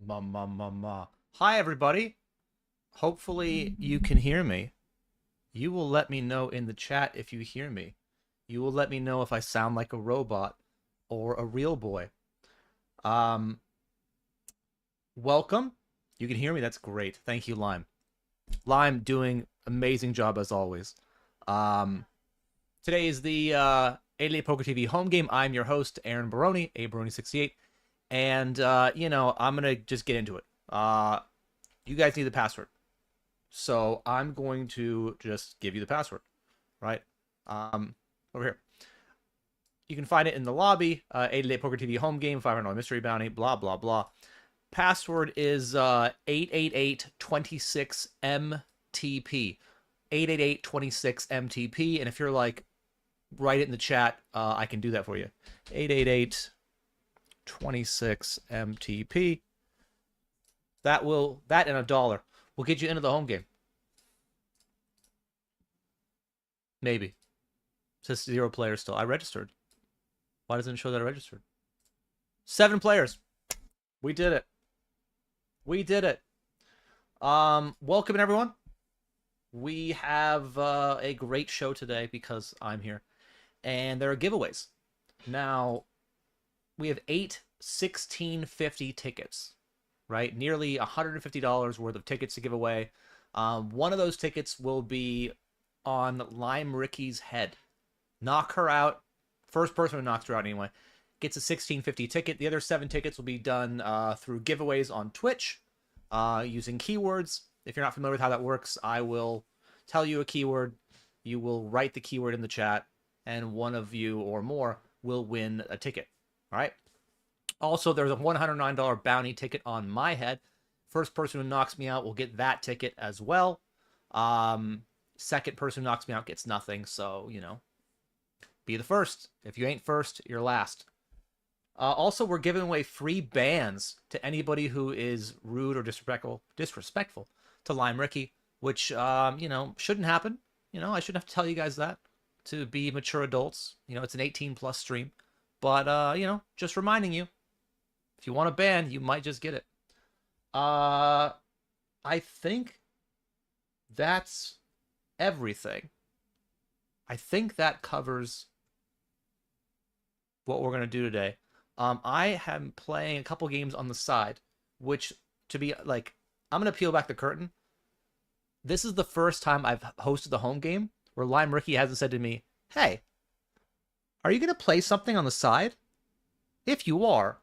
Ma ma ma ma. Hi everybody. Hopefully you can hear me. You will let me know in the chat if you hear me. You will let me know if I sound like a robot or a real boy. Um, Welcome. You can hear me. That's great. Thank you, Lime. Lime doing amazing job as always. Um, Today is the 88 Poker TV home game. I'm your host, Aaron Barone, abarone68, and I'm gonna just get into it. You guys need the password. So I'm going to just give you the password, right? Um, Over here. You can find it in the lobby. 88 Poker TV home game, $500 mystery bounty, blah, blah, blah. Password is 88826MTP. 88826MTP. And if you're like, write it in the chat, I can do that for you. 88826MTP. That and $1 will get you into the home game. Maybe. It says 0 players still. I registered. Why doesn't it show that I registered? 7 players. We did it. We did it. Welcome everyone. We have a great show today because I'm here. And there are giveaways. Now, we have 8 1650 tickets, right? Nearly $150 worth of tickets to give away. One of those tickets will be on Lime Ricky's head. Knock her out. First person who knocks her out anyway gets a 1650 ticket. The other 7 tickets will be done through giveaways on Twitch using keywords. If you're not familiar with how that works, I will tell you a keyword. You will write the keyword in the chat, and one of you or more will win a ticket. All right. Also, there's a $109 bounty ticket on my head. First person who knocks me out will get that ticket as well. Second person who knocks me out gets nothing. So, be the first. If you ain't first, you're last. Also, we're giving away free bans to anybody who is rude or disrespectful to Lime Ricky, which, shouldn't happen. I shouldn't have to tell you guys that to be mature adults. It's an 18 plus stream. But, just reminding you, if you want a ban, you might just get it. I think that's everything. I think that covers what we're going to do today. I am playing a couple games on the side, which, to be like, I'm going to peel back the curtain. This is the first time I've hosted the home game where Lime Ricky hasn't said to me, hey, are you going to play something on the side? If you are,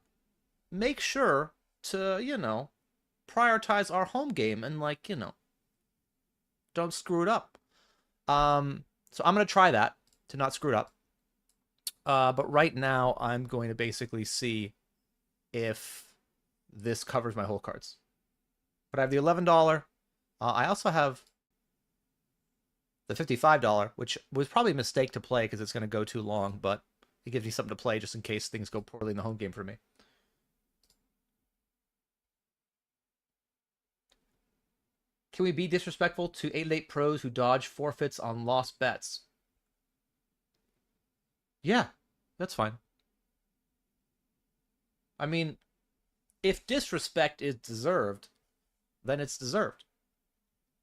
make sure to, prioritize our home game and, don't screw it up. So I'm going to try that to not screw it up. But right now, I'm going to basically see if this covers my whole cards. But I have the $11. I also have the $55, which was probably a mistake to play because it's going to go too long, but it gives me something to play just in case things go poorly in the home game for me. Can we be disrespectful to 88 pros who dodge forfeits on lost bets? Yeah, that's fine. I mean, if disrespect is deserved, then it's deserved.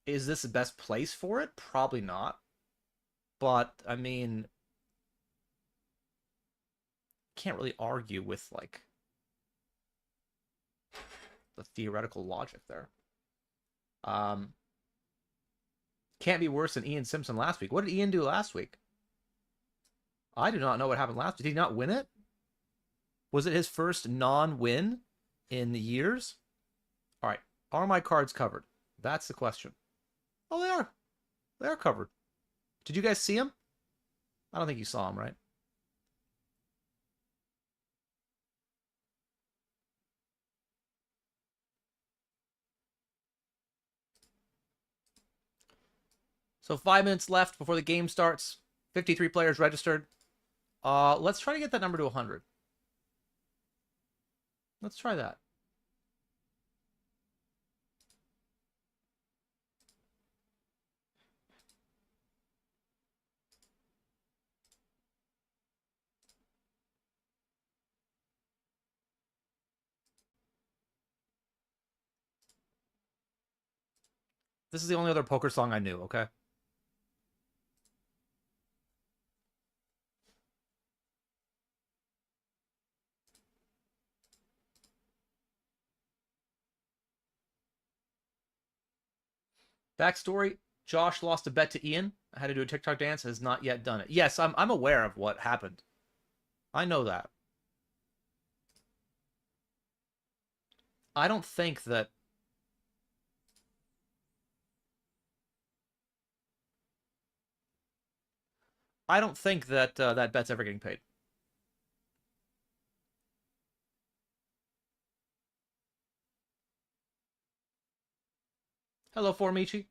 Is this the best place for it? Probably not. But, I mean, can't really argue with, the theoretical logic there. Can't be worse than Ian Simpson last week. What did Ian do last week? I do not know what happened last week. Did he not win it? Was it his first non-win in years? All right. Are my cards covered? That's the question. Oh, they are. They are covered. Did you guys see him? I don't think you saw him, right? So 5 minutes left before the game starts. 53 players registered. Let's try to get that number to 100. Let's try that. This is the only other poker song I knew, okay? Backstory: Josh lost a bet to Ian. I had to do a TikTok dance. Has not yet done it. Yes, I'm aware of what happened. I know that. I don't think that. I don't think that that bet's ever getting paid. Hello, Formichi.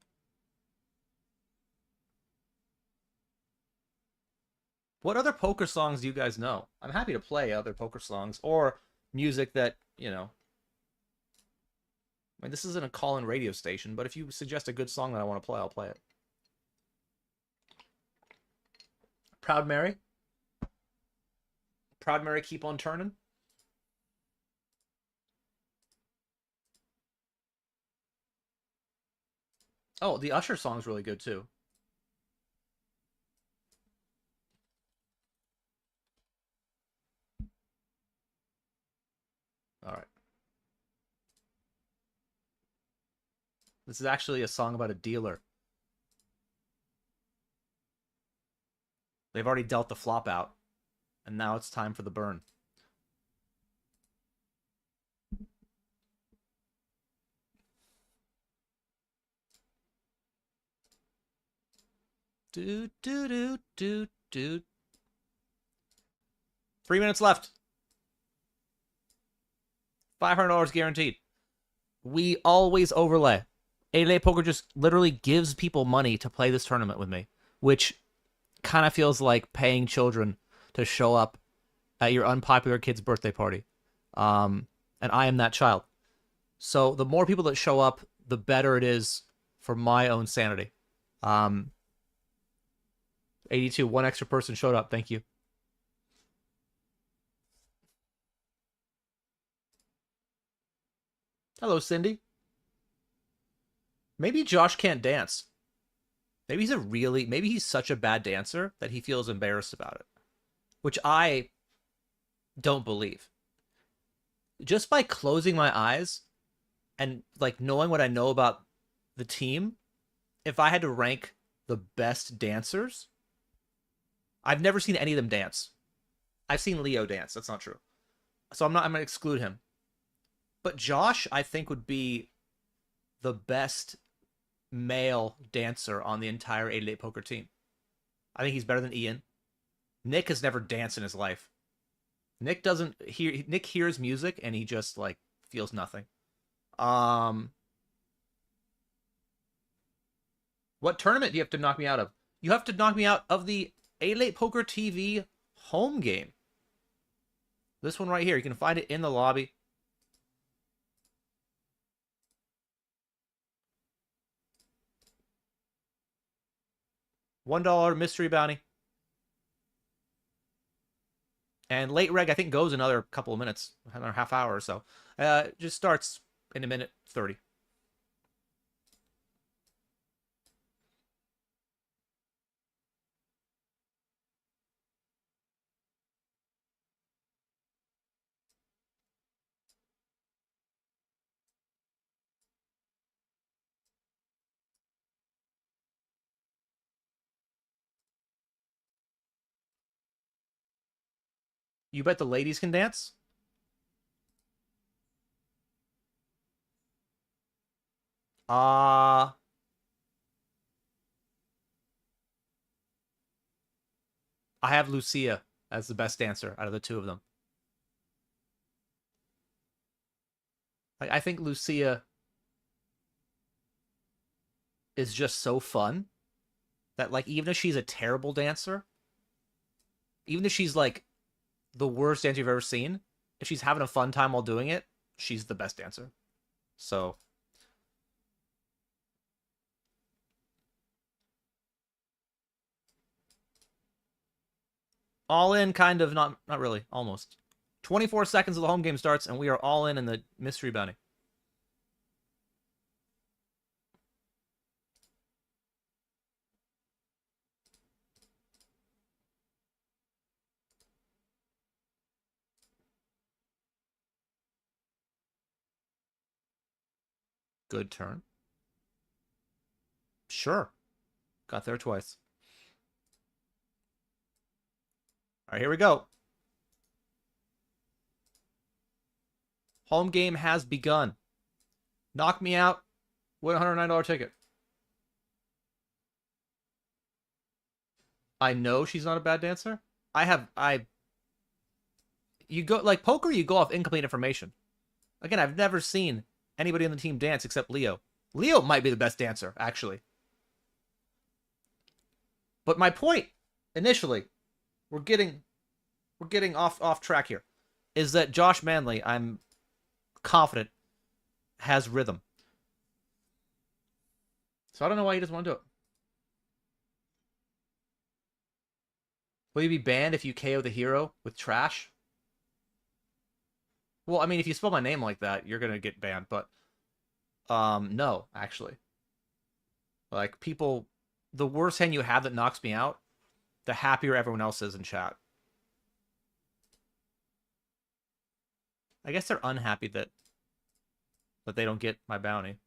What other poker songs do you guys know? I'm happy to play other poker songs or music that, you know. I mean, this isn't a call-in radio station, but if you suggest a good song that I want to play, I'll play it. Proud Mary. Proud Mary, keep on turning. Oh, the Usher song's really good too. All right. This is actually a song about a dealer. They've already dealt the flop out, and now it's time for the burn. Do, do, do, do, do. 3 minutes left. $500 guaranteed. We always overlay. 8-8 Poker just literally gives people money to play this tournament with me, which kind of feels like paying children to show up at your unpopular kid's birthday party. And I am that child. So the more people that show up, the better it is for my own sanity. 82, one extra person showed up. Thank you. Hello, Cindy. Maybe Josh can't dance. Maybe he's such a bad dancer that he feels embarrassed about it, which I don't believe. Just by closing my eyes and like knowing what I know about the team, if I had to rank the best dancers, I've never seen any of them dance. I've seen Leo dance. That's not true. So I'm going to exclude him. But Josh, I think, would be the best male dancer on the entire 8-8 Poker team. I think he's better than Ian. Nick has never danced in his life. Nick hears music and he just like feels nothing. What tournament do you have to knock me out of? You have to knock me out of the 8-8 Poker TV home game. This one right here. You can find it in the lobby. $1 mystery bounty. And late reg, I think, goes another couple of minutes, another half hour or so. Just starts in a minute 30. You bet the ladies can dance? Uh, I have Lucia as the best dancer out of the two of them. I think Lucia is just so fun that, like, even if she's a terrible dancer, even if she's like the worst dancer you've ever seen, if she's having a fun time while doing it, she's the best dancer. So all in, kind of, not really, almost. 24 seconds of the home game starts, and we are all in the mystery bounty. Good turn. Sure. Got there twice. All right, here we go. Home game has begun. Knock me out. Win a $109 ticket. I know she's not a bad dancer. You go like poker, you go off incomplete information. Again, I've never seen anybody on the team dance except Leo. Leo might be the best dancer, actually. But my point initially, we're getting off track here, is that Josh Manley, I'm confident, has rhythm. So I don't know why he doesn't want to do it. Will you be banned if you KO the hero with trash? Well, I mean, if you spell my name like that, you're gonna get banned. But no, actually, like people, the worse hand you have that knocks me out, the happier everyone else is in chat. I guess they're unhappy that they don't get my bounty.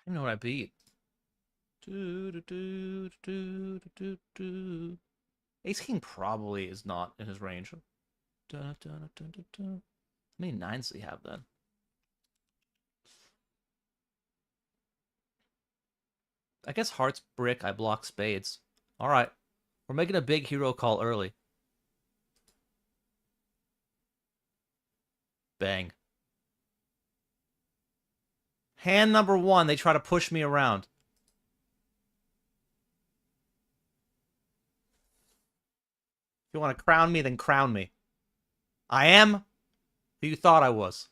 I don't know what I beat. Ace King probably is not in his range. How many nines do he have then? I guess hearts brick, I block spades. Alright. We're making a big hero call early. Bang. Hand number one, they try to push me around. If you want to crown me, then crown me. I am who you thought I was.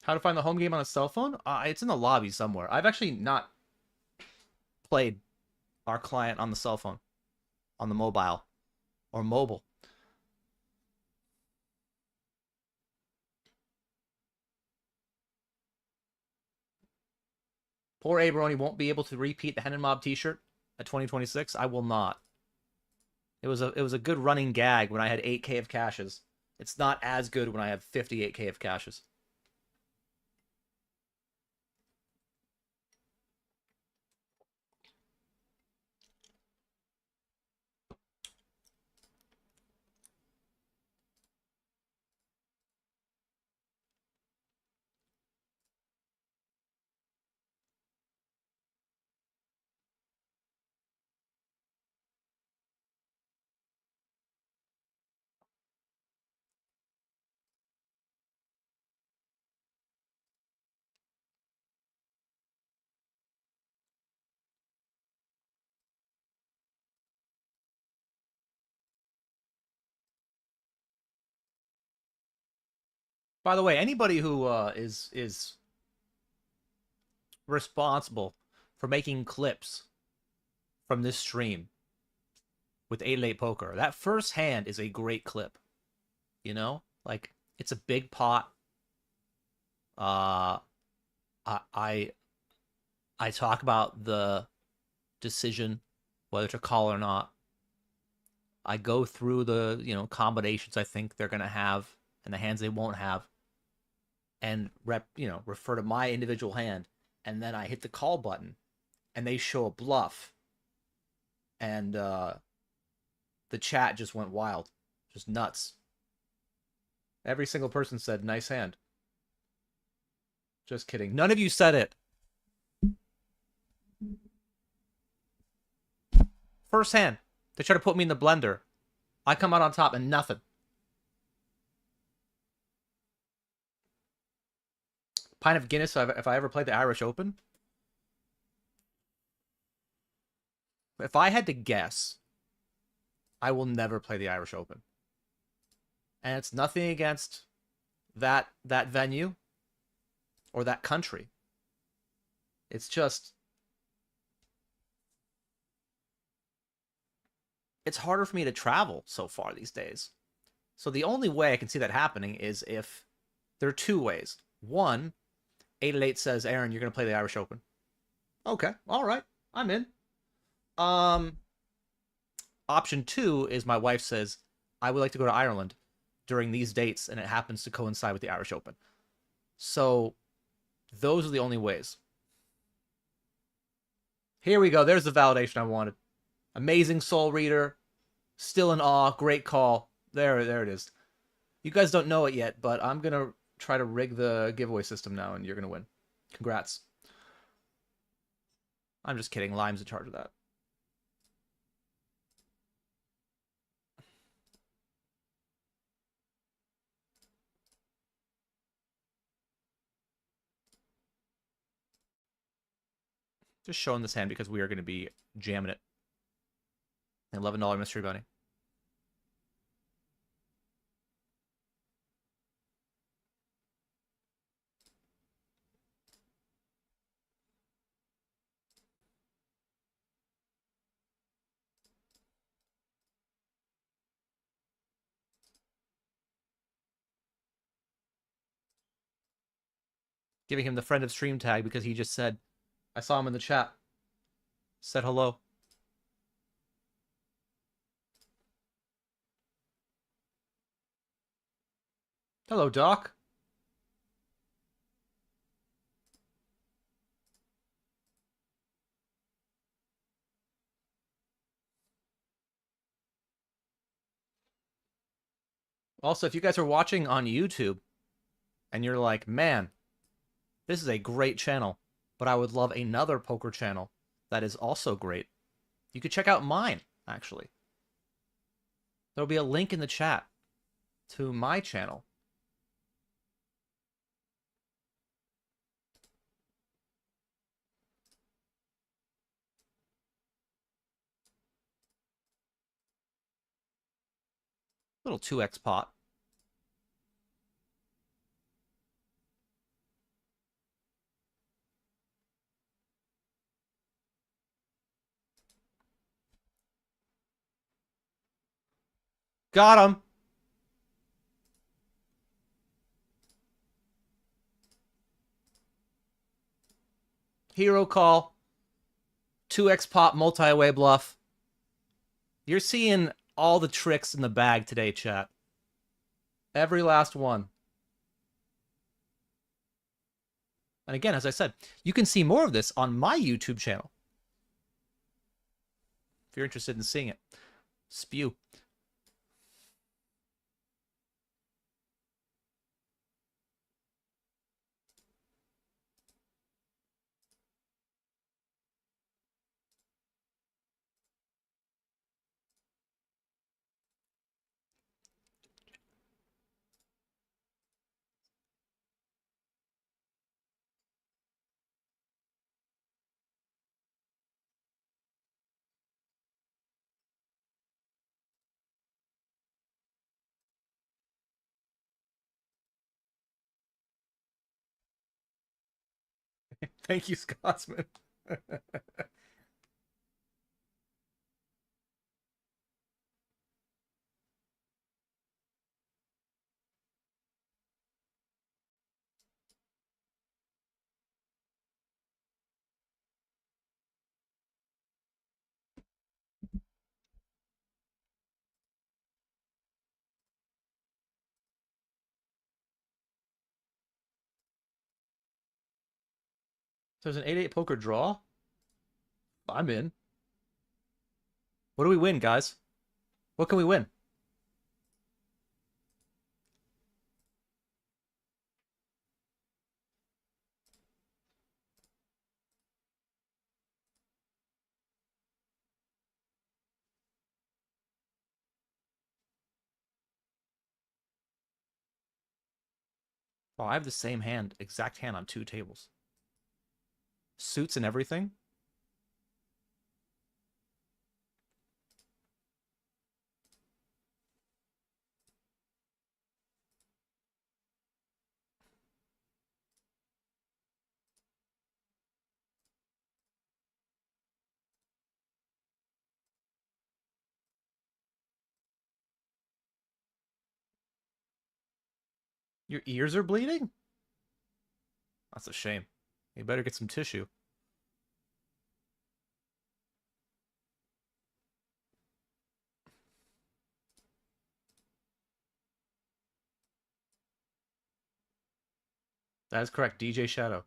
How to find the home game on a cell phone? It's in the lobby somewhere. I've actually not played our client on the cell phone, on the mobile, or mobile. Poor Abarone won't be able to repeat the Hen Mob t-shirt at 2026. I will not. It was a good running gag when I had 8K of caches. It's not as good when I have 58K of caches. By the way, anybody who is responsible for making clips from this stream with 8-8 poker, that first hand is a great clip. You know, like it's a big pot. Uh, I I talk about the decision whether to call or not. I go through the combinations I think they're gonna have and the hands they won't have, and refer to my individual hand, and then I hit the call button, and they show a bluff, and the chat just went wild, just nuts. Every single person said nice hand. Just kidding. None of you said it. First hand, they try to put me in the blender. I come out on top and nothing. Pint of Guinness if I ever played the Irish Open. If I had to guess, I will never play the Irish Open. And it's nothing against that venue or that country. It's just it's harder for me to travel so far these days. So the only way I can see that happening is if there are two ways. One, 8-8 says, Aaron, you're going to play the Irish Open. Okay, all right, I'm in. Option two is my wife says, I would like to go to Ireland during these dates, and it happens to coincide with the Irish Open. So those are the only ways. Here we go. There's the validation I wanted. Amazing Soul Reader. Still in awe. Great call. There it is. You guys don't know it yet, but I'm going to try to rig the giveaway system now, and you're going to win. Congrats. I'm just kidding. Lime's in charge of that. Just showing this hand because we are going to be jamming it. $11 mystery bunny. Giving him the friend of stream tag because he just said, I saw him in the chat. Said hello. Hello, Doc. Also, if you guys are watching on YouTube and you're like, man, this is a great channel, but I would love another poker channel that is also great, you could check out mine, actually. There'll be a link in the chat to my channel. Little 2x pot. Got him. Hero call. 2x pot multi-way bluff. You're seeing all the tricks in the bag today, chat. Every last one. And again, as I said, you can see more of this on my YouTube channel if you're interested in seeing it. Spew. Thank you, Scotsman. So there's an 8-8 poker draw. I'm in. What do we win, guys? What can we win? Oh, I have the same hand, exact hand on 2 tables. Suits and everything. Your ears are bleeding? That's a shame. You better get some tissue. That is correct, DJ Shadow.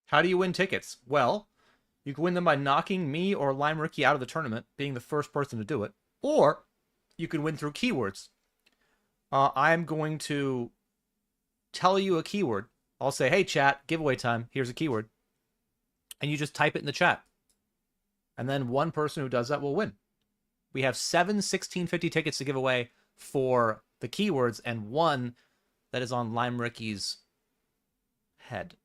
How do you win tickets? Well, you can win them by knocking me or Lime Ricky out of the tournament, being the first person to do it. Or you can win through keywords. I'm going to tell you a keyword. I'll say, hey, chat, giveaway time. Here's a keyword. And you just type it in the chat. And then one person who does that will win. We have 7 1650 tickets to give away for the keywords and 1 that is on Lime Ricky's head.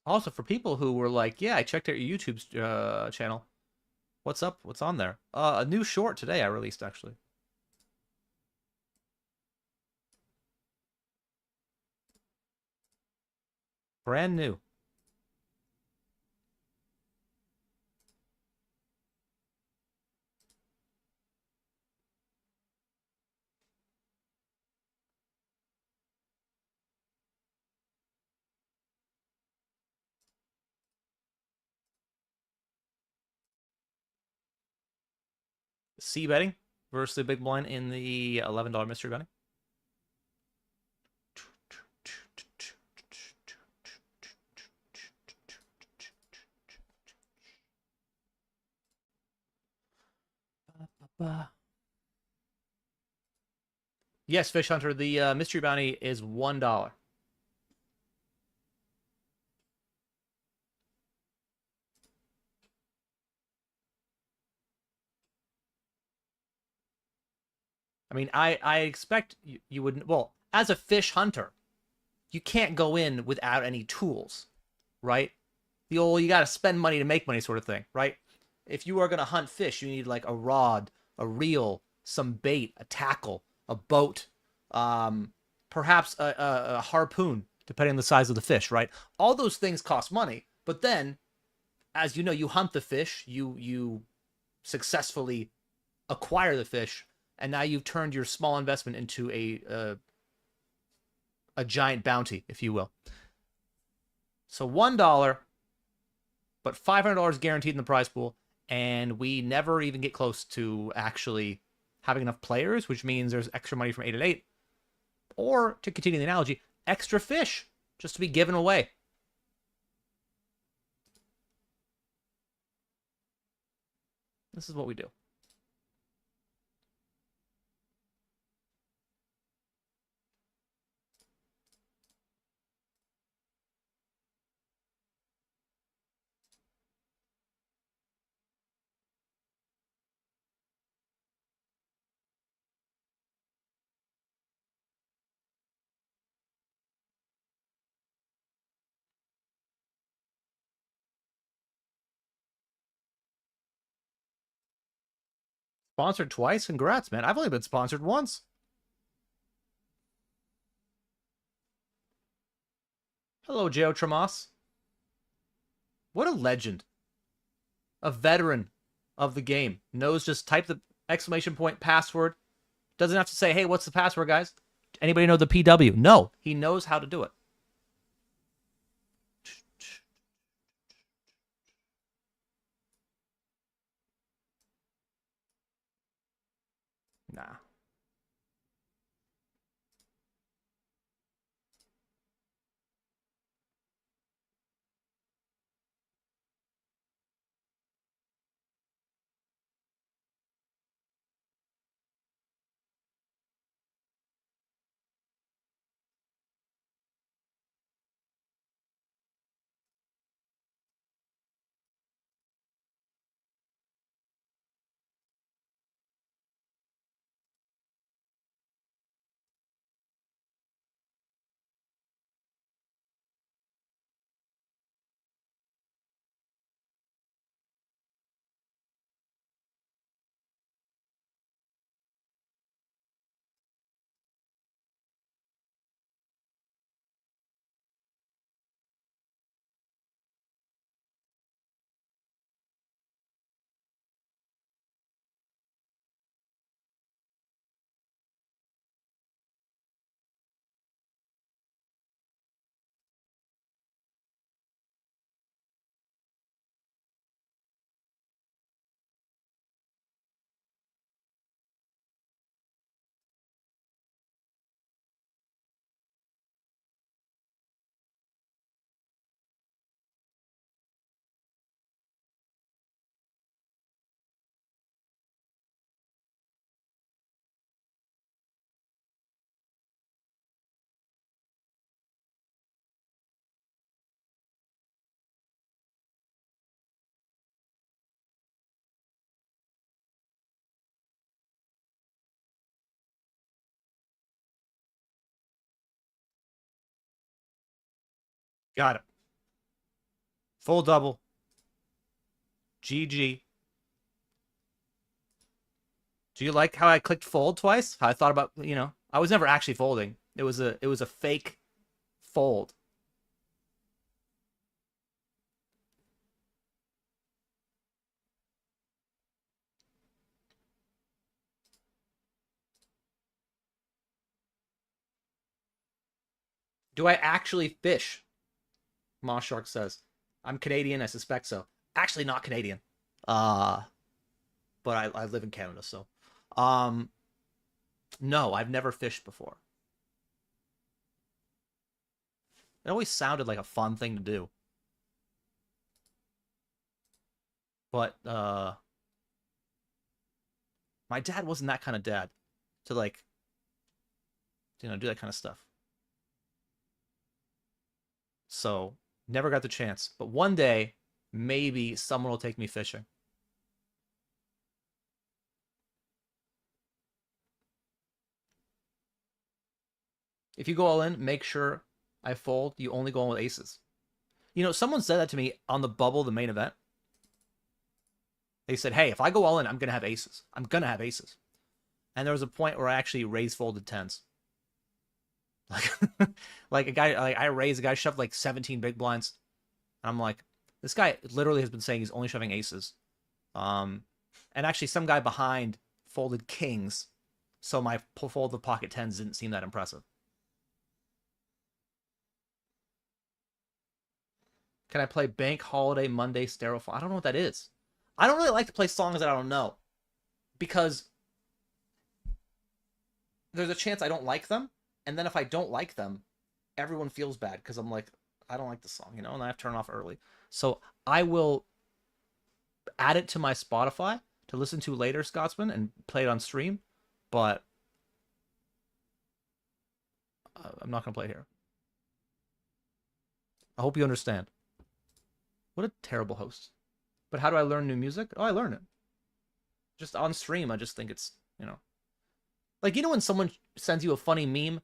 Also, for people who were like, yeah, I checked out your YouTube channel. What's up? What's on there? A new short today I released, actually. Brand new. C betting versus the big blind in the $11 mystery betting. Yes, Fish Hunter, the mystery bounty is $1. I mean, I expect you would, well, as a fish hunter, you can't go in without any tools, right? The old, you got to spend money to make money sort of thing, right? If you are going to hunt fish, you need like a rod, a reel, some bait, a tackle, a boat, perhaps a harpoon, depending on the size of the fish, right? All those things cost money. But then, as you know, you hunt the fish, you successfully acquire the fish, and now you've turned your small investment into a giant bounty, if you will. So $1, but $500 guaranteed in the prize pool, and we never even get close to actually having enough players, which means there's extra money from 8 at 8, or to continue the analogy, extra fish just to be given away. This is what we do. Sponsored twice? Congrats, man. I've only been sponsored once. Hello, Joe Tramas. What a legend. A veteran of the game. Knows just type the exclamation point password. Doesn't have to say, hey, what's the password, guys? Anybody know the PW? No. He knows how to do it. Nah. Got it. Full double. GG. Do you like how I clicked fold twice? How I thought about, I was never actually folding. It was a fake fold. Do I actually fish? Moss Shark says. I'm Canadian, I suspect so. Actually not Canadian. Uh but I live in Canada, so um no, I've never fished before. It always sounded like a fun thing to do. But my dad wasn't that kind of dad to like, do that kind of stuff. So never got the chance. But one day, maybe someone will take me fishing. If you go all in, make sure I fold. You only go in with aces. Someone said that to me on the bubble, the main event. They said, hey, if I go all in, I'm going to have aces. I'm going to have aces. And there was a point where I actually raised folded tens. Like, like a guy, like I raised a guy shoved like 17 big blinds. And I'm like, this guy literally has been saying he's only shoving aces. And actually some guy behind folded kings. So my folded pocket tens didn't seem that impressive. Can I play Bank Holiday Monday Stereophone? I don't know what that is. I don't really like to play songs that I don't know because there's a chance I don't like them, and then if I don't like them, everyone feels bad because I'm like, I don't like the song, and I have to turn it off early. So I will add it to my Spotify to listen to later, Scotsman, and play it on stream, but I'm not going to play it here. I hope you understand. What a terrible host. But how do I learn new music? Oh, I learn it. Just on stream, I just think it's, like, when someone sends you a funny meme,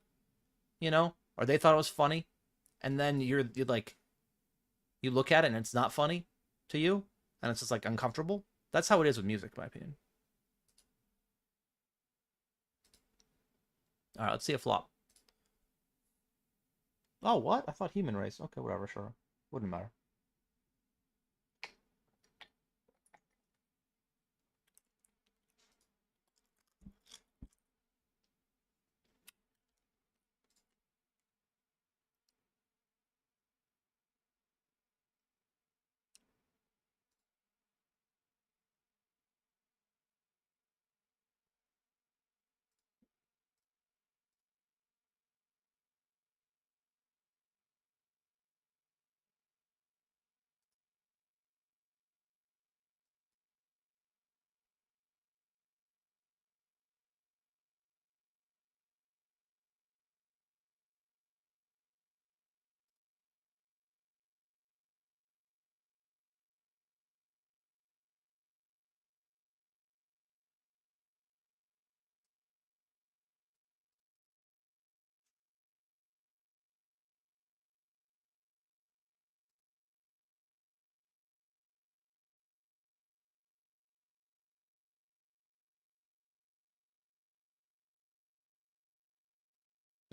or they thought it was funny, and then you're like, you look at it and it's not funny to you, and it's just like uncomfortable. That's how it is with music, in my opinion. All right, let's see a flop. Oh, what? I thought human race. Okay, whatever, sure. Wouldn't matter.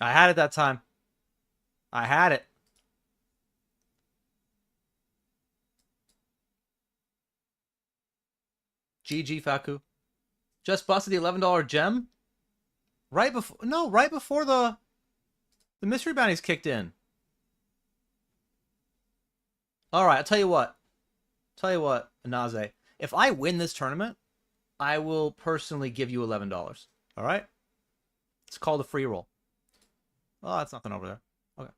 I had it that time. I had it. GG, Faku. Just busted the $11 gem? Right before the mystery bounties kicked in. All right, I'll tell you what. Naze. If I win this tournament, I will personally give you $11. All right? It's called a free roll. Oh, that's nothing over there. Okay.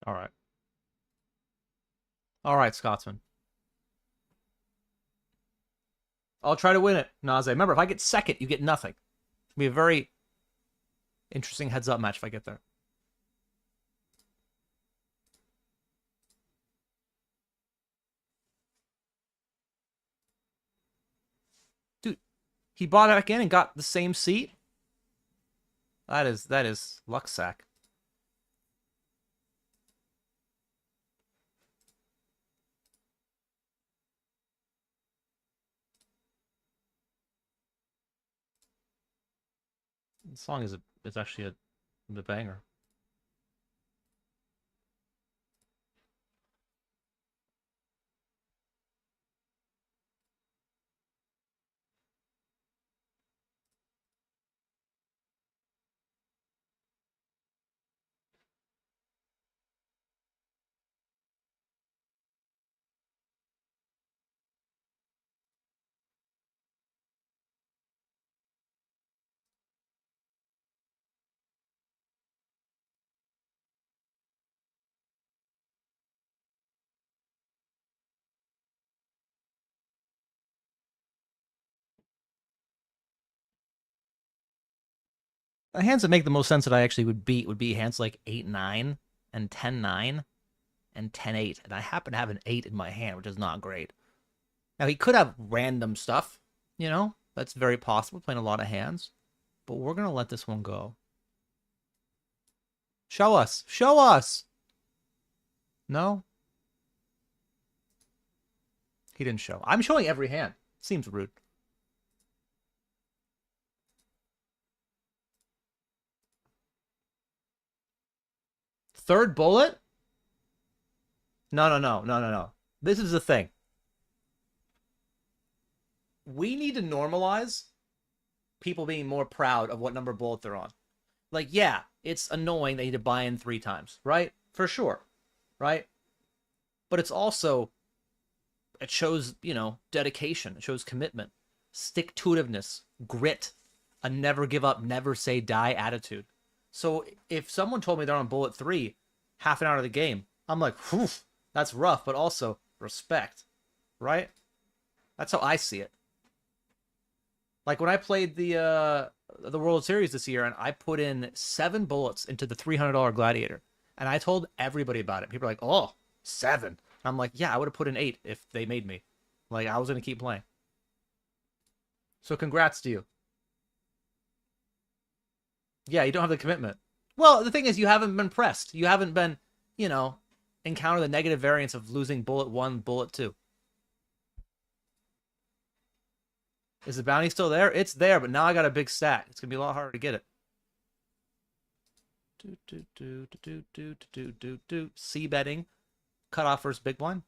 All right. All right, Scotsman. I'll try to win it, Naze. Remember, if I get second, you get nothing. It's going to be a very interesting heads-up match if I get there. Dude, he bought back in and got the same seat? That is luck sack. The song is actually a banger. The hands that make the most sense that I actually would beat would be hands like 8-9 and 10-9 and 10-8. And I happen to have an 8 in my hand, which is not great. Now, he could have random stuff, That's very possible, playing a lot of hands. But we're going to let this one go. Show us. Show us. No? He didn't show. I'm showing every hand. Seems rude. Third bullet? No, no, no, no, no, no. This is the thing. We need to normalize people being more proud of what number bullet they're on. Like, yeah, it's annoying they need to buy in 3 times, right? For sure, right? But it's also, it shows, dedication. It shows commitment, stick to itiveness, grit, a never give up, never say die attitude. So if someone told me they're on bullet 3 half an hour of the game, I'm like, whew, that's rough, but also respect, right? That's how I see it. Like when I played the World Series this year, and I put in 7 bullets into the $300 Gladiator, and I told everybody about it. People are like, "Oh, 7." I'm like, "Yeah, I would have put in 8 if they made me. Like I was gonna keep playing." So congrats to you. Yeah, you don't have the commitment. Well, the thing is, you haven't been pressed. You haven't been, you know, encounter the negative variance of losing bullet 1, bullet 2. Is the bounty still there? It's there, but now I got a big stack. It's gonna be a lot harder to get it. C betting. Cut off first big blind.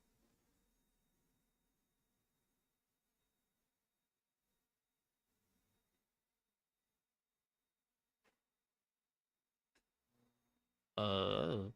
Uh.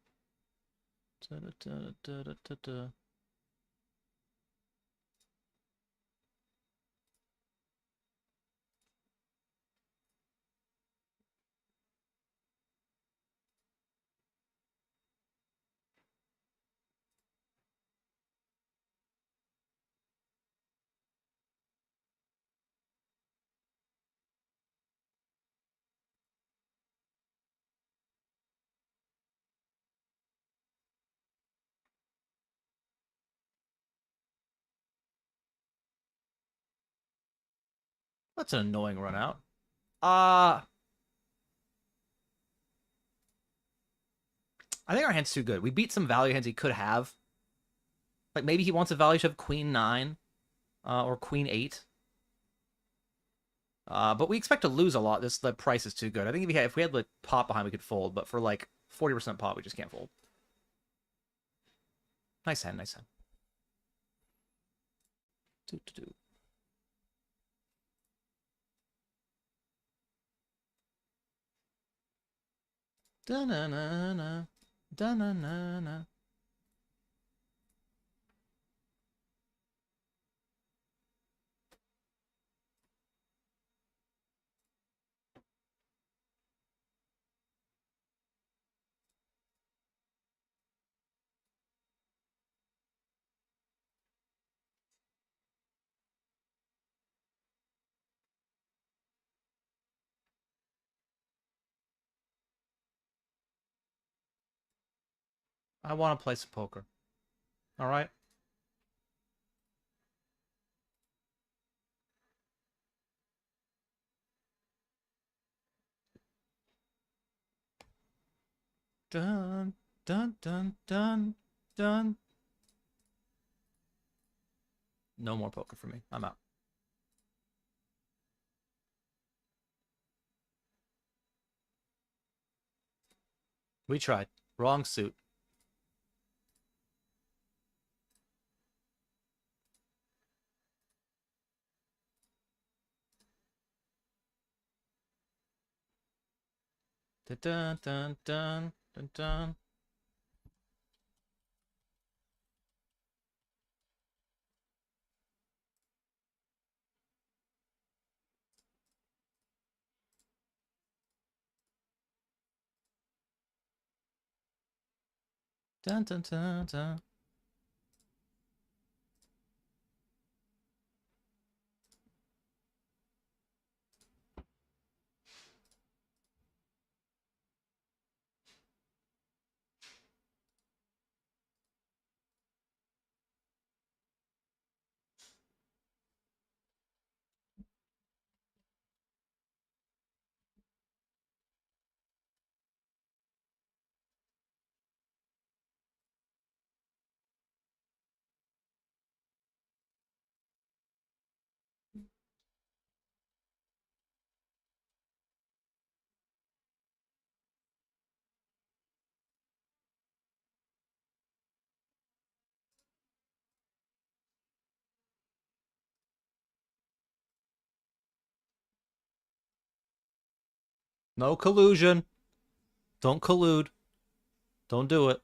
That's an annoying run out. Uh I think our hand's too good. We beat some value hands he could have. Like maybe he wants a value shove queen 9, or queen 8. But we expect to lose a lot. The price is too good. I think if we had like pot behind, we could fold. But for like 40% pot, we just can't fold. Nice hand, nice hand. Do, do, do. Da-na-na-na. Da-na-na-na. I want to play some poker. All right. Dun, dun, dun, dun, dun. No more poker for me. I'm out. We tried. Wrong suit. Dun, dun, dun, dun, dun, dun. Dun, dun, dun, dun. No collusion. Don't collude. Don't do it.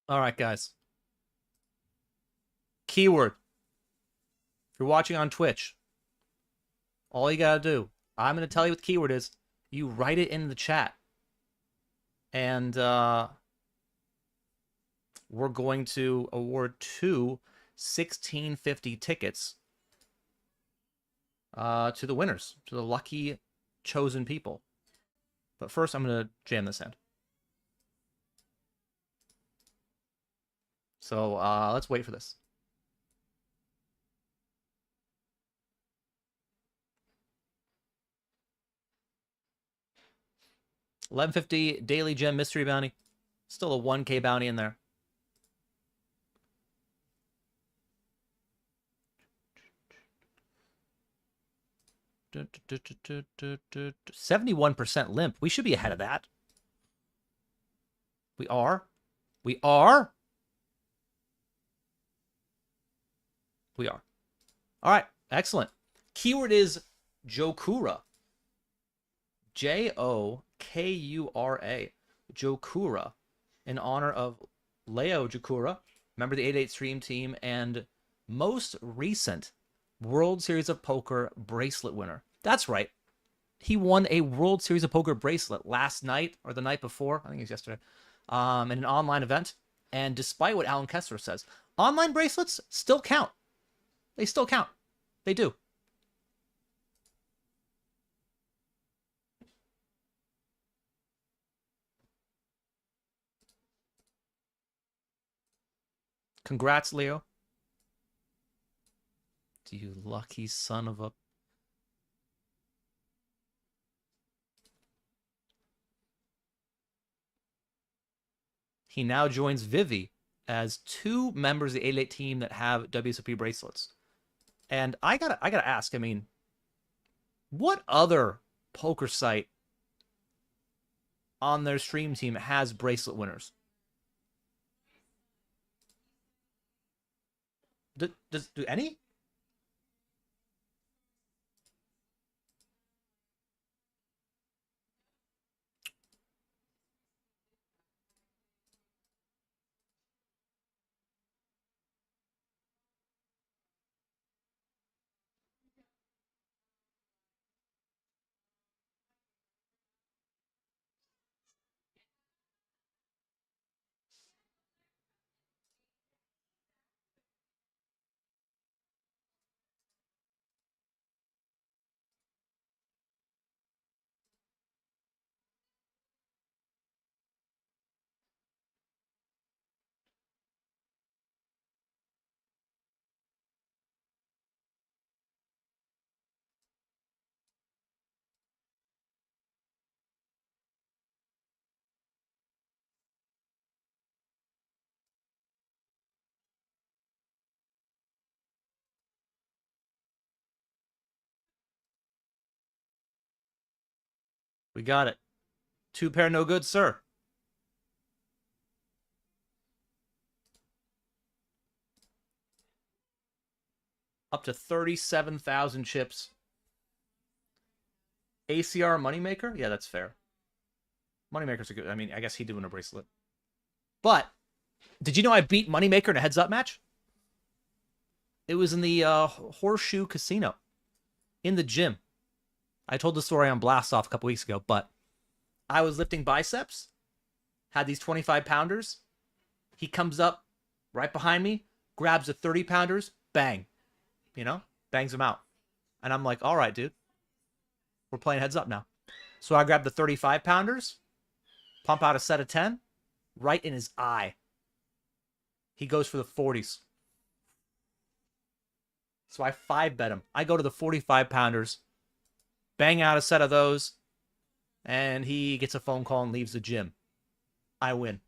All right, guys. Keyword. If you're watching on Twitch, all you gotta do, I'm gonna tell you what the keyword is. You write it in the chat. And we're going to award 2 1650 tickets to the winners, to the lucky chosen people. But first, I'm going to jam this end. So let's wait for this. $11.50 daily gem mystery bounty. Still a 1K bounty in there. $71% limp. We should be ahead of that. We are. We are. We are. All right. Excellent. Keyword is Jokura. Jokura. Jokura. In honor of Leo Jokura, member of the 88 Stream Team and most recent World Series of Poker bracelet winner. That's right. He won a World Series of Poker bracelet last night or the night before. I think it was yesterday. In an online event. And despite what Alan Kessler says, online bracelets still count. They still count. They do. Congrats, Leo. You lucky son of a... He now joins Vivi as 2 members of the 88 team that have WSOP bracelets. And I gotta ask, I mean, what other poker site on their stream team has bracelet winners? Do any? We got it. 2 pair no good, sir. Up to 37,000 chips. ACR Moneymaker? Yeah, that's fair. Moneymakers are good. I mean, I guess he'd do in a bracelet. But, did you know I beat Moneymaker in a heads-up match? It was in the Horseshoe Casino. In the gym. I told the story on Blast Off a couple weeks ago, but I was lifting biceps, had these 25-pounders. He comes up right behind me, grabs the 30-pounders, bang. You know? Bangs them out. And I'm like, all right, dude. We're playing heads up now. So I grab the 35 pounders, pump out a set of 10, right in his eye. He goes for the 40s. So I 5-bet him. I go to the 45 pounders, bang out a set of those, and he gets a phone call and leaves the gym. I win.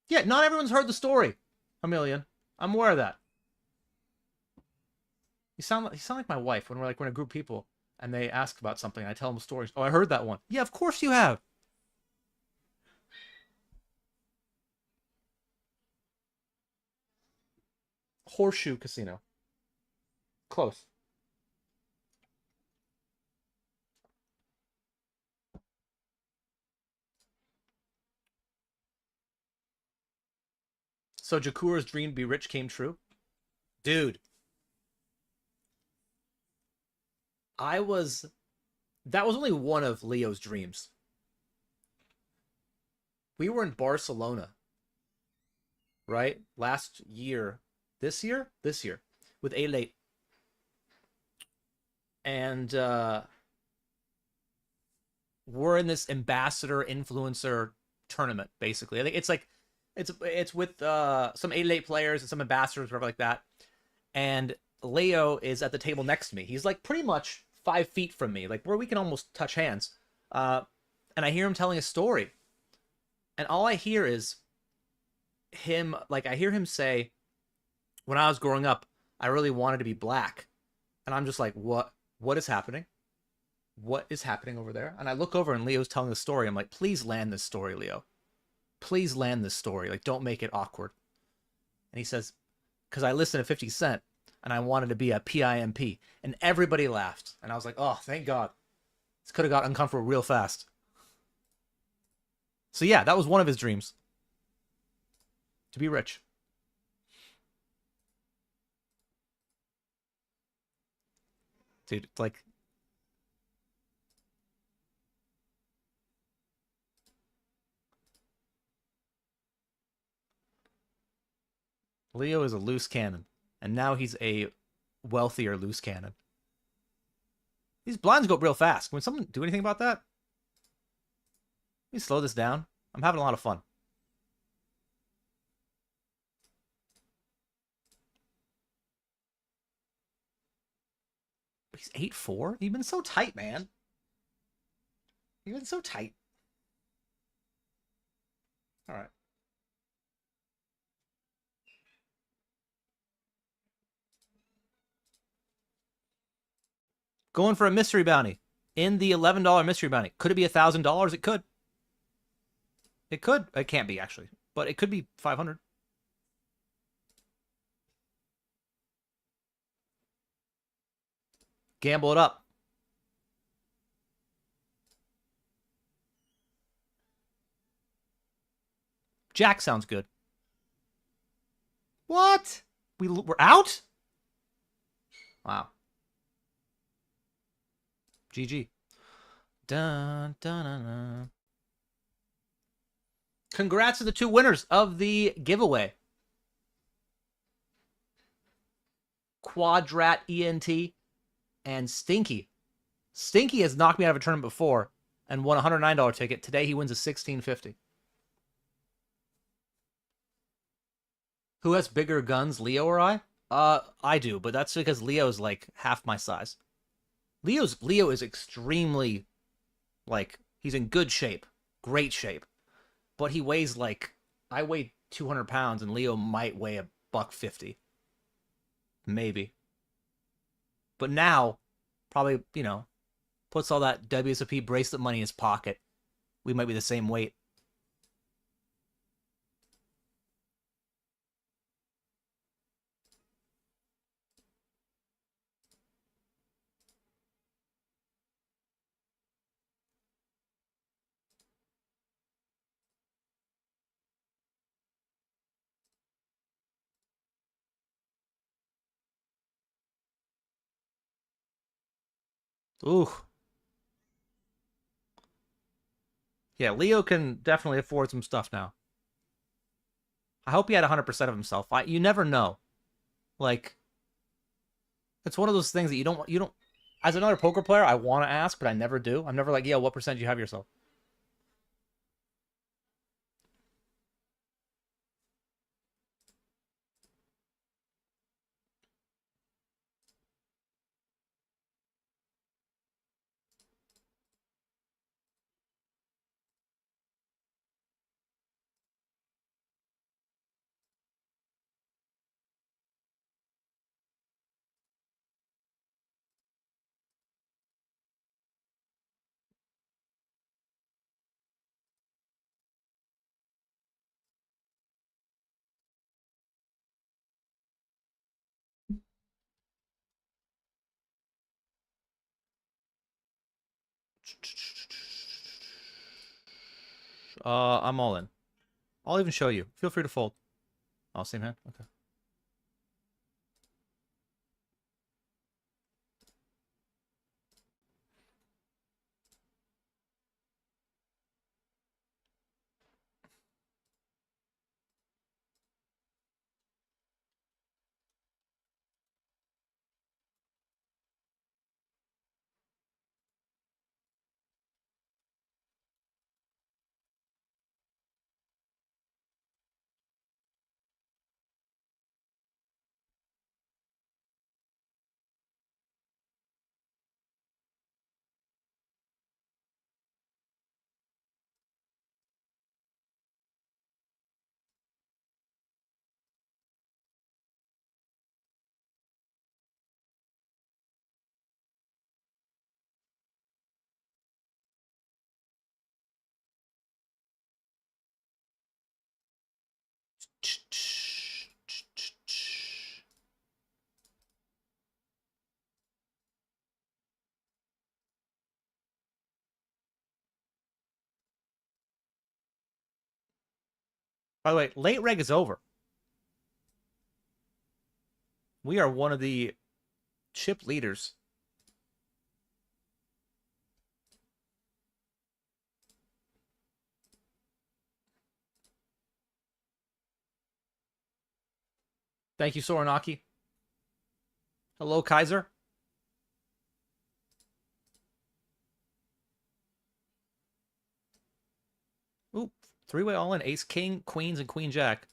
Yeah, not everyone's heard the story, Amelia. I'm aware of that. You sound like my wife when we're in a group of people and they ask about something. I tell them stories. Oh, I heard that one. Yeah, of course you have. Horseshoe Casino. Close. So Jakura's dream to be rich came true? Dude. That was only one of Leo's dreams. We were in Barcelona, right? Last year. This year, with A-Late. And we're in this ambassador influencer tournament, basically. I think it's like it's with some A-Late players and some ambassadors, whatever like that. And Leo is at the table next to me. He's like pretty much 5 feet from me, like where we can almost touch hands. And I hear him telling a story. And all I hear is him, like I hear him say, when I was growing up, I really wanted to be black. And I'm just like, what is happening? What is happening over there? And I look over and Leo's telling the story. I'm like, please land this story, Leo. Please land this story. Like, don't make it awkward. And he says, because I listened to 50 Cent and I wanted to be a PIMP. And everybody laughed. And I was like, oh, thank God. This could have got uncomfortable real fast. So yeah, that was one of his dreams. To be rich. Dude, it's like... Leo is a loose cannon. And now he's a wealthier loose cannon. These blinds go up real fast. Can someone do anything about that? Let me slow this down. I'm having a lot of fun. He's 8-4? You've been so tight, man. You've been so tight. All right. Going for a mystery bounty. In the $11 mystery bounty. Could it be $1,000? It could. It could. It can't be, actually. But it could be 500. Gamble it up. Jack sounds good. What? We're out? Wow. GG. Dun, dun, dun, dun. Congrats to the 2 winners of the giveaway. Quadrat ENT and Stinky. Stinky has knocked me out of a tournament before and won a $109 ticket. Today he wins a $16.50. Who has bigger guns, Leo or I? I do, but that's because Leo's like half my size. Leo is extremely, like, he's in good shape, great shape, but he weighs like, I weigh 200 pounds and Leo might weigh $150, maybe. But now, probably, you know, puts all that WSOP bracelet money in his pocket. We might be the same weight. Ooh. Yeah, Leo can definitely afford some stuff now. I hope he had 100% of himself. You never know. Like, It's one of those things that you don't. As another poker player, I want to ask, but I never do. I'm never like, yeah, what percent do you have yourself? I'm all in. I'll even show you. Feel free to fold. Oh, same hand. Okay. By the way, late reg is over. We are one of the chip leaders. Thank you, Soranaki. Hello, Kaiser. Oop. Three-way all in. Ace, king, queens, and queen jack.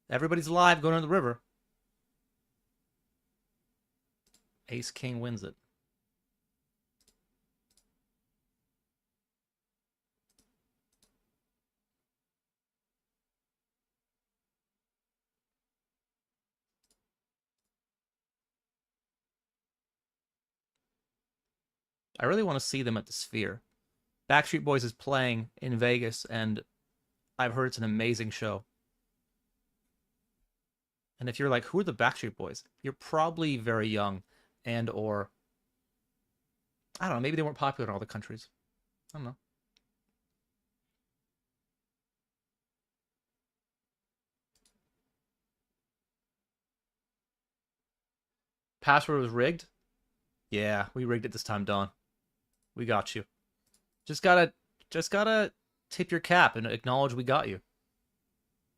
Everybody's alive going to the river. Ace, king wins it. I really want to see them at the Sphere. Backstreet Boys is playing in Vegas, and I've heard it's an amazing show. And if you're like, who are the Backstreet Boys? You're probably very young, and or I don't know, maybe they weren't popular in all the countries. I don't know. Password was rigged. Yeah, we rigged it this time, Don. We got you. Just gotta, just gotta tip your cap and acknowledge we got you.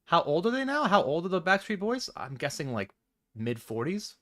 How old are they now? How old are the Backstreet Boys? I'm guessing like mid 40s.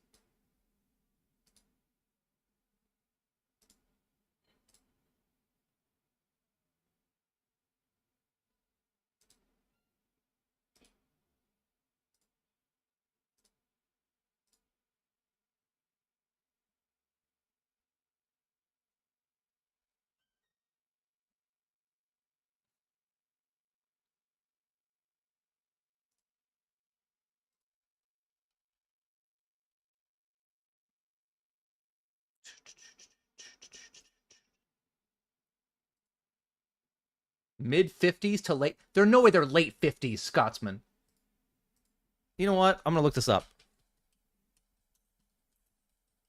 Mid 50s to late. There's no way they're late 50s, Scotsman. You know what? I'm gonna look this up.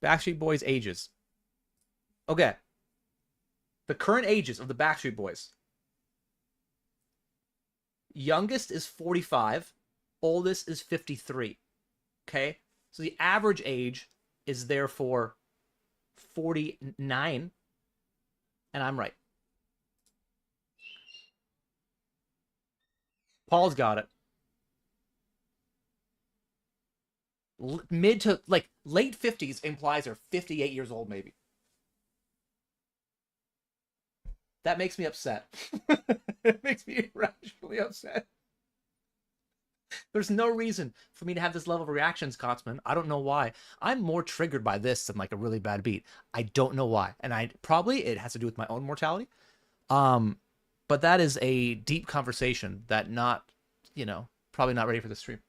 Backstreet Boys ages. Okay. The current ages of the Backstreet Boys. Youngest is 45. Oldest is 53. Okay? So the average age is therefore 49. And I'm right. Paul's got it. Mid to like late 50s implies they're 58 years old, maybe. That makes me upset. It makes me irrationally upset. There's no reason for me to have this level of reaction, Scotsman. I don't know why. I'm more triggered by this than like a really bad beat. I don't know why. And I probably it has to do with my own mortality. Um, but that is a deep conversation that not, probably not ready for the stream.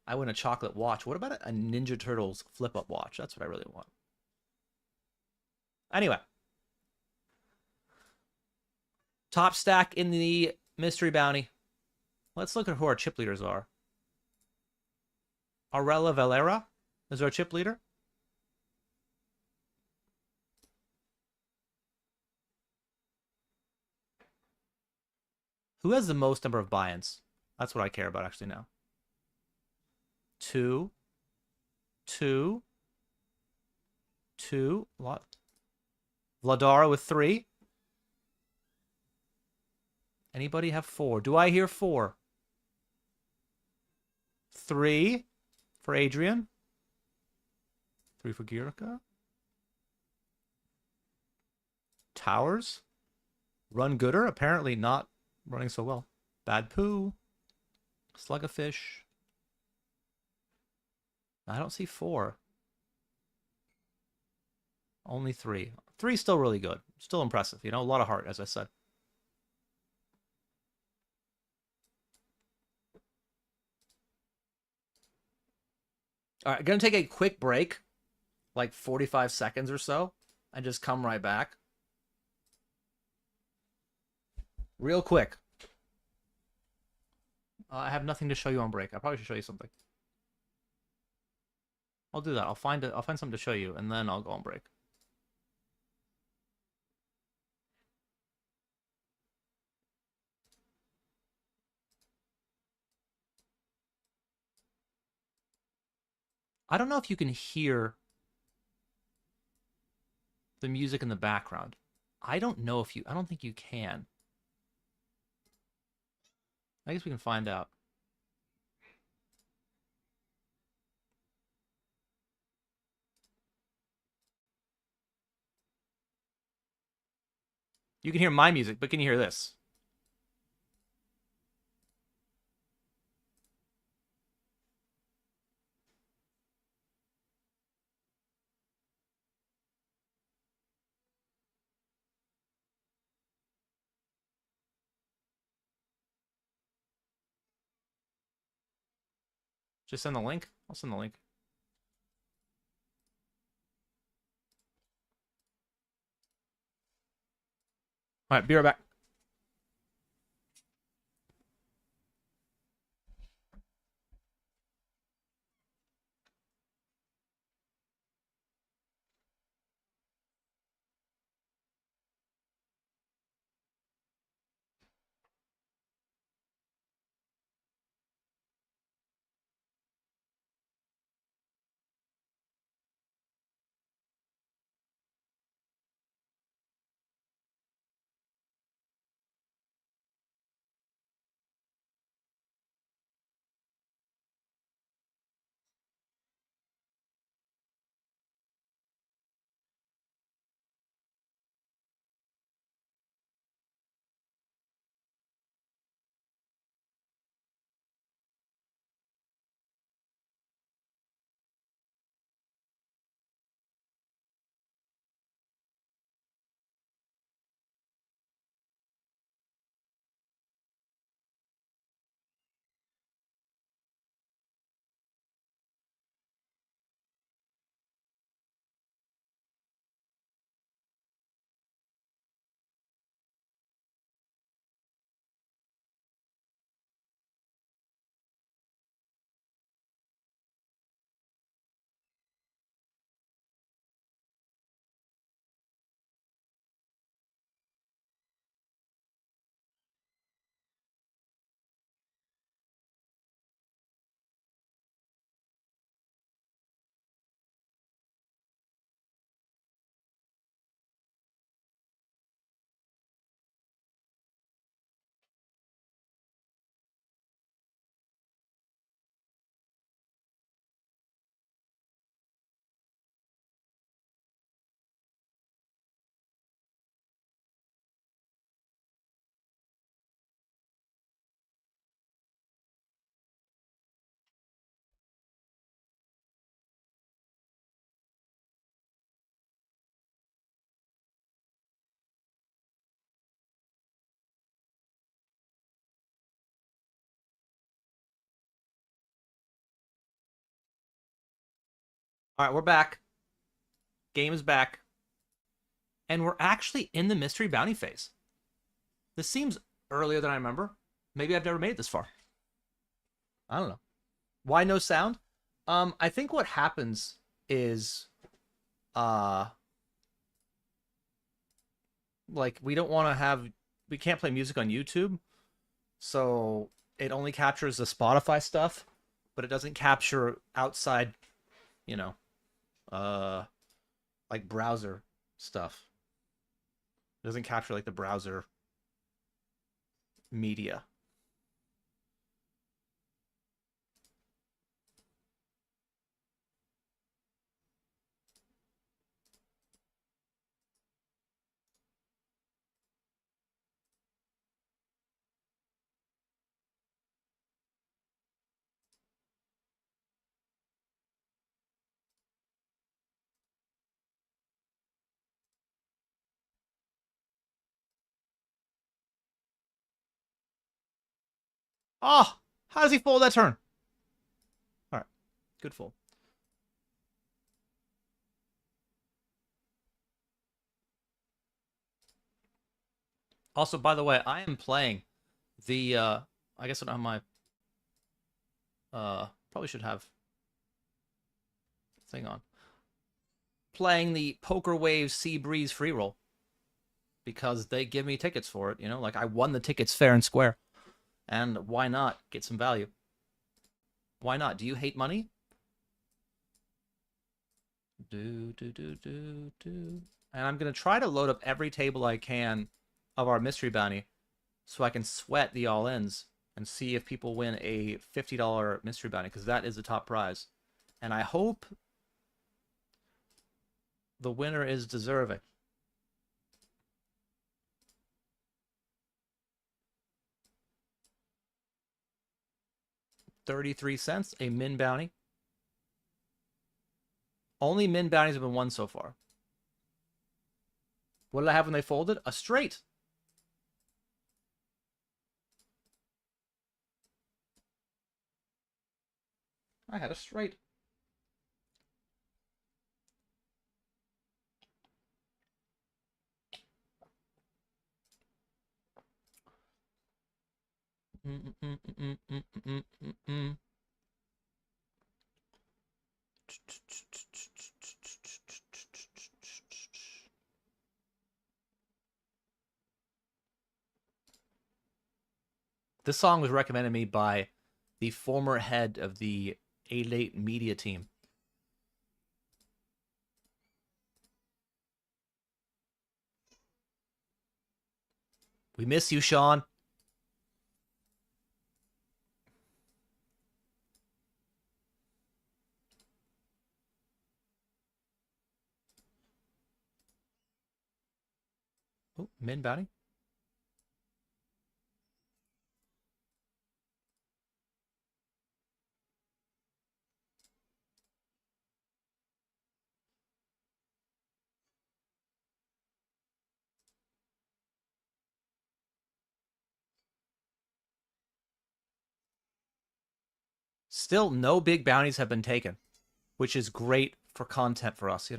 I want a chocolate watch. What about a Ninja Turtles flip up watch? That's what I really want. Anyway, top stack in the mystery bounty. Let's look at who our chip leaders are. Arella Valera is our chip leader. Who has the most number of buy-ins? That's what I care about actually now. Two. Lot. Vladara with 3. Anybody have 4? Do I hear 4? 3 for Adrian. 3 for Girka. Towers. Run Gooder. Apparently not running so well. Bad Poo. Slug of Fish. I don't see 4. Only 3. 3 still really good. Still impressive. A lot of heart, as I said. All right, gonna take a quick break, like 45 seconds or so, and just come right back. Real quick. I have nothing to show you on break. I probably should show you something. I'll do that. I'll find something to show you, and then I'll go on break. I don't know if you can hear the music in the background. I don't think you can. I guess we can find out. You can hear my music, but can you hear this? Just send the link. I'll send the link. All right, be right back. All right, we're back. Game is back. And we're actually in the mystery bounty phase. This seems earlier than I remember. Maybe I've never made it this far. I don't know. Why no sound? I think what happens is uh like we can't play music on YouTube, so it only captures the Spotify stuff, but it doesn't capture outside, you know, uh like browser stuff. It doesn't capture like the browser media. Oh, how does he fold that turn? All right, good fold. Also, by the way, I am playing the I guess I don't have my probably should have thing on. Playing the Poker Waves Sea Breeze free roll because they give me tickets for it, like I won the tickets fair and square. And why not get some value? Why not? Do you hate money? Do. And I'm gonna try to load up every table I can of our mystery bounty so I can sweat the all-ins and see if people win a $50 mystery bounty because that is the top prize. And I hope the winner is deserving. 33 cents, a min bounty. Only min bounties have been won so far. What did I have when they folded? A straight. I had a straight. This song was recommended to me by the former head of the 88 media team. We miss you, Sean. Oh, min bounty. Still, no big bounties have been taken, which is great for content for us.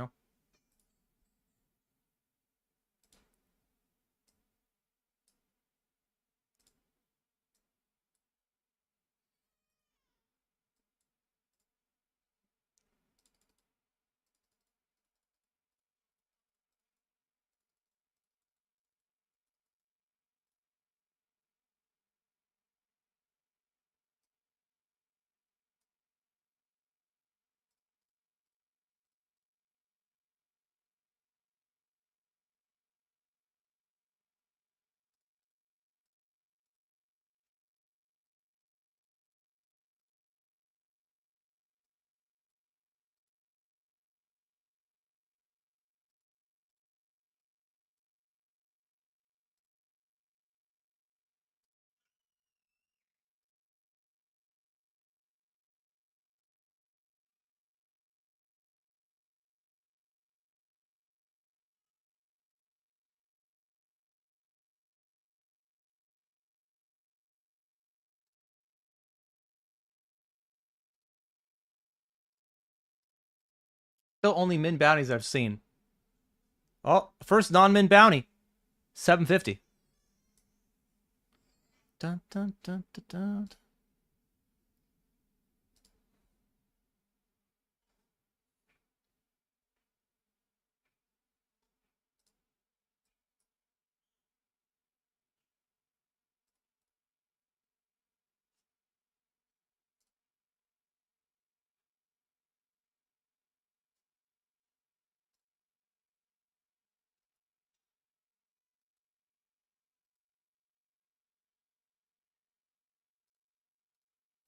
The only min bounties I've seen. Oh, first non-min bounty. 750. Dun, dun, dun, dun, dun.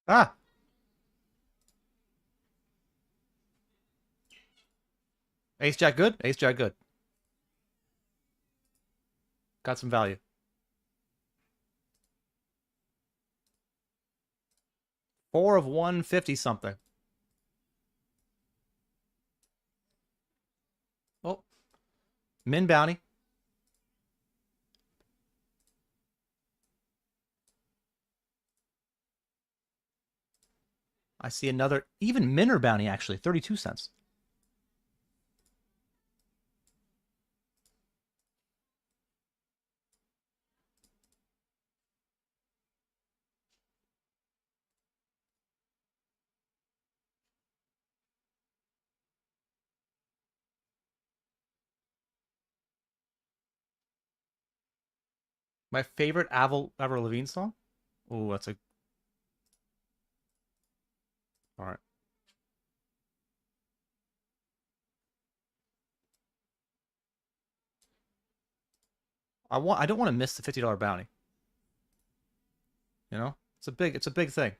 Ah. Ace Jack good? Ace Jack good. Got some value. Four of 150 something. Oh. Min bounty. I see another, even minor bounty actually, 32 cents. My favorite Avril Lavigne song? Oh, that's a... All right. I don't want to miss the $50 bounty. You know? It's a big thing.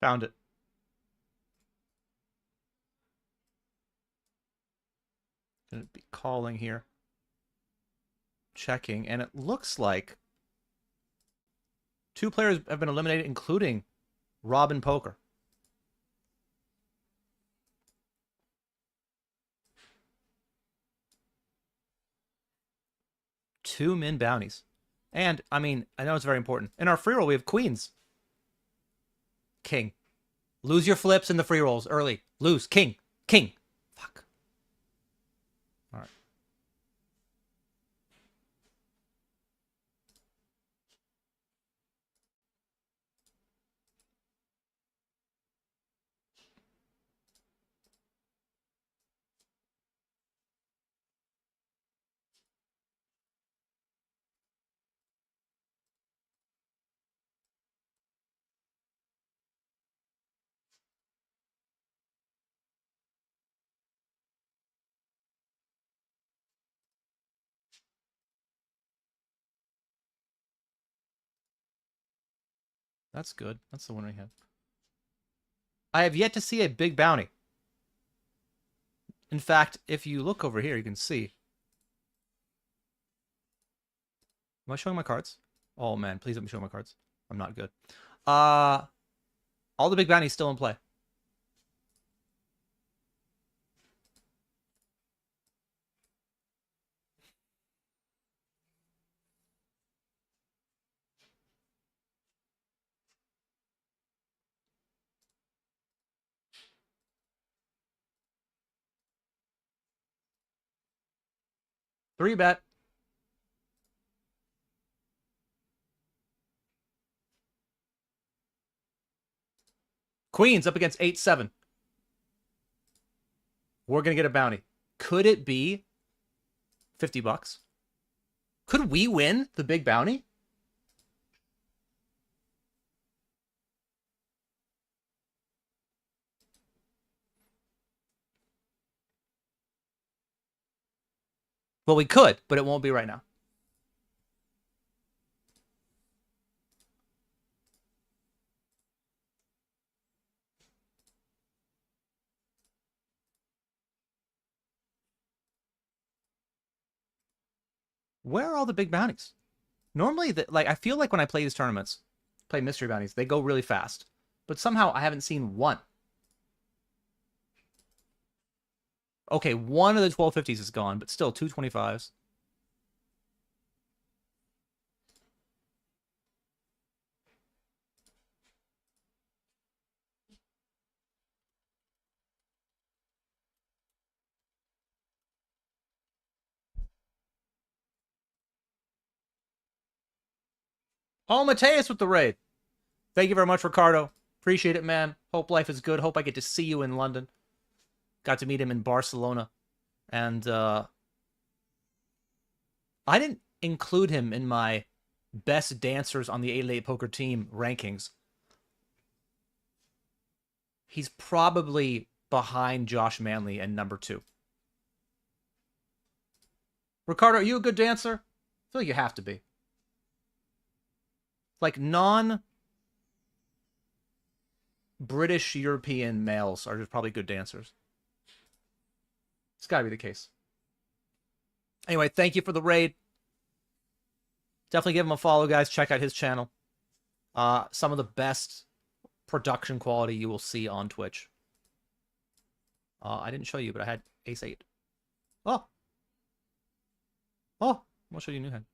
Found it. Gonna be calling here. Checking, and it looks like 2 players have been eliminated, including Robin Poker. Two min bounties. And, I mean, I know it's very important. In our free roll, we have queens. King. Lose your flips in the free rolls early. Lose. King. King. Fuck. All right. That's good. That's the one we have. I have yet to see a big bounty. In fact, if you look over here, you can see. Am I showing my cards? Oh man, please let me show my cards. I'm not good. All the big bounties still in play. Three bet. Queens up against 8-7. We're gonna get a bounty. Could it be $50? Could we win the big bounty? Well, we could, but it won't be right now. Where are all the big bounties? Normally, like I feel like when I play these tournaments, play mystery bounties, they go really fast. But somehow I haven't seen one. Okay, one of the 1250s is gone, but still 225s. Oh, Mateus with the raid. Thank you very much, Ricardo. Appreciate it, man. Hope life is good. Hope I get to see you in London. Got to meet him in Barcelona. And I didn't include him in my best dancers on the 888 poker team rankings. He's probably behind Josh Manley and number 2. Ricardo, are you a good dancer? I feel like you have to be. Like non-British European males are just probably good dancers. It's got to be the case. Anyway, thank you for the raid. Definitely give him a follow, guys. Check out his channel. Some of the best production quality you will see on Twitch. I didn't show you, but I had ace 8. Oh. Oh, I'll show you a new hand.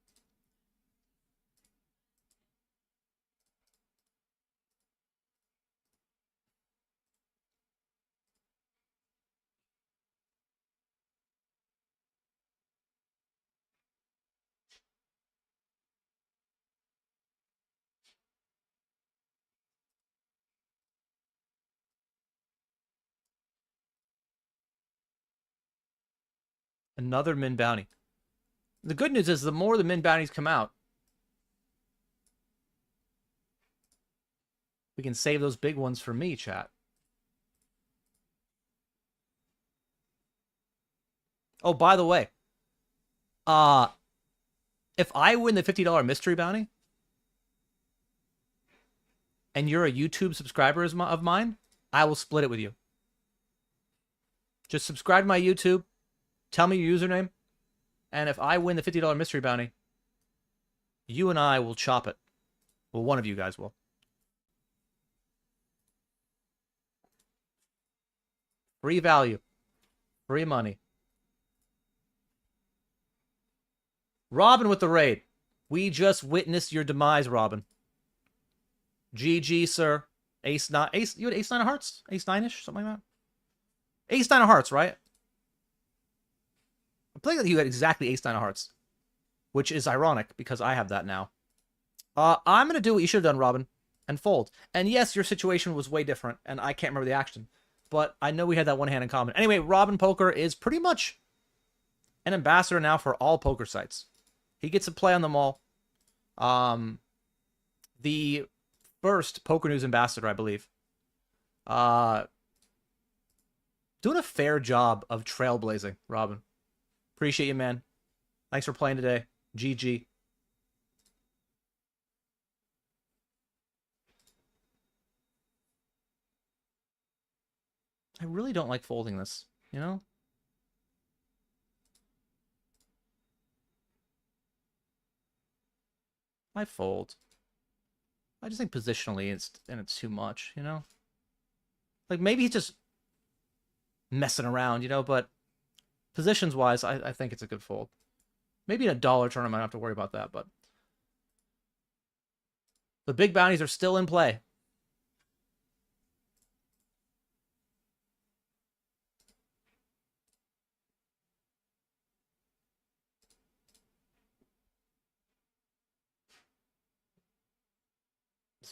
Another min bounty. The good news is the more the min bounties come out, we can save those big ones for me, chat. Oh, by the way, if I win the $50 mystery bounty and you're a YouTube subscriber of mine, I will split it with you. Just subscribe to my YouTube, tell me your username, and if I win the $50 mystery bounty, you and I will chop it. Well, one of you guys will. Free value. Free money. Robin with the raid. We just witnessed your demise, Robin. GG, sir. Ace 9. You had ace 9 of hearts? Ace 9-ish? Something like that? Ace 9 of hearts, right? I'm playing that you had exactly ace 9 of hearts. Which is ironic, because I have that now. I'm going to do what you should have done, Robin. And fold. And yes, your situation was way different, and I can't remember the action. But I know we had that one hand in common. Anyway, Robin Poker is pretty much an ambassador now for all poker sites. He gets to play on them all. The first Poker News ambassador, I believe. Doing a fair job of trailblazing, Robin. Appreciate you, man. Thanks for playing today. GG. I really don't like folding this, you know? I fold. I just think positionally it's too much, you know? Like maybe he's just messing around, you know, but positions wise, I think it's a good fold. Maybe in a dollar tournament I don't have to worry about that, but the big bounties are still in play.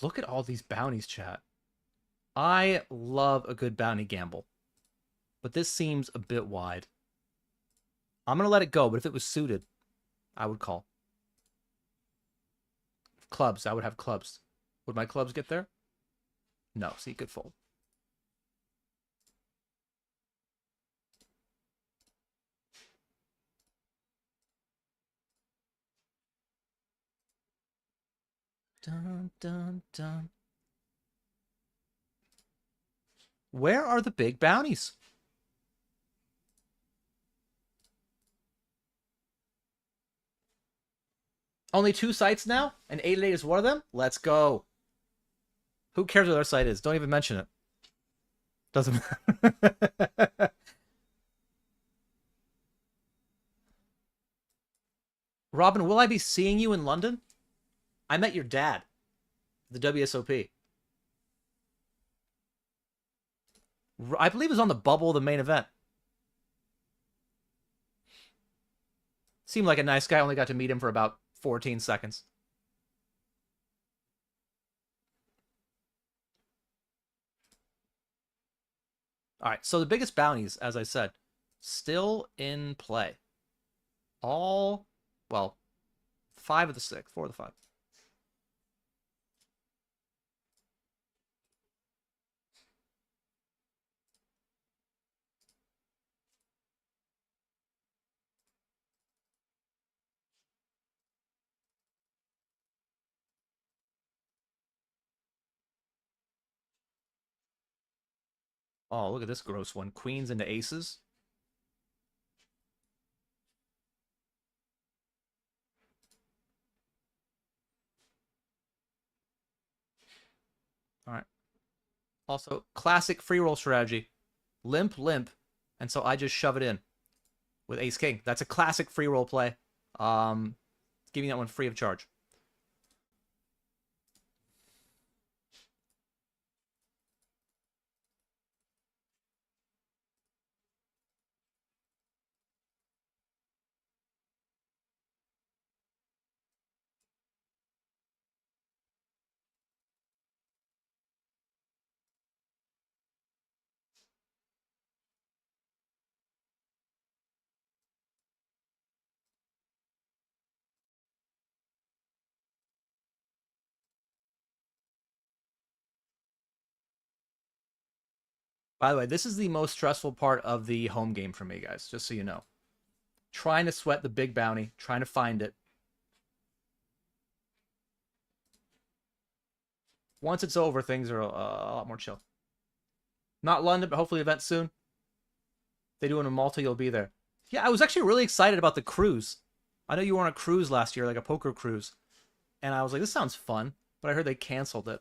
Look at all these bounties, chat. I love a good bounty gamble, but this seems a bit wide. I'm going to let it go, but if it was suited, I would call. Clubs, I would have clubs. Would my clubs get there? No, see, good fold. Dun, dun, dun. Where are the big bounties? Only 2 sites now, and 888 is one of them? Let's go. Who cares what their site is? Don't even mention it. Doesn't matter. Robin, will I be seeing you in London? I met your dad, the WSOP. I believe it was on the bubble of the main event. Seemed like a nice guy. Only got to meet him for about 14 seconds. All right, so the biggest bounties, as I said, still in play. All, well, 5 of the 6, 4 of the 5. Oh, look at this gross one. Queens into aces. All right. Also, classic free roll strategy. Limp, limp, and so I just shove it in with ace king. That's a classic free roll play. Giving that one free of charge. By the way, this is the most stressful part of the home game for me, guys, just so you know. Trying to sweat the big bounty, trying to find it. Once it's over, things are a lot more chill. Not London, but hopefully event soon. If they do it in Malta, you'll be there. Yeah, I was actually really excited about the cruise. I know you were on a cruise last year, like a poker cruise. And I was like, this sounds fun. But I heard they canceled it.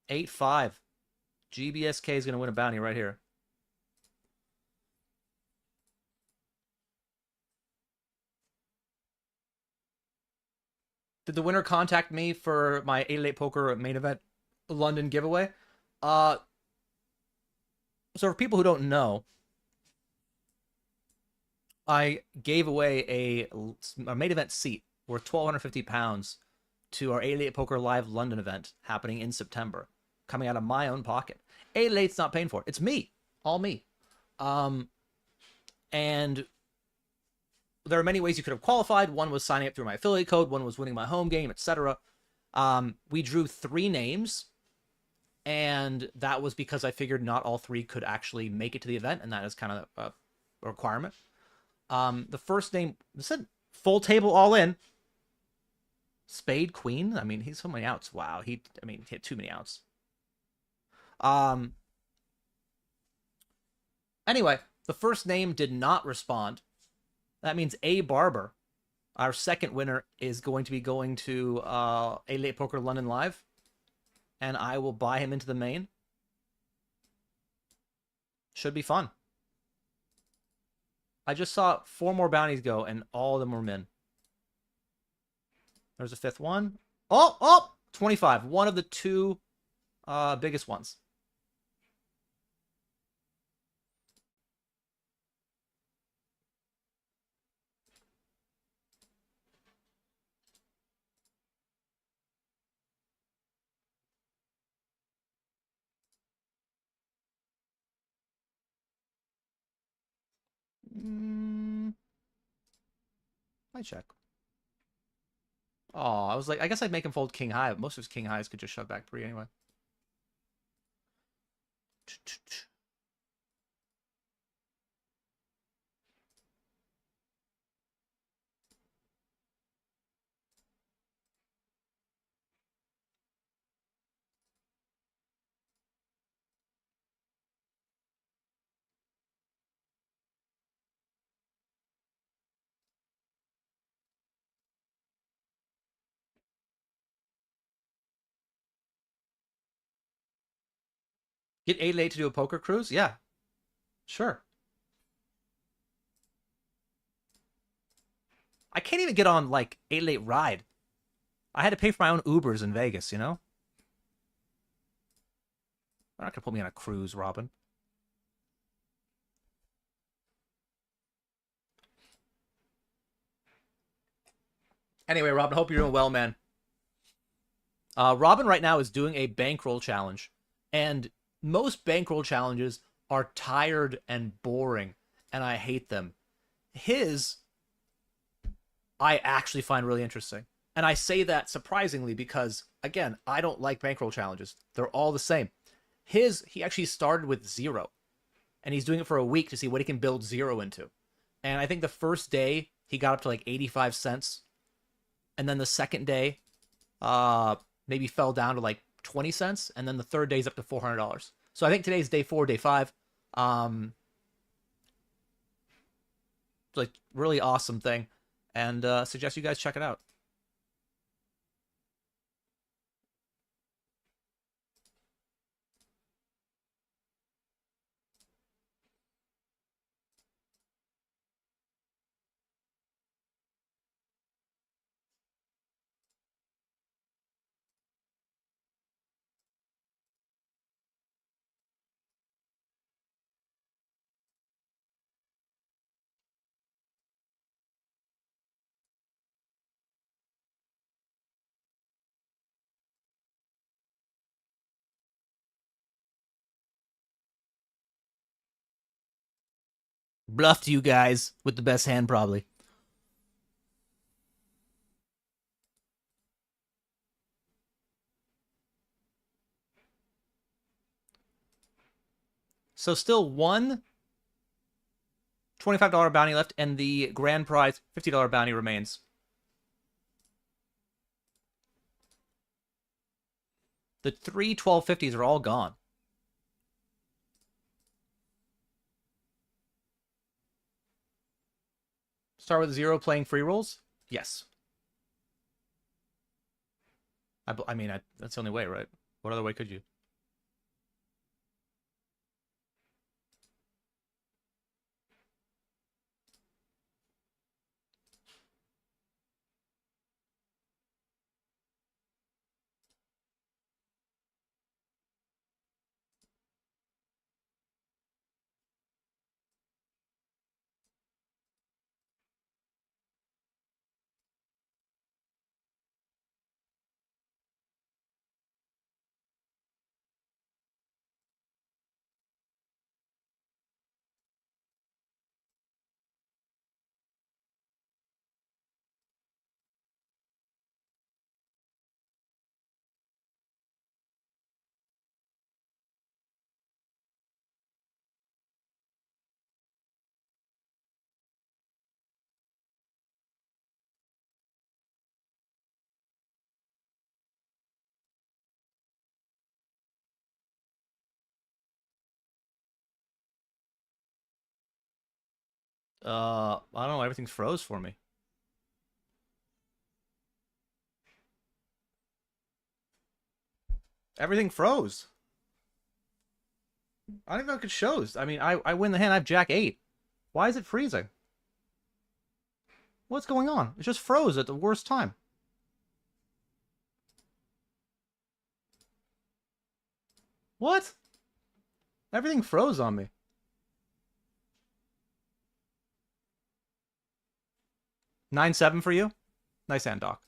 8-5. GBSK is going to win a bounty right here. Did the winner contact me for my 888 poker main event London giveaway? Uh, so for people who don't know, I gave away a main event seat worth £1,250 to our 888 Poker Live London event happening in September, coming out of my own pocket. 888's not paying for it. It's me, all me. Um, and there are many ways you could have qualified. One was signing up through my affiliate code. One was winning my home game, etc. We drew 3 names, and that was because I figured not all 3 could actually make it to the event, and that is kind of a requirement. The first name said full table all in. Spade Queen. I mean, he's so many outs. Wow. He hit too many outs. Um. Anyway, the first name did not respond. That means A Barber, our second winner, is going to be going to a late poker London Live, and I will buy him into the main. Should be fun. I just saw 4 more bounties go, and all of them were min. There's a 5th one. Oh, 25. One of the 2 biggest ones. I check. Oh, I was like, I guess I'd make him fold king high, but most of his king highs could just shove back pre anyway. Get 8 to do a poker cruise? Yeah, sure. I can't even get on like 8 ride. I had to pay for my own Ubers in Vegas, you know? They're not gonna put me on a cruise, Robin. Anyway, Robin, hope you're doing well, man. Robin right now is doing a bankroll challenge, and most bankroll challenges are tired and boring, and I hate them. His, I actually find really interesting. And I say that surprisingly because, again, I don't like bankroll challenges. They're all the same. He actually started with zero, and he's doing it for a week to see what he can build zero into. And I think the first day he got up to like 85 cents, and then the second day, uh, maybe fell down to like 20 cents, and then the third day is up to $400. So I think today's day 4, day 5. Um, like really awesome thing, and suggest you guys check it out. Bluffed you guys with the best hand, probably. So still one $25 bounty left, and the grand prize $50 bounty remains. The three 1250s are all gone. Start with zero playing free rolls? Yes. I mean, that's the only way, right? What other way could you? I don't know. Everything's froze for me. Everything froze. I don't even know if it shows. I mean, I win the hand. I have Jack 8. Why is it freezing? What's going on? It just froze at the worst time. What? Everything froze on me. 9-7 for you? Nice hand, Doc.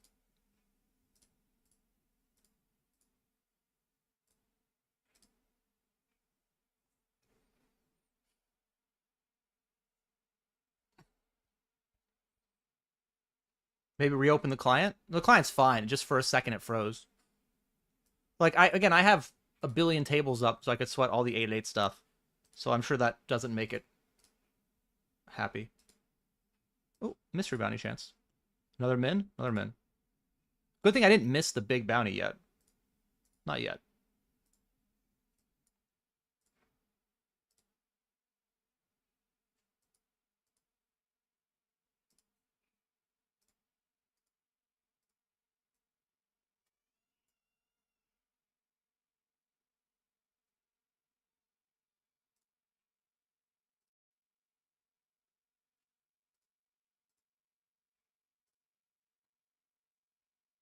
Maybe reopen the client? The client's fine. Just for a second it froze. Like, I have a billion tables up, so I could sweat all the 8-8 stuff. So I'm sure that doesn't make it happy. Oh, mystery bounty chance. Another min? Another min. Good thing I didn't miss the big bounty yet. Not yet.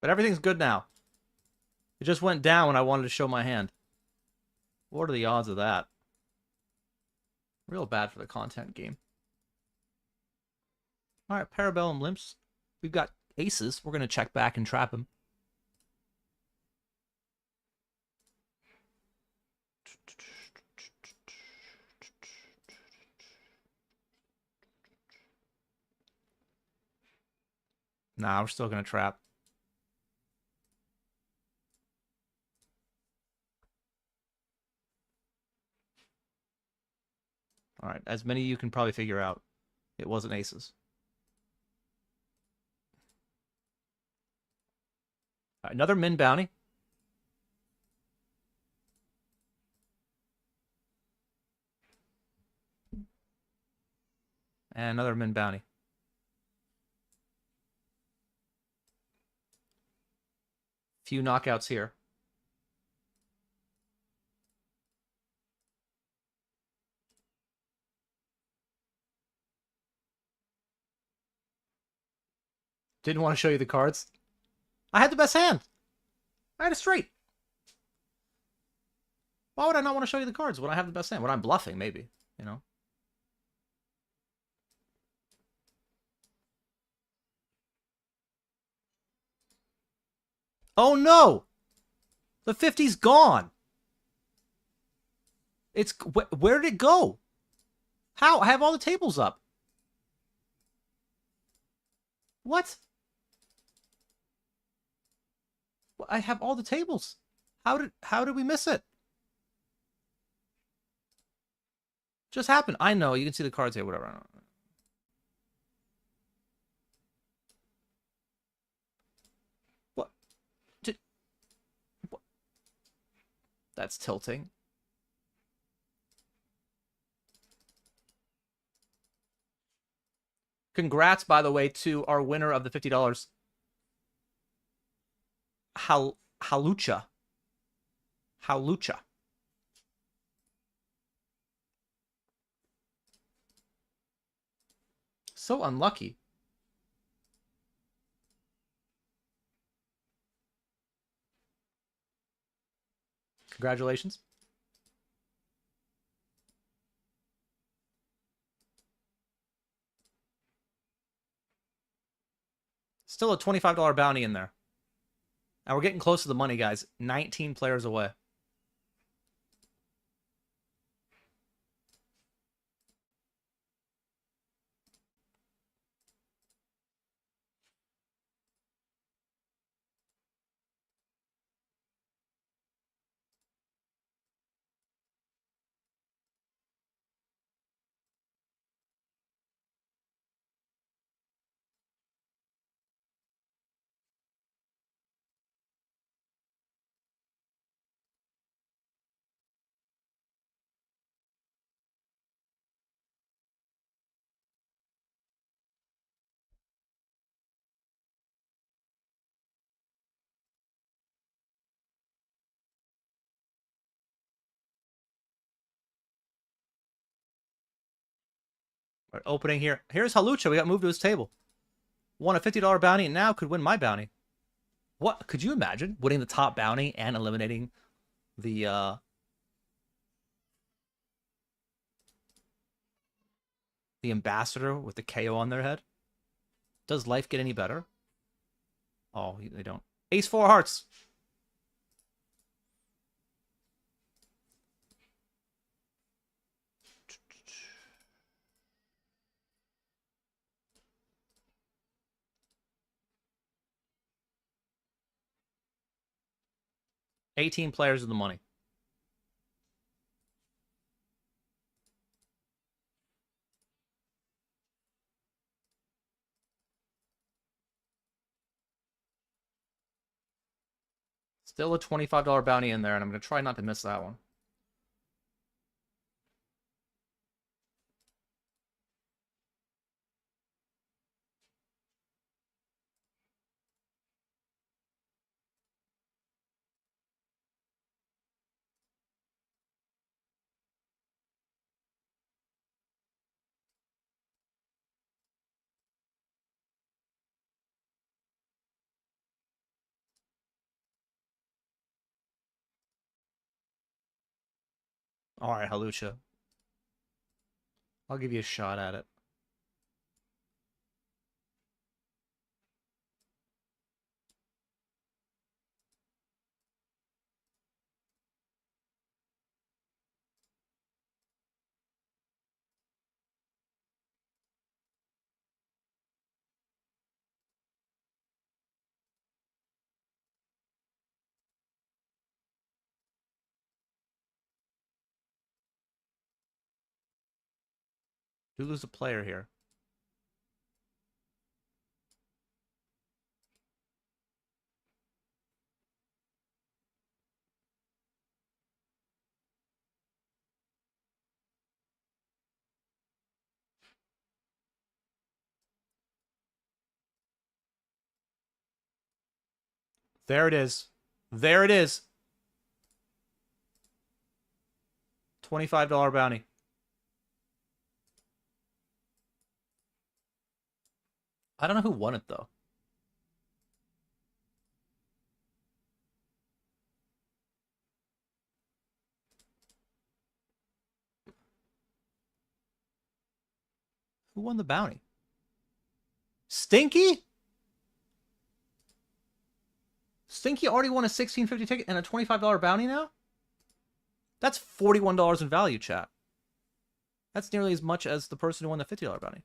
But everything's good now. It just went down when I wanted to show my hand. What are the odds of that? Real bad for the content game. Alright, Parabellum limps. We've got aces. We're going to check back and trap him. Nah, we're still going to trap. Alright, as many you can probably figure out. It wasn't aces. Right, another min bounty. And another min bounty. Few knockouts here. Didn't want to show you the cards. I had the best hand. I had a straight. Why would I not want to show you the cards when I have the best hand? When I'm bluffing, maybe, you know? Oh no! The 50's gone. It's where did it go? How? I have all the tables up. What? I have all the tables. How did we miss it? Just happened. I know. You can see the cards here. Whatever. What? What? That's tilting. Congrats, by the way, to our winner of the $50. Halucha. Halucha. So unlucky. Congratulations. Still a $25 bounty in there. And we're getting close to the money, guys. 19 players away. Right, opening here. Here's Halucha. We got moved to his table. Won a $50 bounty and now could win my bounty. What? Could you imagine winning the top bounty and eliminating the ambassador with the KO on their head? Does life get any better? Oh, they don't. Ace 4 hearts. $18 players in the money. Still a $25 bounty in there, and I'm going to try not to miss that one. Alright, Halucha. I'll give you a shot at it. Do lose a player here. There it is. There it is. $25 bounty. I don't know who won it, though. Who won the bounty? Stinky? Stinky already won a $16.50 ticket and a $25 bounty now? That's $41 in value, chat. That's nearly as much as the person who won the $50 bounty.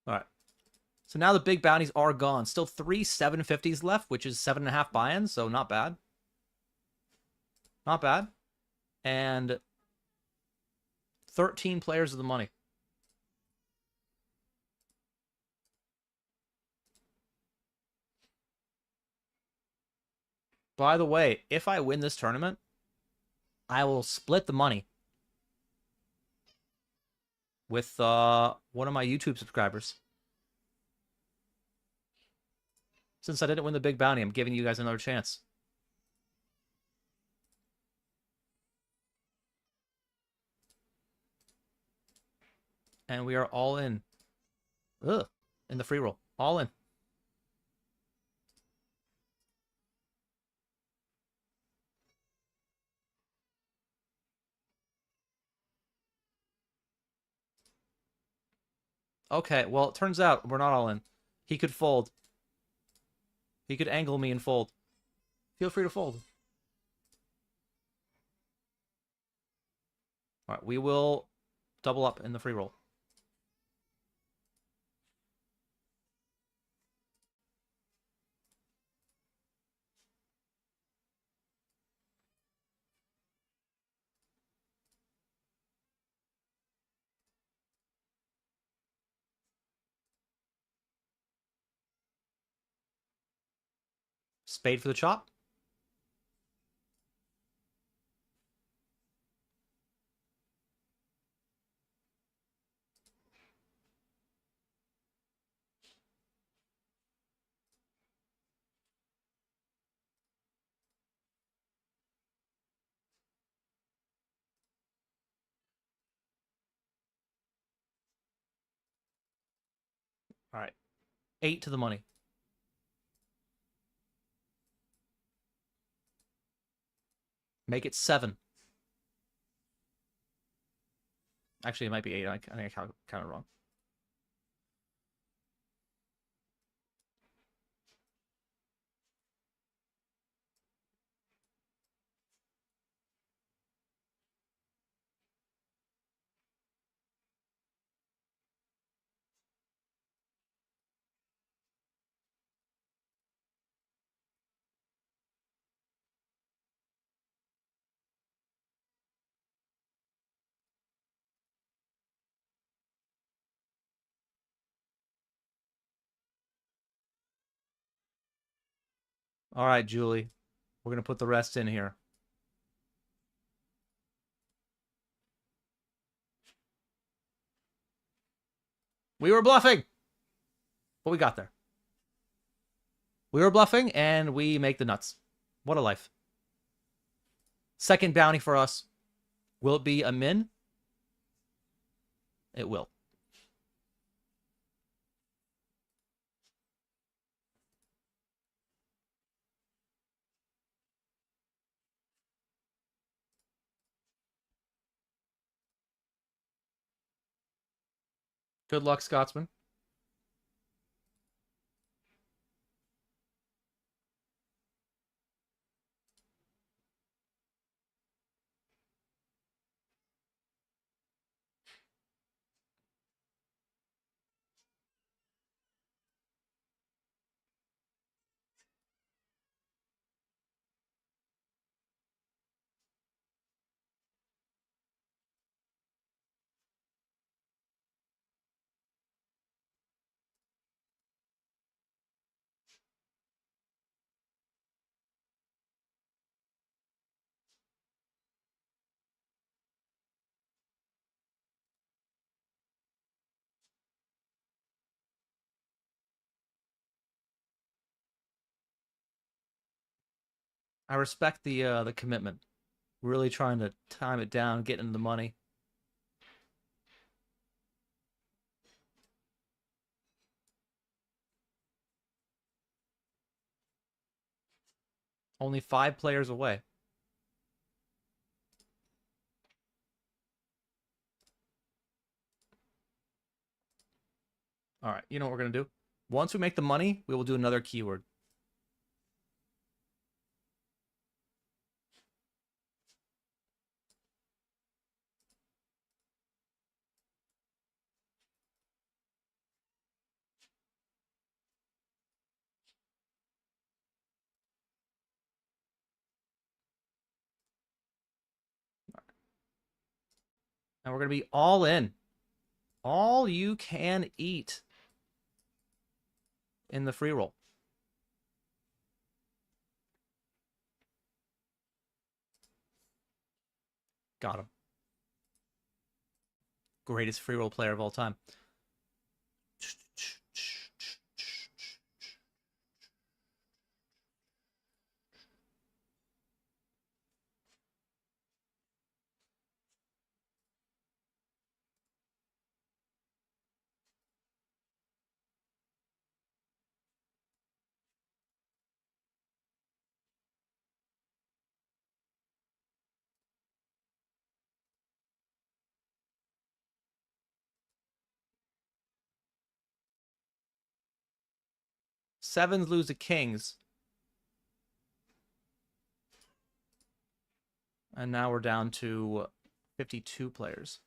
All right. So now the big bounties are gone. Still 3 750s left, which is 7.5 buy-ins, so not bad. Not bad. And 13 players of the money. By the way, if I win this tournament, I will split the money with one of my YouTube subscribers. Since I didn't win the big bounty, I'm giving you guys another chance. And we are all in. Ugh. In the free roll. All in. Okay, well, it turns out we're not all in. He could fold. He could angle me and fold. Feel free to fold. All right, we will double up in the free roll. Spade for the chop. All right. 8 to the money. Make it 7. Actually, it might be 8. I think I counted wrong. All right, Julie. We're going to put the rest in here. We were bluffing, but we got there. We were bluffing, and we make the nuts. What a life. Second bounty for us. Will it be a min? It will. Good luck, Scotsman. I respect the commitment. Really trying to time it down, get into the money. Only 5 players away. All right, you know what we're gonna do? Once we make the money, we will do another keyword. And we're gonna be all in. All you can eat in the free roll. Got him. Greatest free roll player of all time. Sevens lose to kings. And now we're down to 52 players.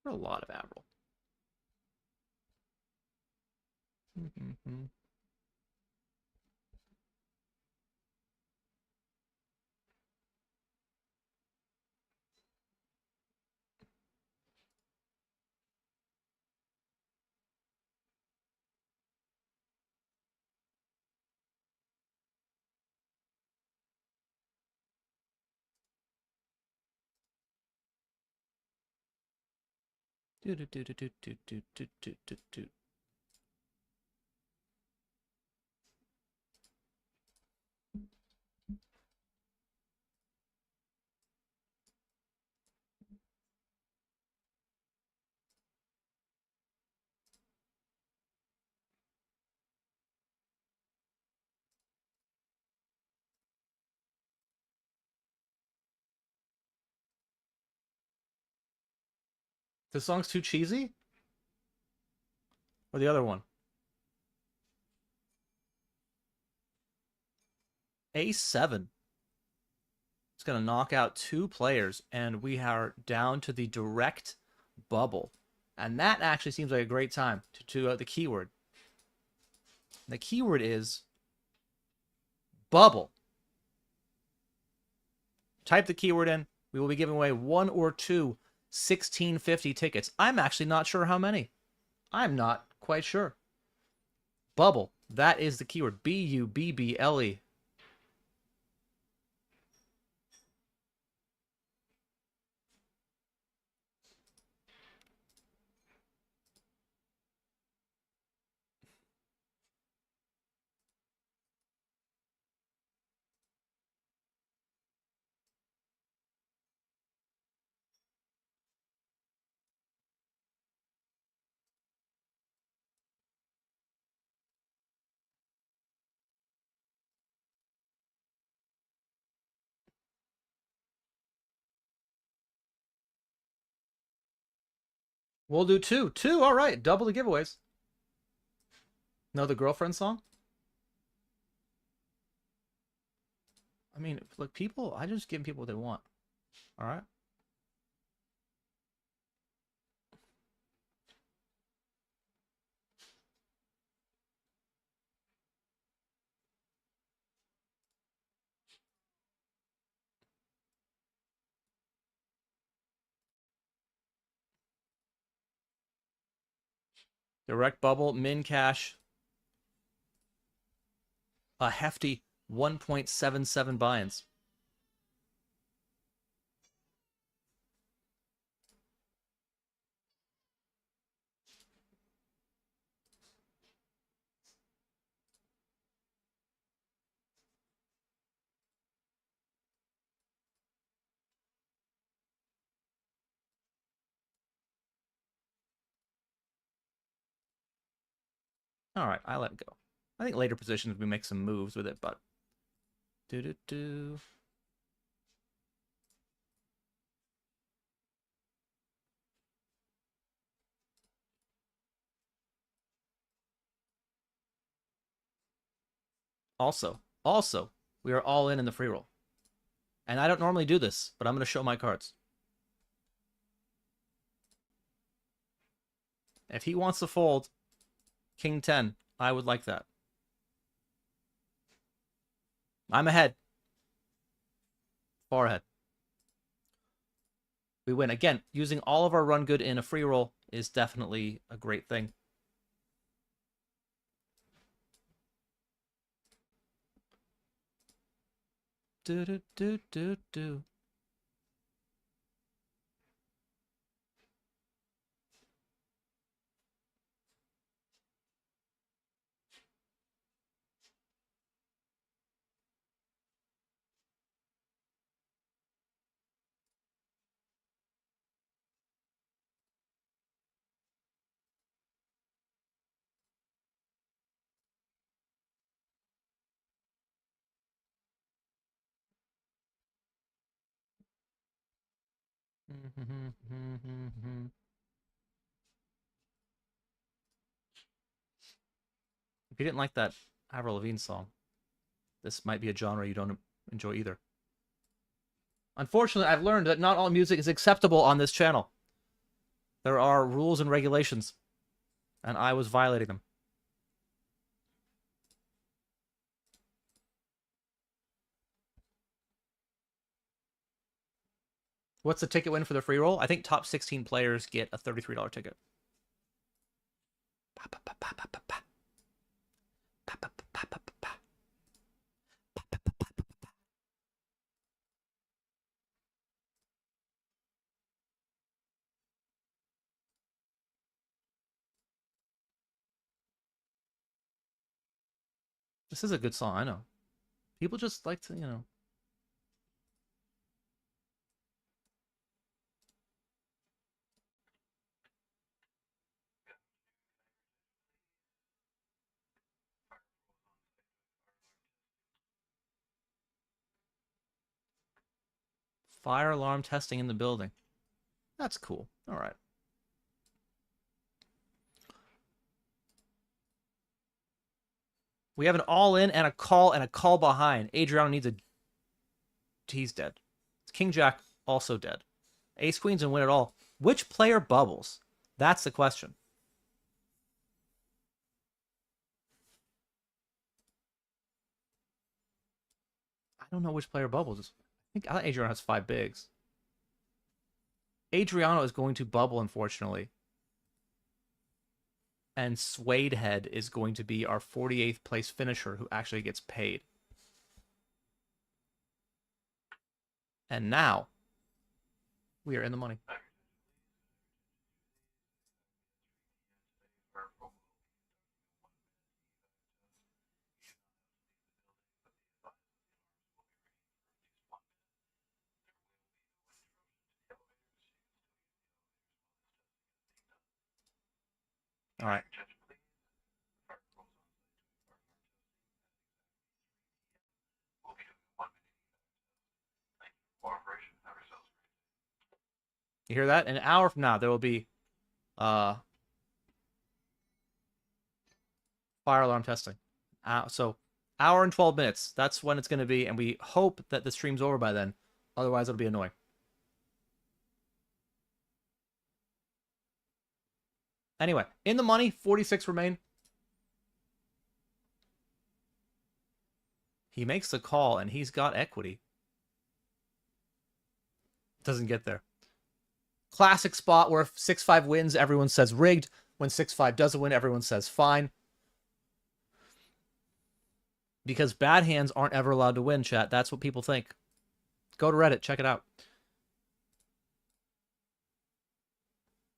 A lot of average. The song's too cheesy? Or the other one? A7. It's going to knock out 2 players, and we are down to the direct bubble. And that actually seems like a great time to the keyword. The keyword is bubble. Type the keyword in. We will be giving away 1 or 2 1650 tickets. I'm actually not sure how many. I'm not quite sure. Bubble. That is the keyword. Bubble. We'll do two. Two, all right. Double the giveaways. Know the girlfriend song? I mean, look, people, I just give people what they want. All right? Direct bubble, min cash, a hefty 1.77 buy-ins. All right, I let it go. I think later positions we make some moves with it, but do. Also, we are all in the free roll. And I don't normally do this, but I'm going to show my cards. If he wants to fold King 10, I would like that. I'm ahead. Far ahead. We win. Again, using all of our run good in a free roll is definitely a great thing. Do. If you didn't like that Avril Lavigne song, this might be a genre you don't enjoy either. Unfortunately, I've learned that not all music is acceptable on this channel. There are rules and regulations, and I was violating them. What's the ticket win for the free roll? I think top 16 players get a $33 ticket. This is a good song, I know. People just like to, you know. Fire alarm testing in the building. That's cool. All right. We have an all-in and a call behind. Adriano needs a... He's dead. King Jack also dead. Ace Queens and win it all. Which player bubbles? That's the question. I don't know which player bubbles. I thought Adriano has 5 bigs. Adriano is going to bubble, unfortunately. And Swadehead is going to be our 48th place finisher who actually gets paid. And now, we are in the money. All right. You hear that? An hour from now, there will be fire alarm testing. So hour and 12 minutes. That's when it's going to be, and we hope that the stream's over by then. Otherwise, it'll be annoying. Anyway, in the money, 46 remain. He makes the call, and he's got equity. Doesn't get there. Classic spot where if 6-5 wins, everyone says rigged. When 6-5 doesn't win, everyone says fine. Because bad hands aren't ever allowed to win, chat. That's what people think. Go to Reddit. Check it out.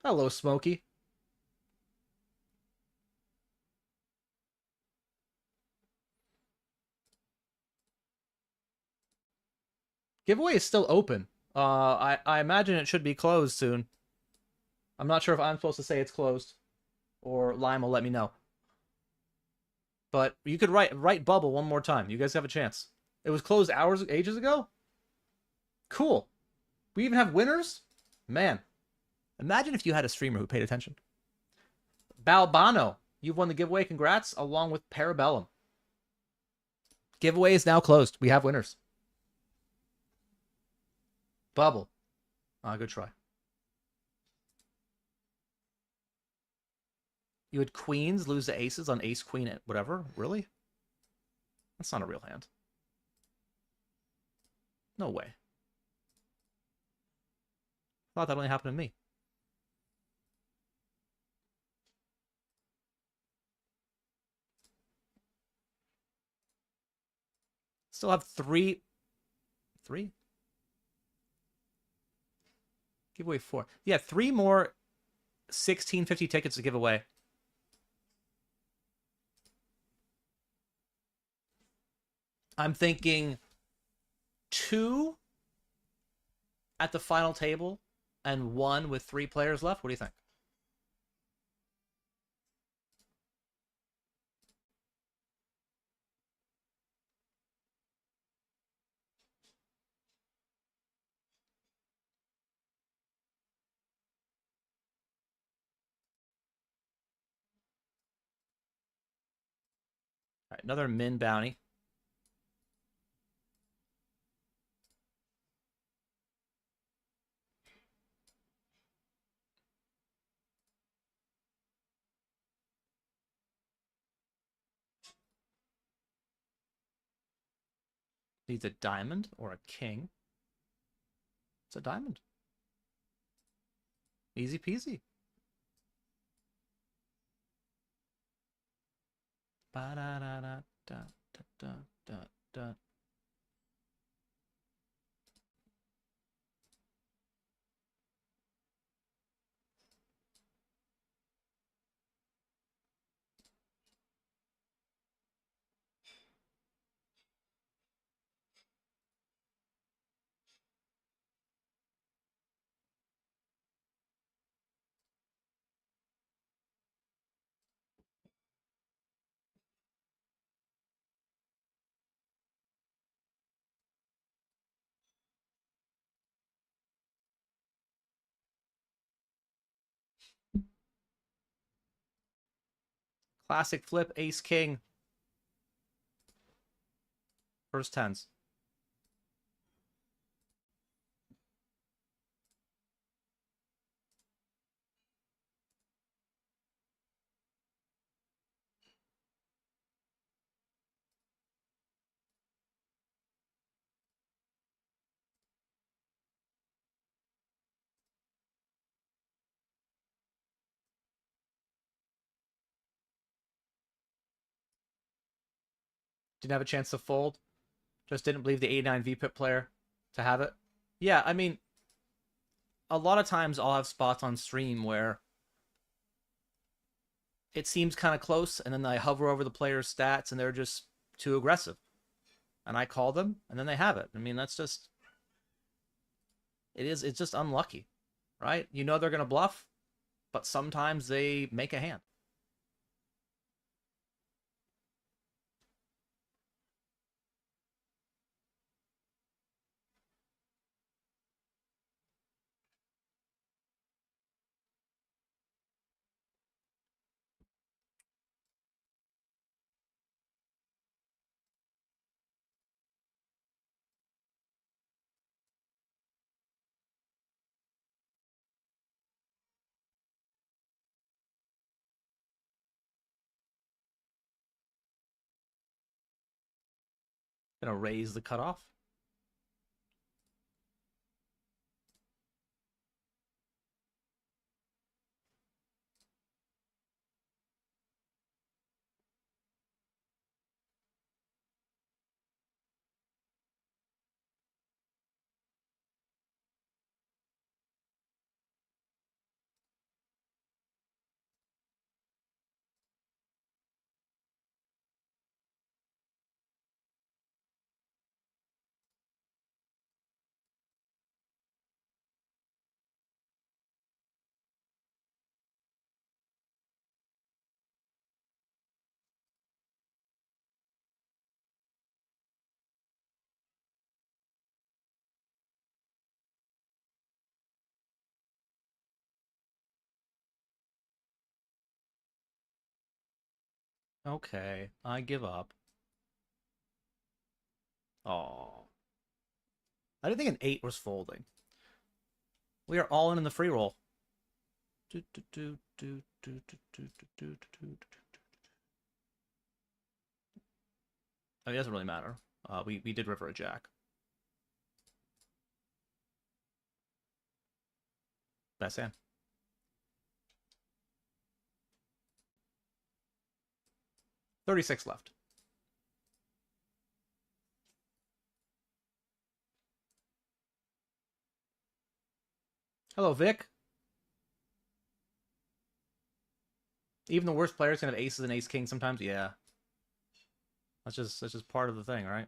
Hello, Smokey. Giveaway is still open. I imagine it should be closed soon. I'm not sure if I'm supposed to say it's closed, or Lime will let me know. But you could write bubble one more time. You guys have a chance. It was closed ages ago? Cool. We even have winners? Man. Imagine if you had a streamer who paid attention. Balbano, you've won the giveaway. Congrats, along with Parabellum. Giveaway is now closed. We have winners. Bubble. Good try. You had queens lose to aces on ace, queen, whatever? Really? That's not a real hand. No way. I thought that only happened to me. Still have three. Give away 4. Yeah, 3 more 1650 tickets to give away. I'm thinking 2 at the final table and 1 with 3 players left. What do you think? All right, another min bounty. Needs a diamond or a king. It's a diamond. Easy peasy. Ba da da da da da da da. Classic flip, ace, king. First tens. Didn't have a chance to fold. Just didn't believe the 89 VPIP player to have it. Yeah, I mean, a lot of times I'll have spots on stream where it seems kind of close, and then I hover over the player's stats, and they're just too aggressive. And I call them, and then they have it. I mean, that's just... It's just unlucky, right? You know they're going to bluff, but sometimes they make a hand. Gonna raise the cutoff. Okay, I give up. Oh, I didn't think an 8 was folding. We are all in the free roll. I mean, it doesn't really matter. We did river a jack. Best hand. $36 left. Hello, Vic. Even the worst players can have aces and ace king sometimes. Yeah, that's just part of the thing, right?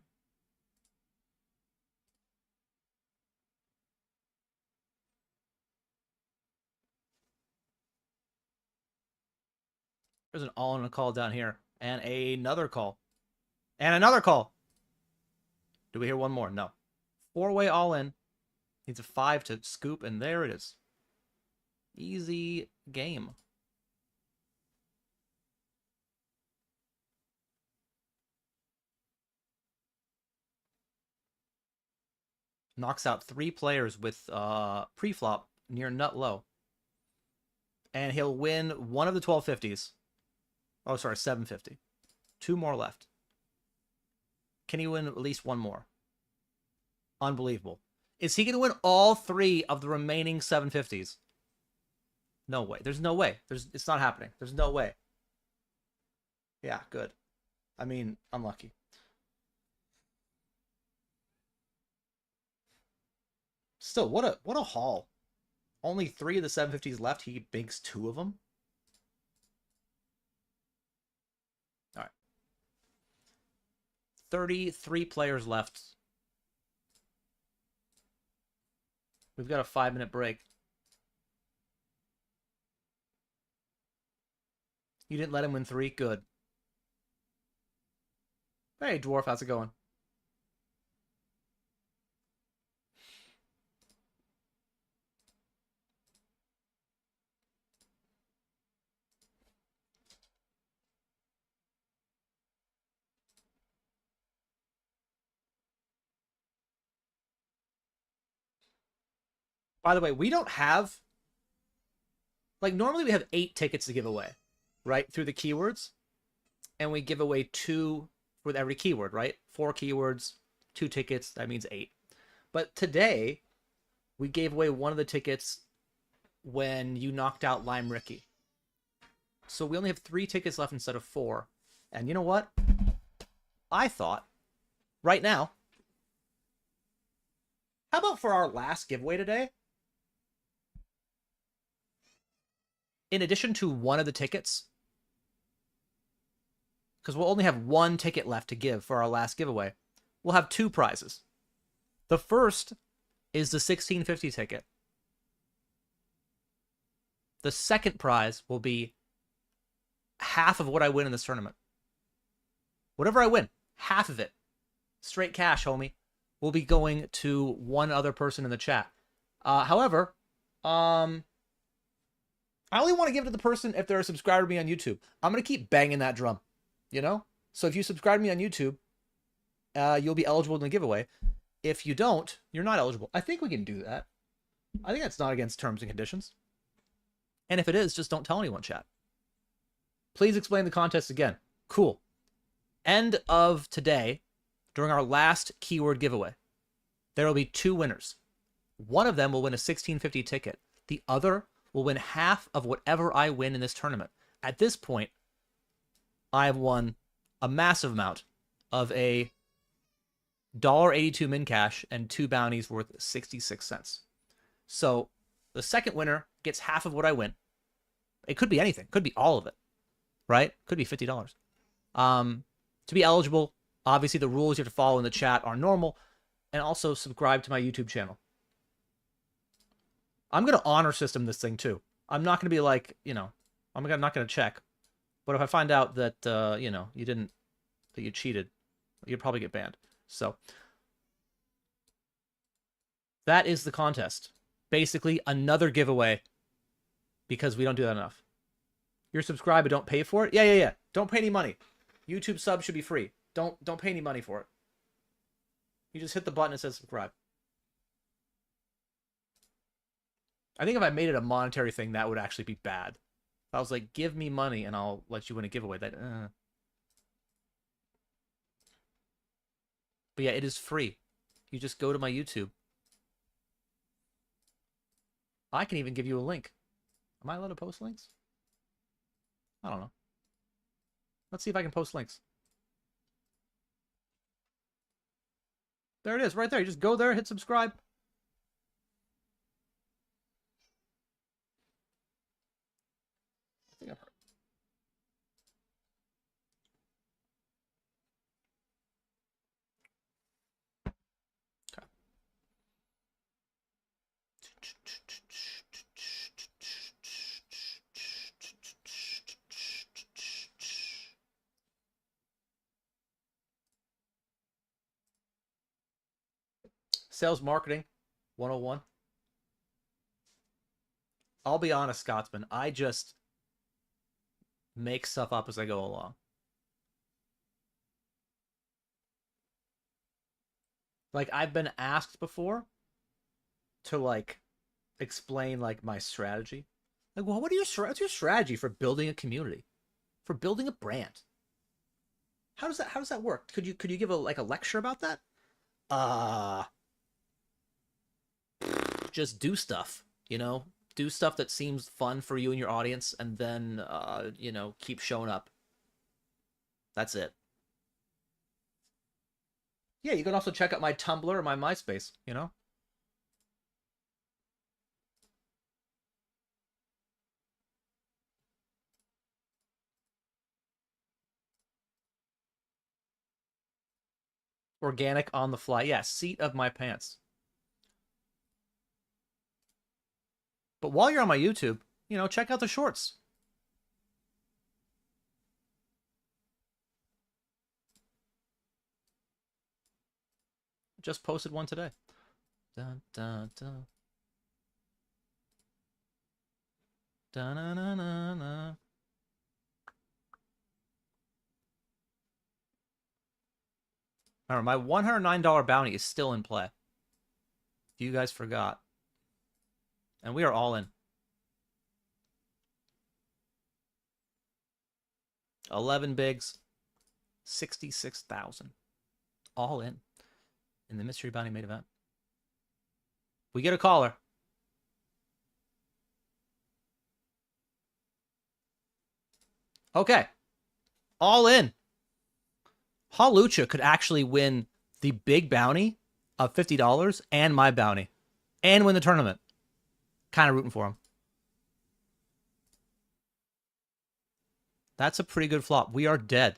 There's an all in a call down here, and another call, and another call. Do we hear one more? No. 4-way all in. Needs a 5 to scoop, and there it is. Easy game. Knocks out 3 players with pre-flop near nut low. And he'll win one of the 1250s. Oh, sorry, 750. 2 more left. Can he win at least one more? Unbelievable. Is he going to win all 3 of the remaining 750s? No way. There's no way. It's not happening. There's no way. Yeah, good. I mean, unlucky. Still, what a haul. Only 3 of the 750s left. He banks 2 of them. All right. 33 players left. We've got a 5-minute break. You didn't let him win 3? Good. Hey, Dwarf, how's it going? By the way, we don't have... Like, normally we have 8 tickets to give away, right? Through the keywords. And we give away 2 with every keyword, right? 4 keywords, 2 tickets, that means 8. But today, we gave away one of the tickets when you knocked out Lime Ricky. So we only have 3 tickets left instead of 4. And you know what? I thought, right now, how about for our last giveaway today? In addition to one of the tickets, because we'll only have 1 ticket left to give for our last giveaway, we'll have 2 prizes. The first is the 1650 ticket. The second prize will be half of what I win in this tournament. Whatever I win, half of it, straight cash, homie, will be going to one other person in the chat. However, I only want to give it to the person if they're a subscriber to me on YouTube. I'm going to keep banging that drum, you know? So if you subscribe to me on YouTube, you'll be eligible in the giveaway. If you don't, you're not eligible. I think we can do that. I think that's not against terms and conditions. And if it is, just don't tell anyone, chat. Please explain the contest again. Cool. End of today, during our last keyword giveaway, there will be 2 winners. One of them will win a $16.50 ticket. The other will win half of whatever I win in this tournament. At this point, I have won a massive amount of a $1.82 min cash and 2 bounties worth 66 cents. So the second winner gets half of what I win. It could be anything. Could be all of it, right? Could be $50. To be eligible, obviously the rules you have to follow in the chat are normal, and also subscribe to my YouTube channel. I'm going to honor system this thing too. I'm not going to be like, you know, I'm not going to check. But if I find out that, you know, that you cheated, you'd probably get banned. So that is the contest. Basically, another giveaway because we don't do that enough. You're subscribed but don't pay for it? Yeah. Don't pay any money. YouTube sub should be free. Don't pay any money for it. You just hit the button that says subscribe. I think if I made it a monetary thing, that would actually be bad. If I was like, give me money and I'll let you win a giveaway. But yeah, it is free. You just go to my YouTube. I can even give you a link. Am I allowed to post links? I don't know. Let's see if I can post links. There it is, right there. You just go there, hit subscribe. I think I've heard. Okay. Sales marketing 101. I'll be honest, Scotsman. I just make stuff up as I go along. Like, I've been asked before to, like, explain, like, my strategy. Like, well, what's your strategy for building a community? For building a brand? How does that work? Could you give a lecture about that? Just do stuff, you know? Do stuff that seems fun for you and your audience, and then, you know, keep showing up. That's it. Yeah, you can also check out my Tumblr or my MySpace, you know? Organic on the fly. Yeah, seat of my pants. But while you're on my YouTube, you know, check out the shorts. Just posted one today. Dun, dun, dun. Dun, dun, dun, dun, dun. Remember, my $109 bounty is still in play. You guys forgot. And we are all in. 11 bigs, 66,000. All in the mystery bounty main event. We get a caller. Okay. All in. Halucha could actually win the big bounty of $50 and my bounty and win the tournament. Kind of rooting for him. That's a pretty good flop. We are dead.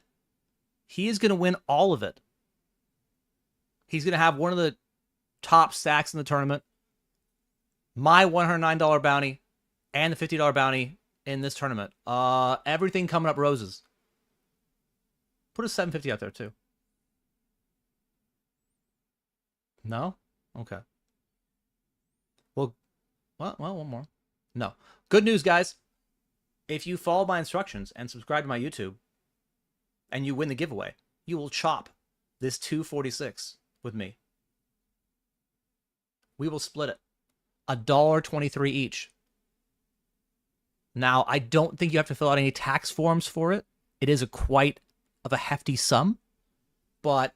He is going to win all of it. He's going to have one of the top stacks in the tournament. My $109 bounty and the $50 bounty in this tournament. Everything coming up roses. Put a $750 out there too. No? Okay. Well, one more. No. Good news, guys. If you follow my instructions and subscribe to my YouTube and you win the giveaway, you will chop this 246 with me. We will split it. $1.23 each. Now, I don't think you have to fill out any tax forms for it. It is quite of a hefty sum, but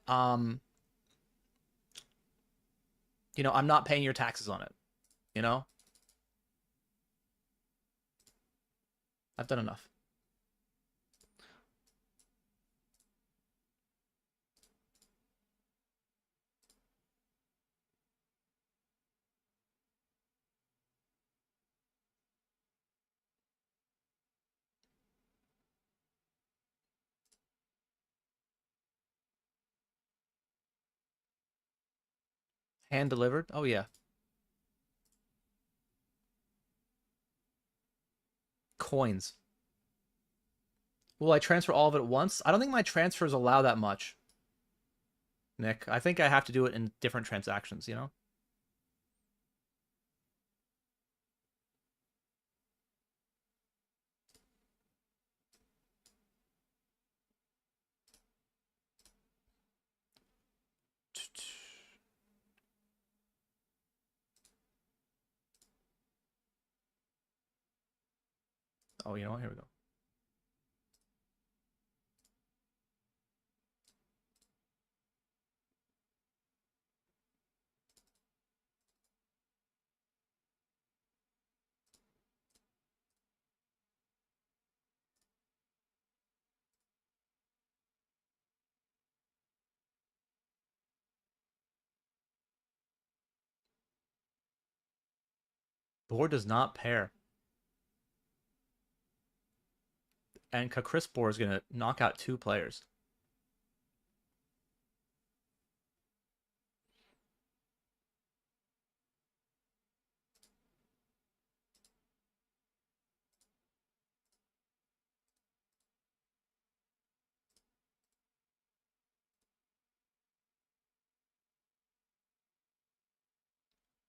You know, I'm not paying your taxes on it. You know? I've done enough. Hand delivered? Oh, yeah. Coins. Will I transfer all of it at once? I don't think my transfers allow that much, Nick. I think I have to do it in different transactions, you know? Oh, you know what? Here we go. Board does not pair. And Kakrispor is going to knock out 2 players.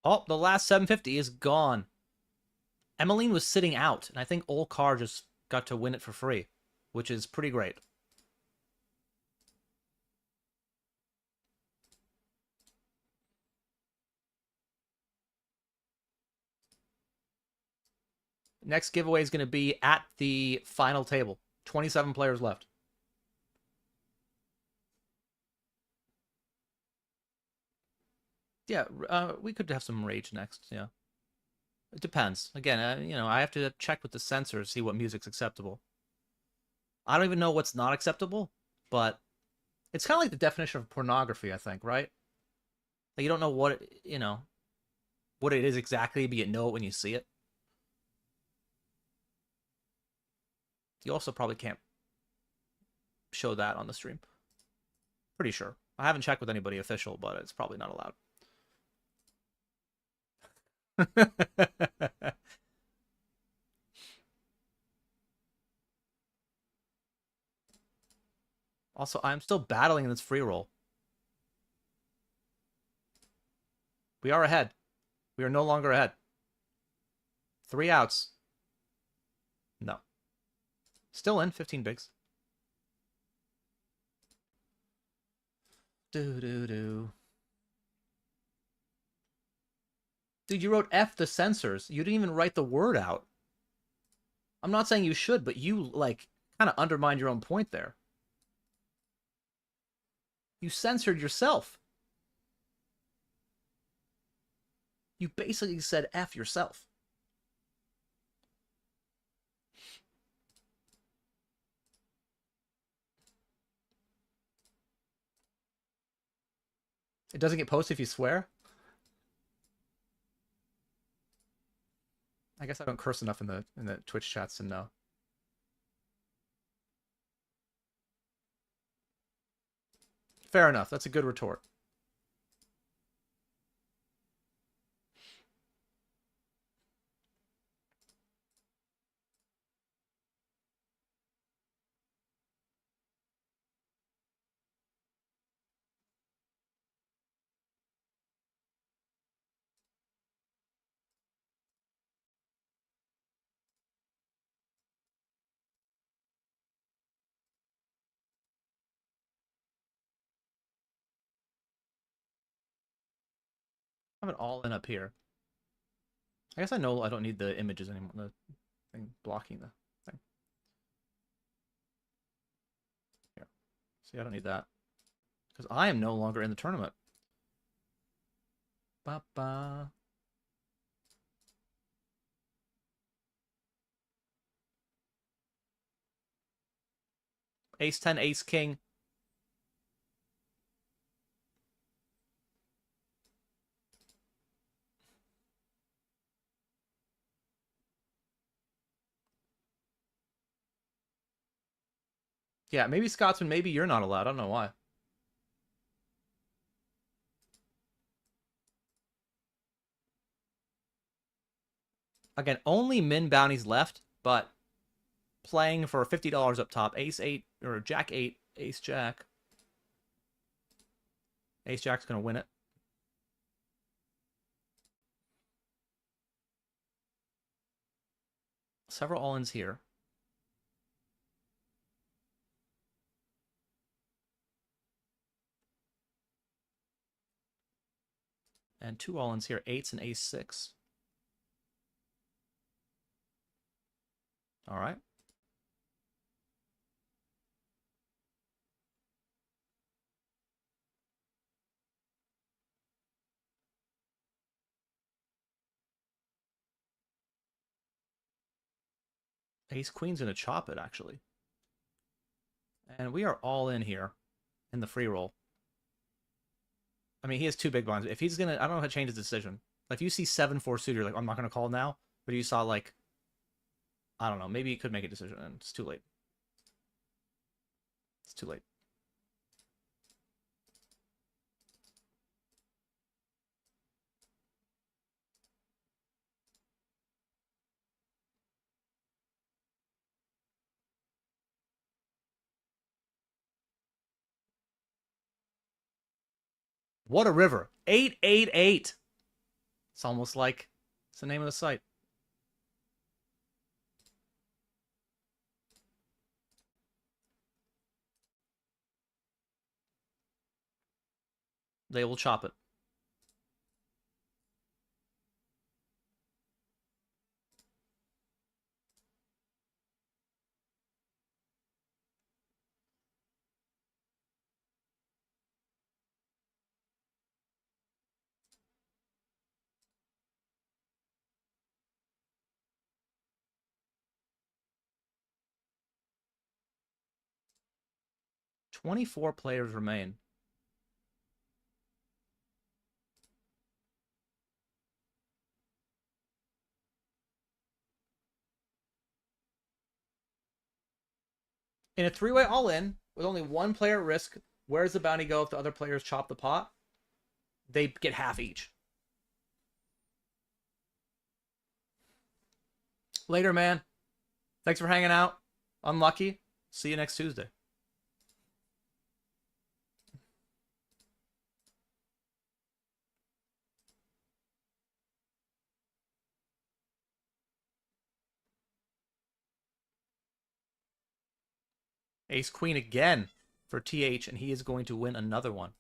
Oh, the last 750 is gone. Emmeline was sitting out, and I think Old Car just got to win it for free, which is pretty great. Next giveaway is going to be at the final table. 27 players left. Yeah, we could have some rage next. Yeah, it depends. Again, you know, I have to check with the censors, see what music's acceptable. I don't even know what's not acceptable, but it's kind of like the definition of pornography, I think, right? Like you don't know what you know what it is exactly, but you know it when you see it. You also probably can't show that on the stream. Pretty sure. I haven't checked with anybody official, but it's probably not allowed. Also, I'm still battling in this free roll. We are ahead. We are no longer ahead. 3 outs. No. Still in 15 bigs. Do. Dude, you wrote F the censors. You didn't even write the word out. I'm not saying you should, but you, like, kind of undermined your own point there. You censored yourself. You basically said F yourself. It doesn't get posted if you swear? I guess I don't curse enough in the Twitch chats to know. Fair enough. That's a good retort. I have it all in up here. I guess I know I don't need the images anymore. The thing blocking the thing. Here. See, I don't need that. Because I am no longer in the tournament. Ba ba. Ace 10, ace king. Yeah, maybe Scotsman, maybe you're not allowed. I don't know why. Again, only min bounties left, but playing for $50 up top. Ace 8 or Jack 8, Ace Jack. Ace Jack's going to win it. Several all-ins here. And two all-ins here, eights and ace 6. All right. Ace Queen's going to chop it, actually. And we are all in here in the free roll. I mean, he has two big blinds. If he's going to, I don't know how to change his decision. Like, if you see 7-4 suited, you're like, I'm not going to call now. But you saw, like, I don't know, maybe he could make a decision, and it's too late. It's too late. What a river. 888. It's almost like it's the name of the site. They will chop it. "24 players remain. In a three-way all-in, with only one player at risk, where does the bounty go if the other players chop the pot? They get half each. Later, man. Thanks for hanging out. Unlucky. See you next Tuesday. Ace Queen again for TH, and he is going to win another one.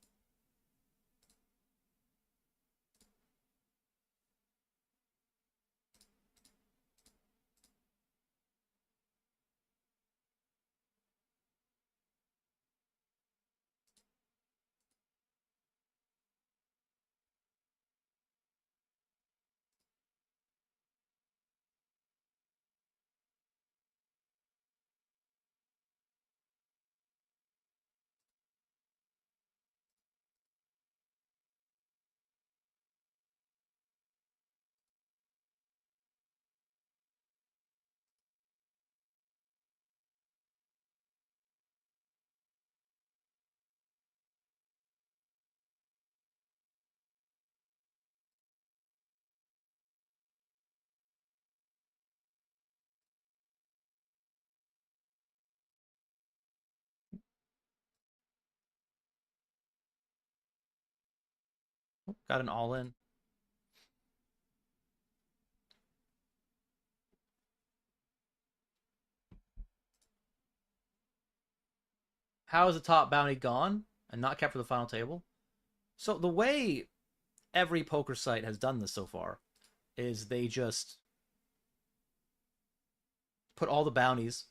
Got an all-in. How is the top bounty gone and not kept for the final table? So the way every poker site has done this so far is they just put all the bounties,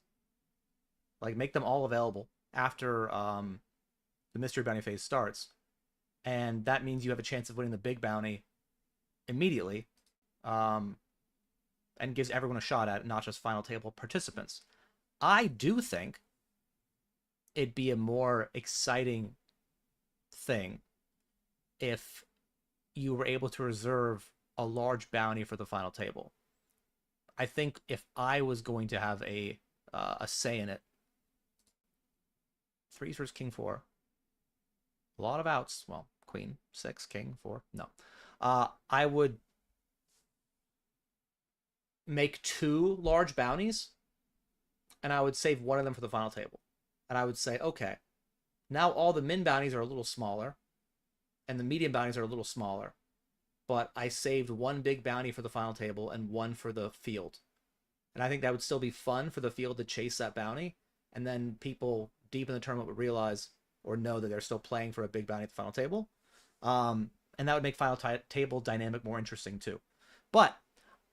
like make them all available after the mystery bounty phase starts, and that means you have a chance of winning the big bounty immediately, um, and gives everyone a shot at it, not just final table participants. I do think it'd be a more exciting thing if you were able to reserve a large bounty for the final table. I think if I was going to have a say in it, threes versus king four, a lot of outs. Well, queen six, king four. No, I would make two large bounties, and I would save one of them for the final table. And I would say, okay, now all the min bounties are a little smaller, and the medium bounties are a little smaller. But I saved one big bounty for the final table and one for the field. And I think that would still be fun for the field to chase that bounty. And then people deep in the tournament would realize or know that they're still playing for a big bounty at the final table. And that would make final table dynamic more interesting too. But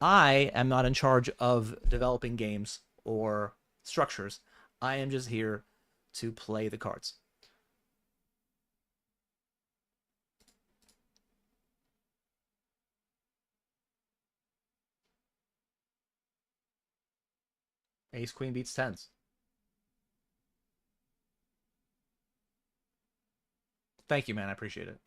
I am not in charge of developing games or structures. I am just here to play the cards. Ace queen beats tens. Thank you, man. I appreciate it.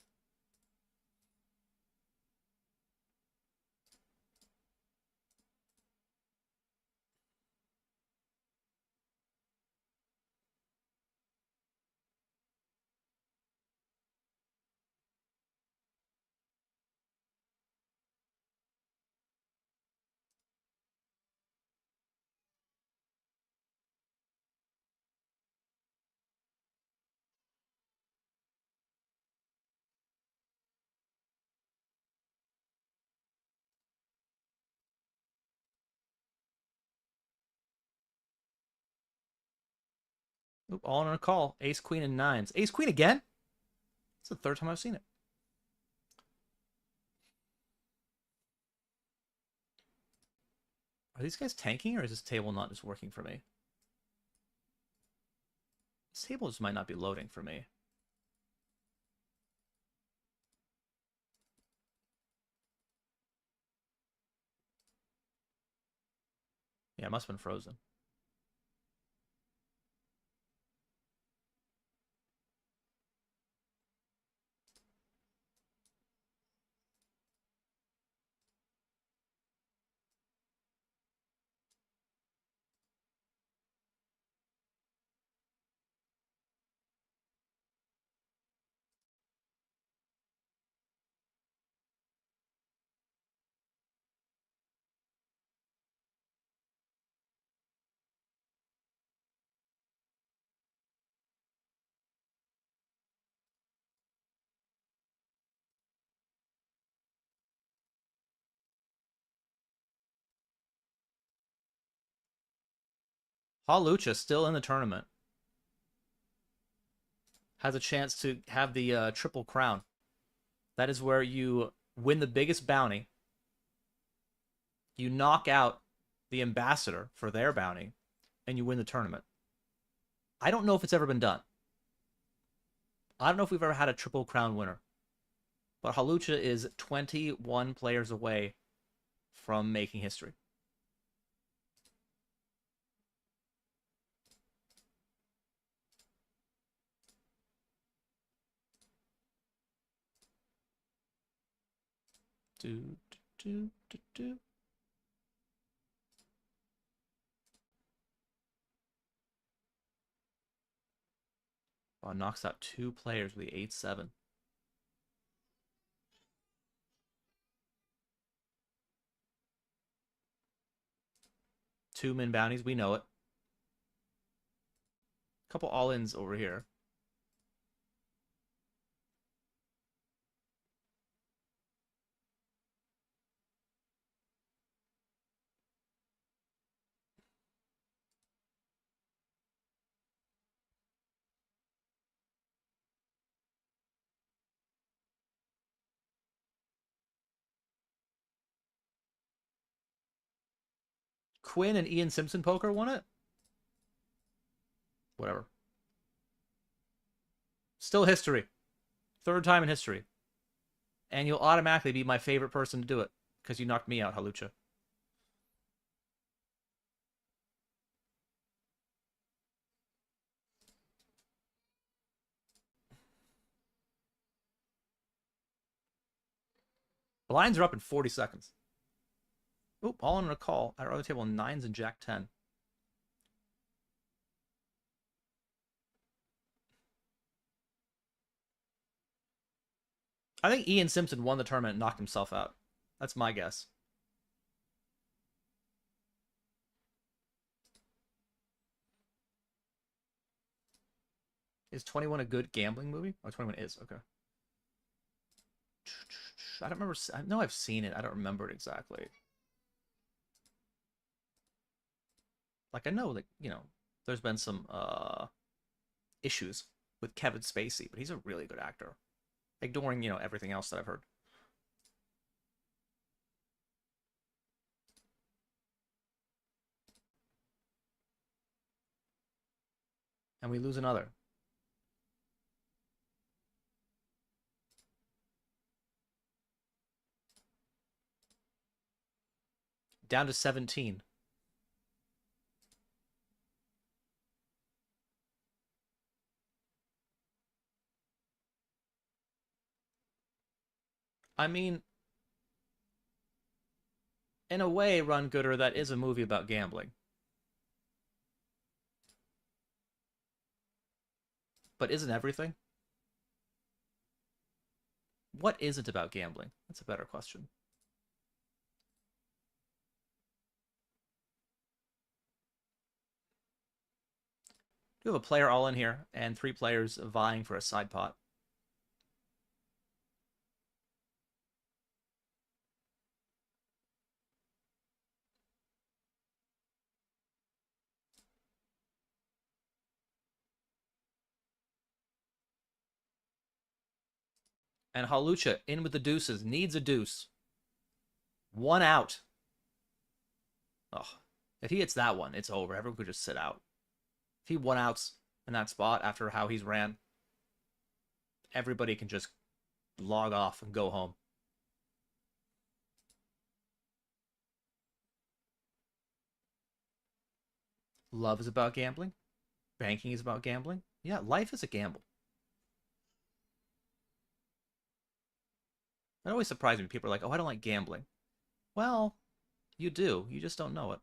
Oop, all in a call. Ace queen and nines. Ace queen again? It's the third time I've seen it. Are these guys tanking, or is this table not just working for me? This table just might not be loading for me. Yeah, it must have been frozen. Halucha still in the tournament. Has a chance to have the triple crown. That is where you win the biggest bounty. You knock out the ambassador for their bounty, and you win the tournament. I don't know if it's ever been done. I don't know if we've ever had a triple crown winner. But Halucha is 21 players away from making history. Do, do, do, do. Wow, knocks out two players with the 8-7. Two min bounties, we know it. Couple all-ins over here. Quinn and Ian Simpson poker won it? Whatever. Still history. Third time in history. And you'll automatically be my favorite person to do it because you knocked me out, Halucha. Blinds are up in 40 seconds. Oop, all in a call at our other table, nines and jack 10. I think Ian Simpson won the tournament and knocked himself out. That's my guess. Is 21 a good gambling movie? Oh, 21 is. Okay. I don't remember. I know I've seen it. I don't remember it exactly. Like, I know that, there's been some issues with Kevin Spacey, but he's a really good actor. Ignoring, everything else that I've heard. And we lose another. Down to 17. I mean, in a way, Run Gooder, that is a movie about gambling. But isn't everything? What isn't about gambling? That's a better question. You have a player all in here and 3 players vying for a side pot. And Halucha in with the deuces, needs a deuce. 1 out. Oh, if he hits that one, it's over. Everyone could just sit out. If he 1 outs in that spot after how he's ran, everybody can just log off and go home. Love is about gambling. Banking is about gambling. Yeah, life is a gamble. It always surprises me. People are like, oh, I don't like gambling. Well, you do. You just don't know it.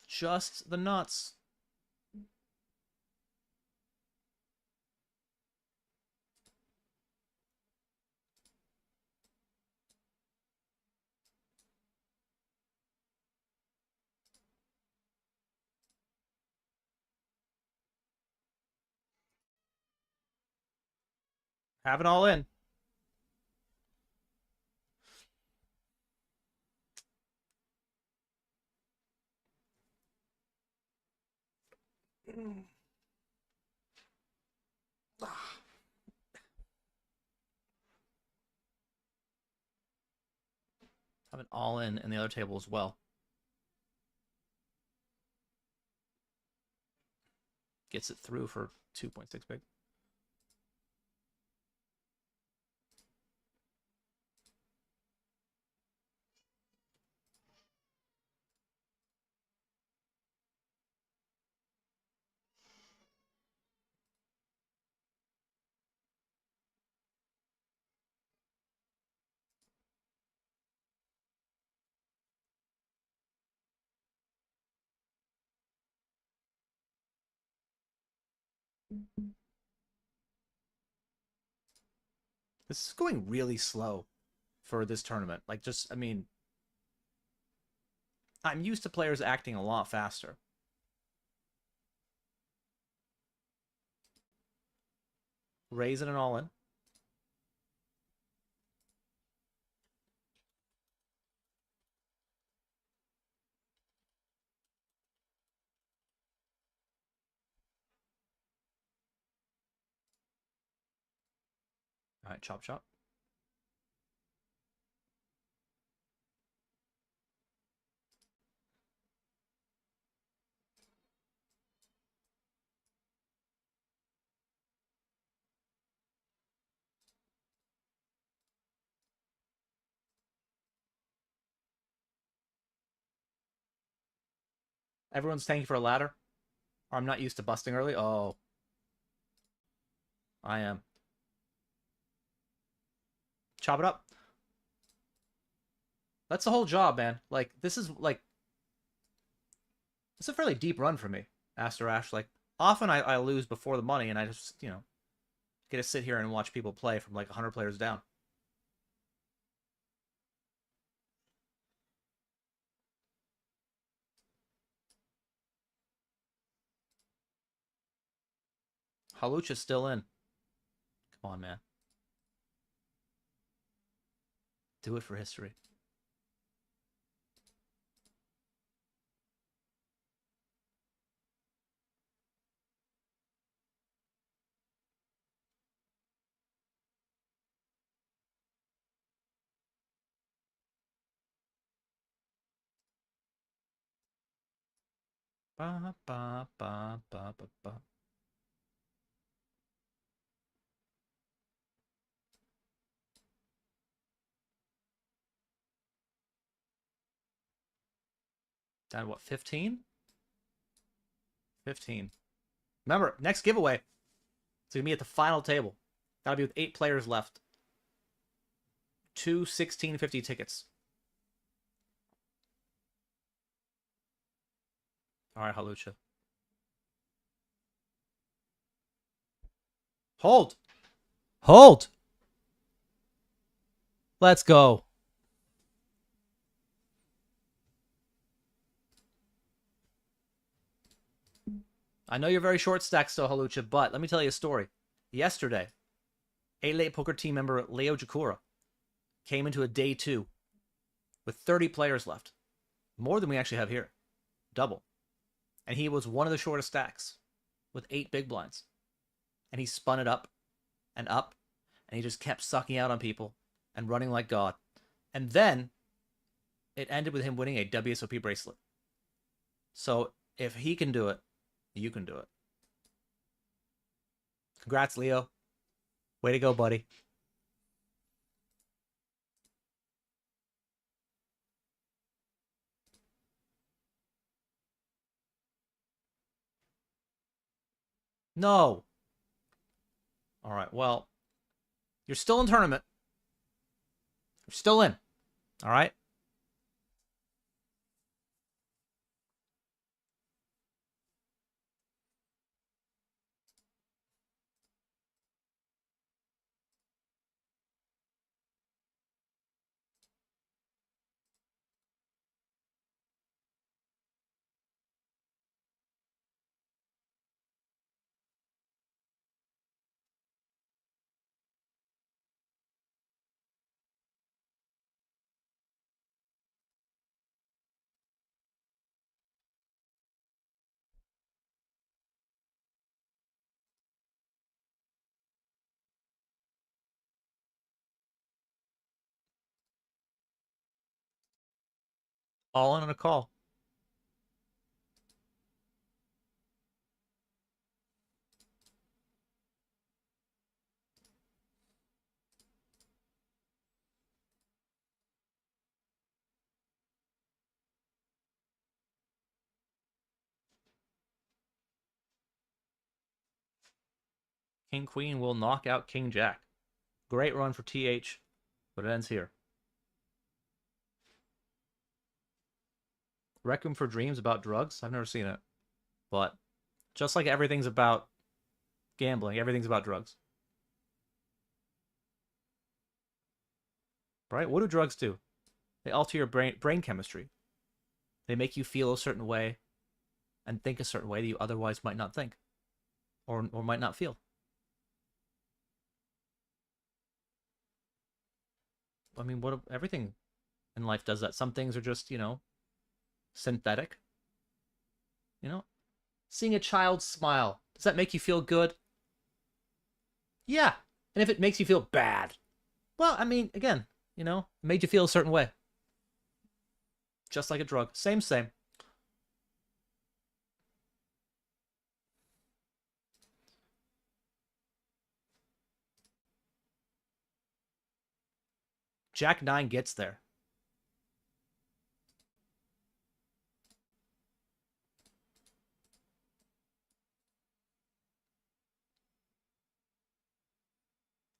Just the nuts. Have it all in. Have it all in the other table as well. Gets it through for 2.6 big. This is going really slow for this tournament. Like, just, I mean, I'm used to players acting a lot faster. Raising it all in. All right, chop chop. Everyone's tanking for a ladder. Or I'm not used to busting early. Oh. I am. Chop it up. That's the whole job, man. Like, this is, like... It's a fairly deep run for me, Aster Ash. Like, often I lose before the money, and I just, you know, get to sit here and watch people play from, like, 100 players down. Halucha's still in. Come on, man. Do it for history. Ba, ba, ba, ba, ba, ba. Down what, 15? 15. Remember, next giveaway, it's going to be at the final table. That'll be with 8 players left. 2 1650 tickets. All right, Halucha. Hold. Hold. Let's go. I know you're very short stacked still, Halucha, but let me tell you a story. Yesterday, 8-Late Poker team member Leo Jakura came into a day 2 with 30 players left. More than we actually have here. Double. And he was one of the shortest stacks with 8 big blinds. And he spun it up, and he just kept sucking out on people and running like God. And then it ended with him winning a WSOP bracelet. So if he can do it, you can do it. Congrats, Leo. Way to go, buddy. No. All right, well, you're still in tournament. You're still in. All right? All in on a call. King Queen will knock out King Jack. Great run for TH, but it ends here. Requiem for Dreams about drugs? I've never seen it. But just like everything's about gambling, everything's about drugs. Right? What do drugs do? They alter your brain chemistry. They make you feel a certain way and think a certain way that you otherwise might not think or might not feel. I mean, what everything in life does that. Some things are just, you know, synthetic. You know, seeing a child smile, does that make you feel good? Yeah. And if it makes you feel bad, well, I mean, again, you know, it made you feel a certain way. Just like a drug. Same. Jack 9 gets there.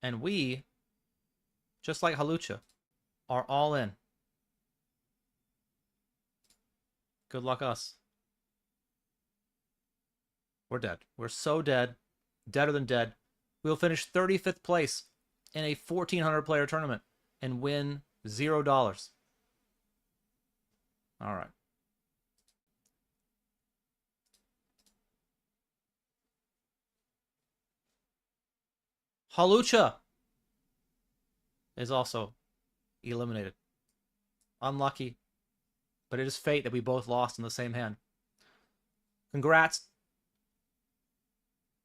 And we, just like Halucha, are all in. Good luck us. We're dead. We're so dead. Deader than dead. We'll finish 35th place in a 1,400 player tournament and win $0. All right. Halucha is also eliminated. Unlucky. But it is fate that we both lost in the same hand. Congrats.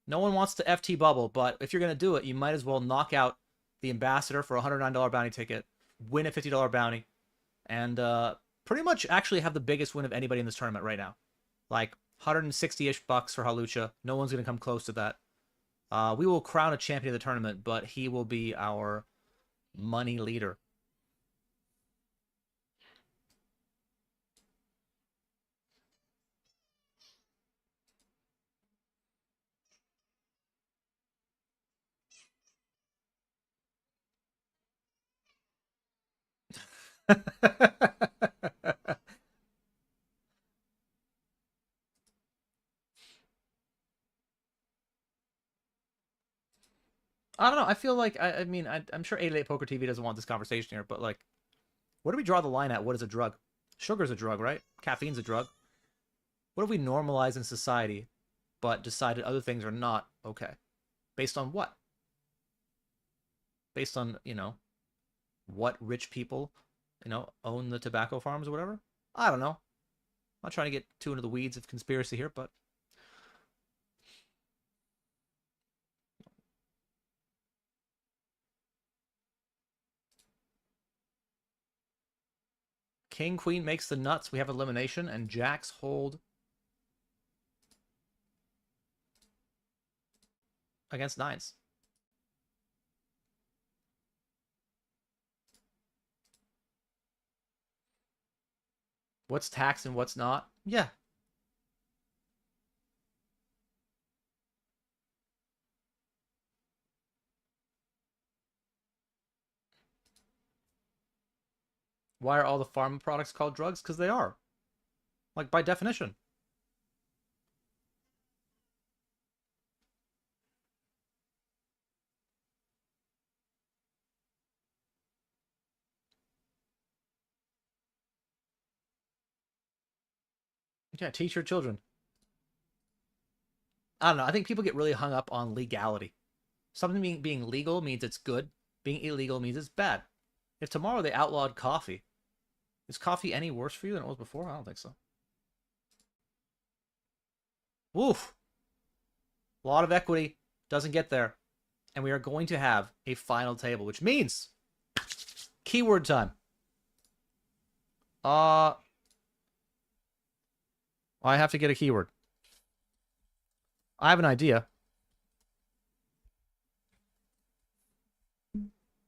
No one wants to FT bubble, but if you're going to do it, you might as well knock out the ambassador for a $109 bounty ticket, win a $50 bounty, and pretty much actually have the biggest win of anybody in this tournament right now. Like 160-ish bucks for Halucha. No one's going to come close to that. We will crown a champion of the tournament, but he will be our money leader. I don't know. I feel like I mean I'm sure 888 Poker TV doesn't want this conversation here, but like, where do we draw the line at? What is a drug? Sugar's a drug, right? Caffeine's a drug. What have we normalized in society, but decided other things are not okay? Based on what? Based on what rich people own the tobacco farms or whatever? I don't know. I'm not trying to get too into the weeds of conspiracy here, but King Queen makes the nuts. We have elimination, and Jacks hold against nines. What's taxed and what's not? Yeah. Why are all the pharma products called drugs? Because they are. Like, by definition. Yeah, teach your children. I don't know. I think people get really hung up on legality. Something being legal means it's good. Being illegal means it's bad. If tomorrow they outlawed coffee, is coffee any worse for you than it was before? I don't think so. Woof. A lot of equity doesn't get there. And we are going to have a final table, which means keyword time. I have to get a keyword. I have an idea.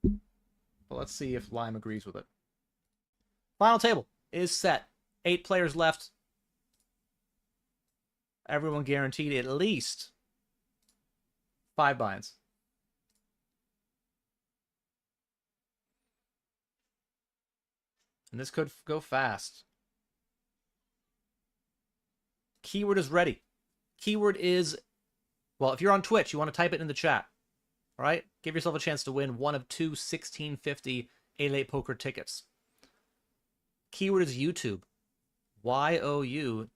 But let's see if Lime agrees with it. Final table is set. 8 players left. Everyone guaranteed at least 5 binds. And this could go fast. Keyword is ready. Keyword is, well, if you're on Twitch, you want to type it in the chat. All right? Give yourself a chance to win one of 2 1650 8-8 poker tickets. Keyword is YouTube. YOUTUBE.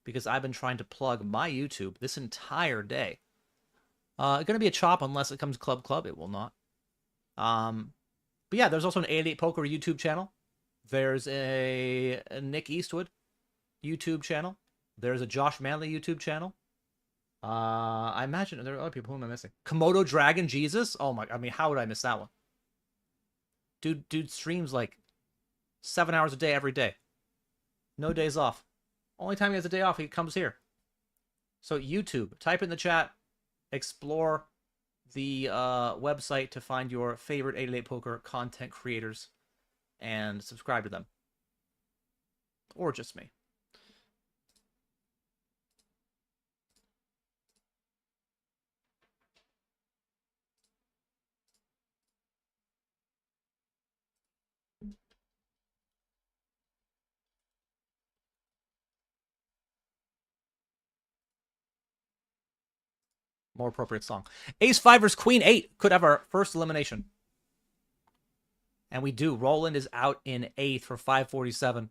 Because I've been trying to plug my YouTube this entire day. Going to be a chop unless it comes Club. It will not. But yeah, there's also an 8-8 Poker YouTube channel. There's a Nick Eastwood YouTube channel. There's a Josh Manley YouTube channel. I imagine there are other people. Who am I missing? Komodo Dragon Jesus? Oh my, I mean, how would I miss that one? Dude streams like 7 hours a day every day. No days off. Only time he has a day off, he comes here. So YouTube, type in the chat, explore the website to find your favorite 8-8 Poker content creators and subscribe to them. Or just me. More appropriate song. Ace 5 versus Queen 8 could have our first elimination. And we do. Roland is out in 8th for 547.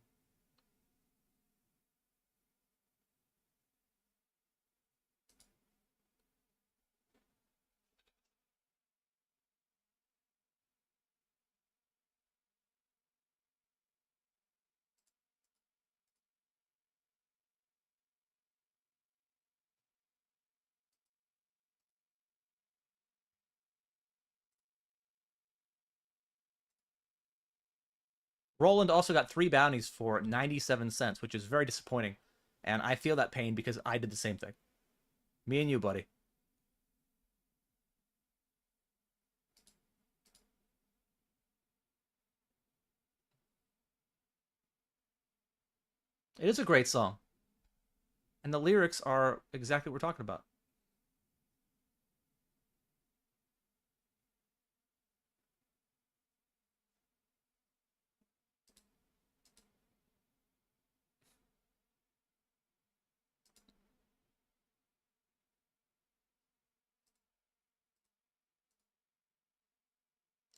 Roland also got 3 bounties for 97 cents, which is very disappointing. And I feel that pain because I did the same thing. Me and you, buddy. It is a great song. And the lyrics are exactly what we're talking about.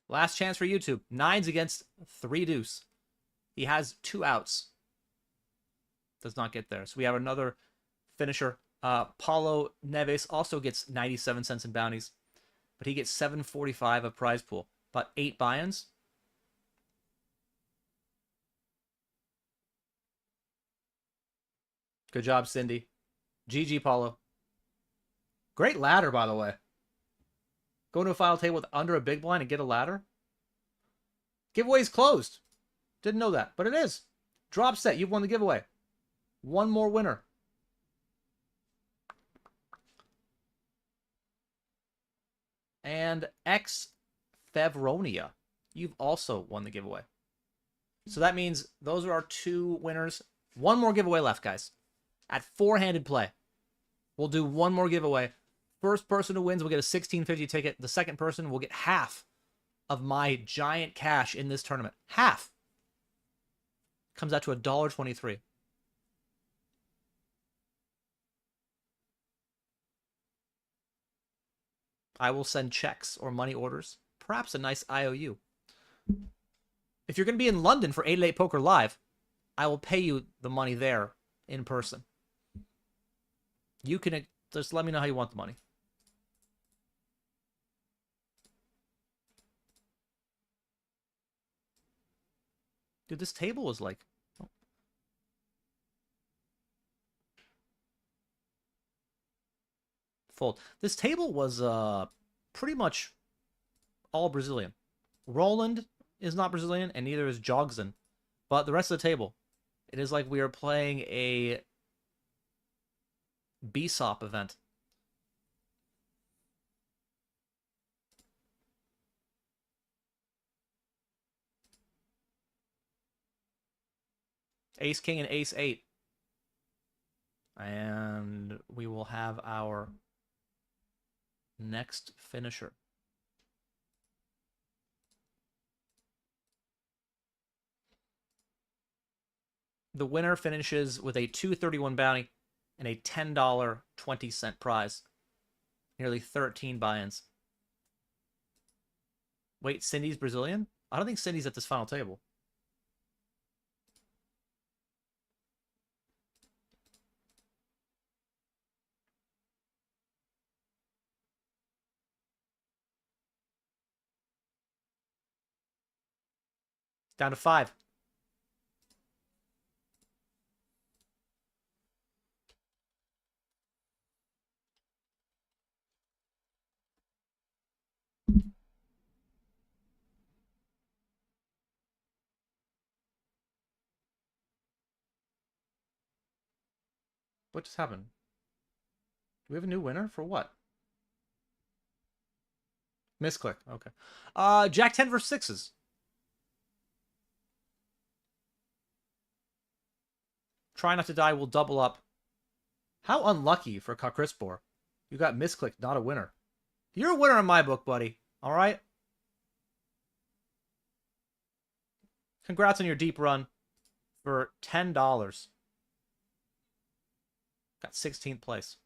Last chance for YouTube. 9s against 3 deuce. He has 2 outs. Does not get there. So we have another finisher. Paulo Neves also gets 97 cents in bounties, but he gets 745 of prize pool. About 8 buy-ins. Good job, Cindy. GG, Paulo. Great ladder, by the way. Go to a final table with under a big blind and get a ladder. Giveaway's closed. Didn't know that, but it is. Drop set. You've won the giveaway. One more winner. And X Favronia. You've also won the giveaway. So that means those are our 2 winners. One more giveaway left, guys. At 4-handed play. We'll do one more giveaway. First person who wins will get a $16.50 ticket. The second person will get half of my giant cash in this tournament. Half. Comes out to $1.23. I will send checks or money orders. Perhaps a nice IOU. If you're going to be in London for 8 at 8 Poker Live, I will pay you the money there in person. You can just let me know how you want the money. Dude, this table was like... Oh. Fold. This table was pretty much all Brazilian. Roland is not Brazilian, and neither is Jogson. But the rest of the table, it is like we are playing a BSOP event. Ace King and Ace 8. And we will have our next finisher. The winner finishes with a $2.31 bounty and a $10.20 prize. Nearly 13 buy-ins. Wait, Cindy's Brazilian? I don't think Cindy's at this final table. Down to 5. What just happened? Do we have a new winner for what? Misclick. Okay. Jack 10 versus 6s. Try not to die will double up. How unlucky for Kakrispor. You got misclick, not a winner. You're a winner in my book, buddy. All right? Congrats on your deep run for $10. Got 16th place.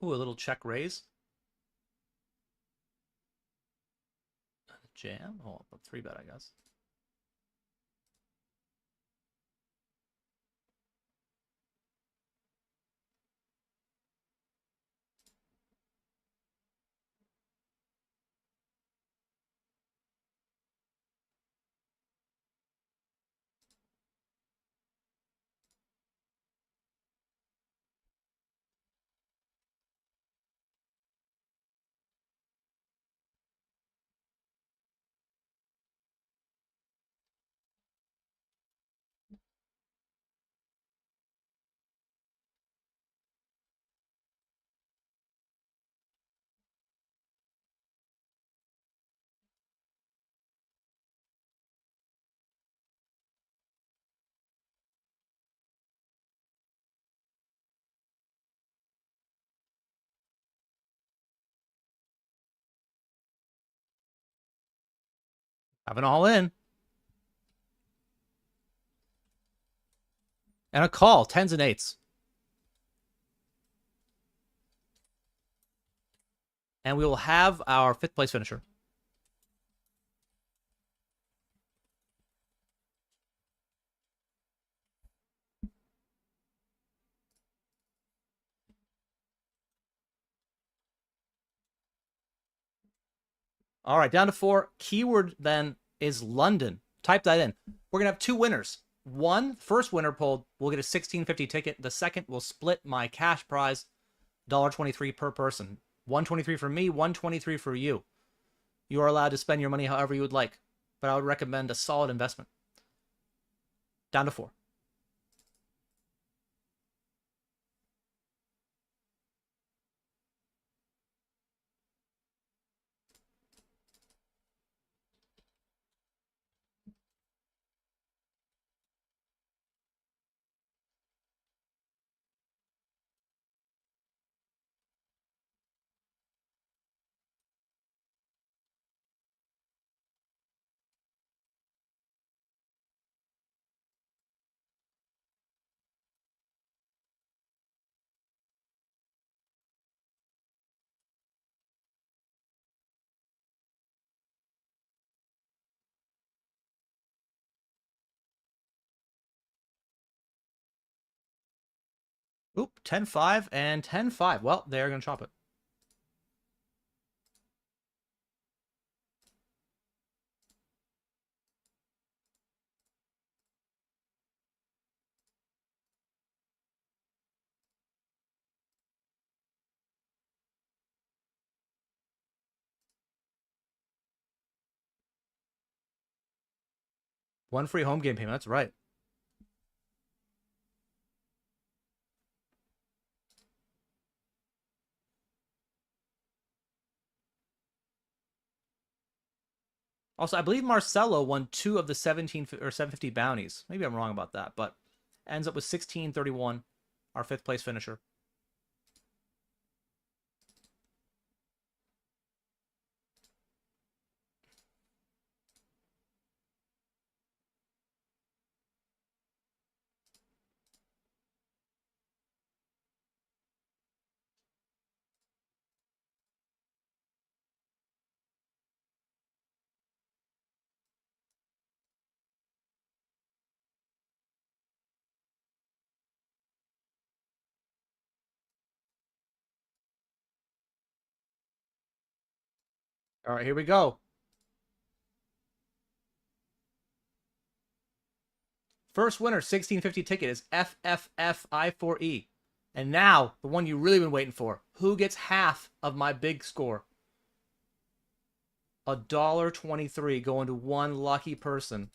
Ooh, a little check raise. Jam? Oh, a 3-bet, I guess. Have an all in. And a call. 10s and 8s. And we will have our 5th place finisher. All right, down to 4. Keyword then is London. Type that in. We're going to have 2 winners. First winner pulled will get a $16.50 ticket. The second will split my cash prize, $1.23 per person. $1.23 for me, $1.23 for you. You are allowed to spend your money however you would like, but I would recommend a solid investment. Down to 4. Oop, 10-5 and 10-5. Well, they're going to chop it. One free home game payment. That's right. Also, I believe Marcelo won 2 of the 17 or 750 bounties. Maybe I'm wrong about that, but ends up with 1631, our 5th place finisher. All right, here we go. First winner, 1650 ticket is FFFI4E. And now, the one you've really been waiting for. Who gets half of my big score? $1.23 going to one lucky person.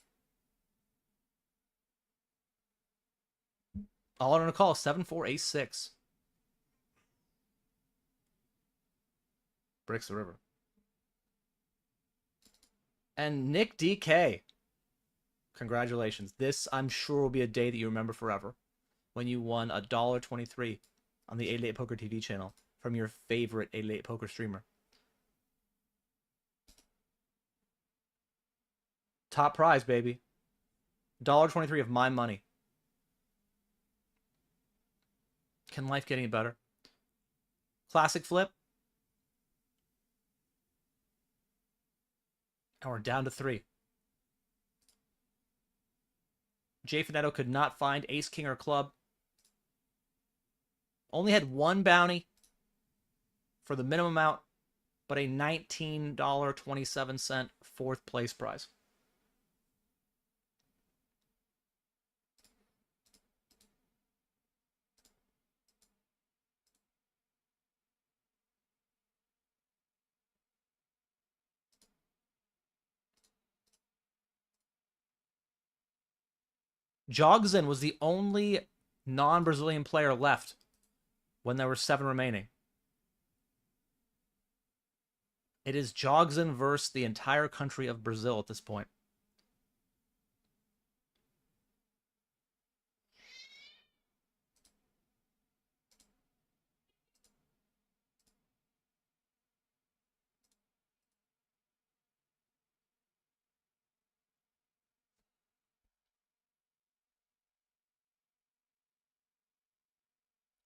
All on a call, 7486. Breaks the river. And Nick DK. Congratulations. This, I'm sure, will be a day that you remember forever. When you won $1.23 on the 888 Poker TV channel from your favorite 888 Poker streamer. Top prize, baby. $1.23 of my money. Can life get any better? Classic flip. And we're down to 3. Jay Finetto could not find ace, king, or club. Only had 1 bounty for the minimum amount, but a $19.27 fourth place prize. Jogsen was the only non-Brazilian player left when there were 7 remaining. It is Jogsen versus the entire country of Brazil at this point.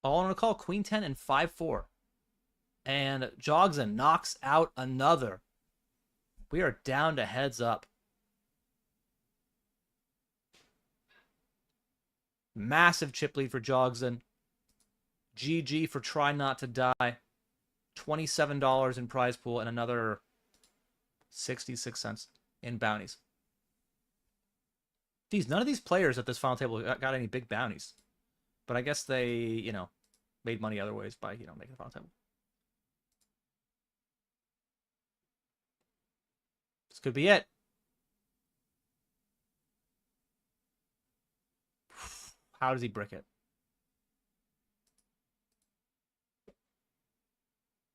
All on a call, queen 10 and 5-4. And Jogsen knocks out another. We are down to heads up. Massive chip lead for Jogsen. GG for Try Not to Die. $27 in prize pool and another 66 cents in bounties. Geez, none of these players at this final table got any big bounties. But I guess they, made money other ways by, making the final table. This could be it. How does he brick it?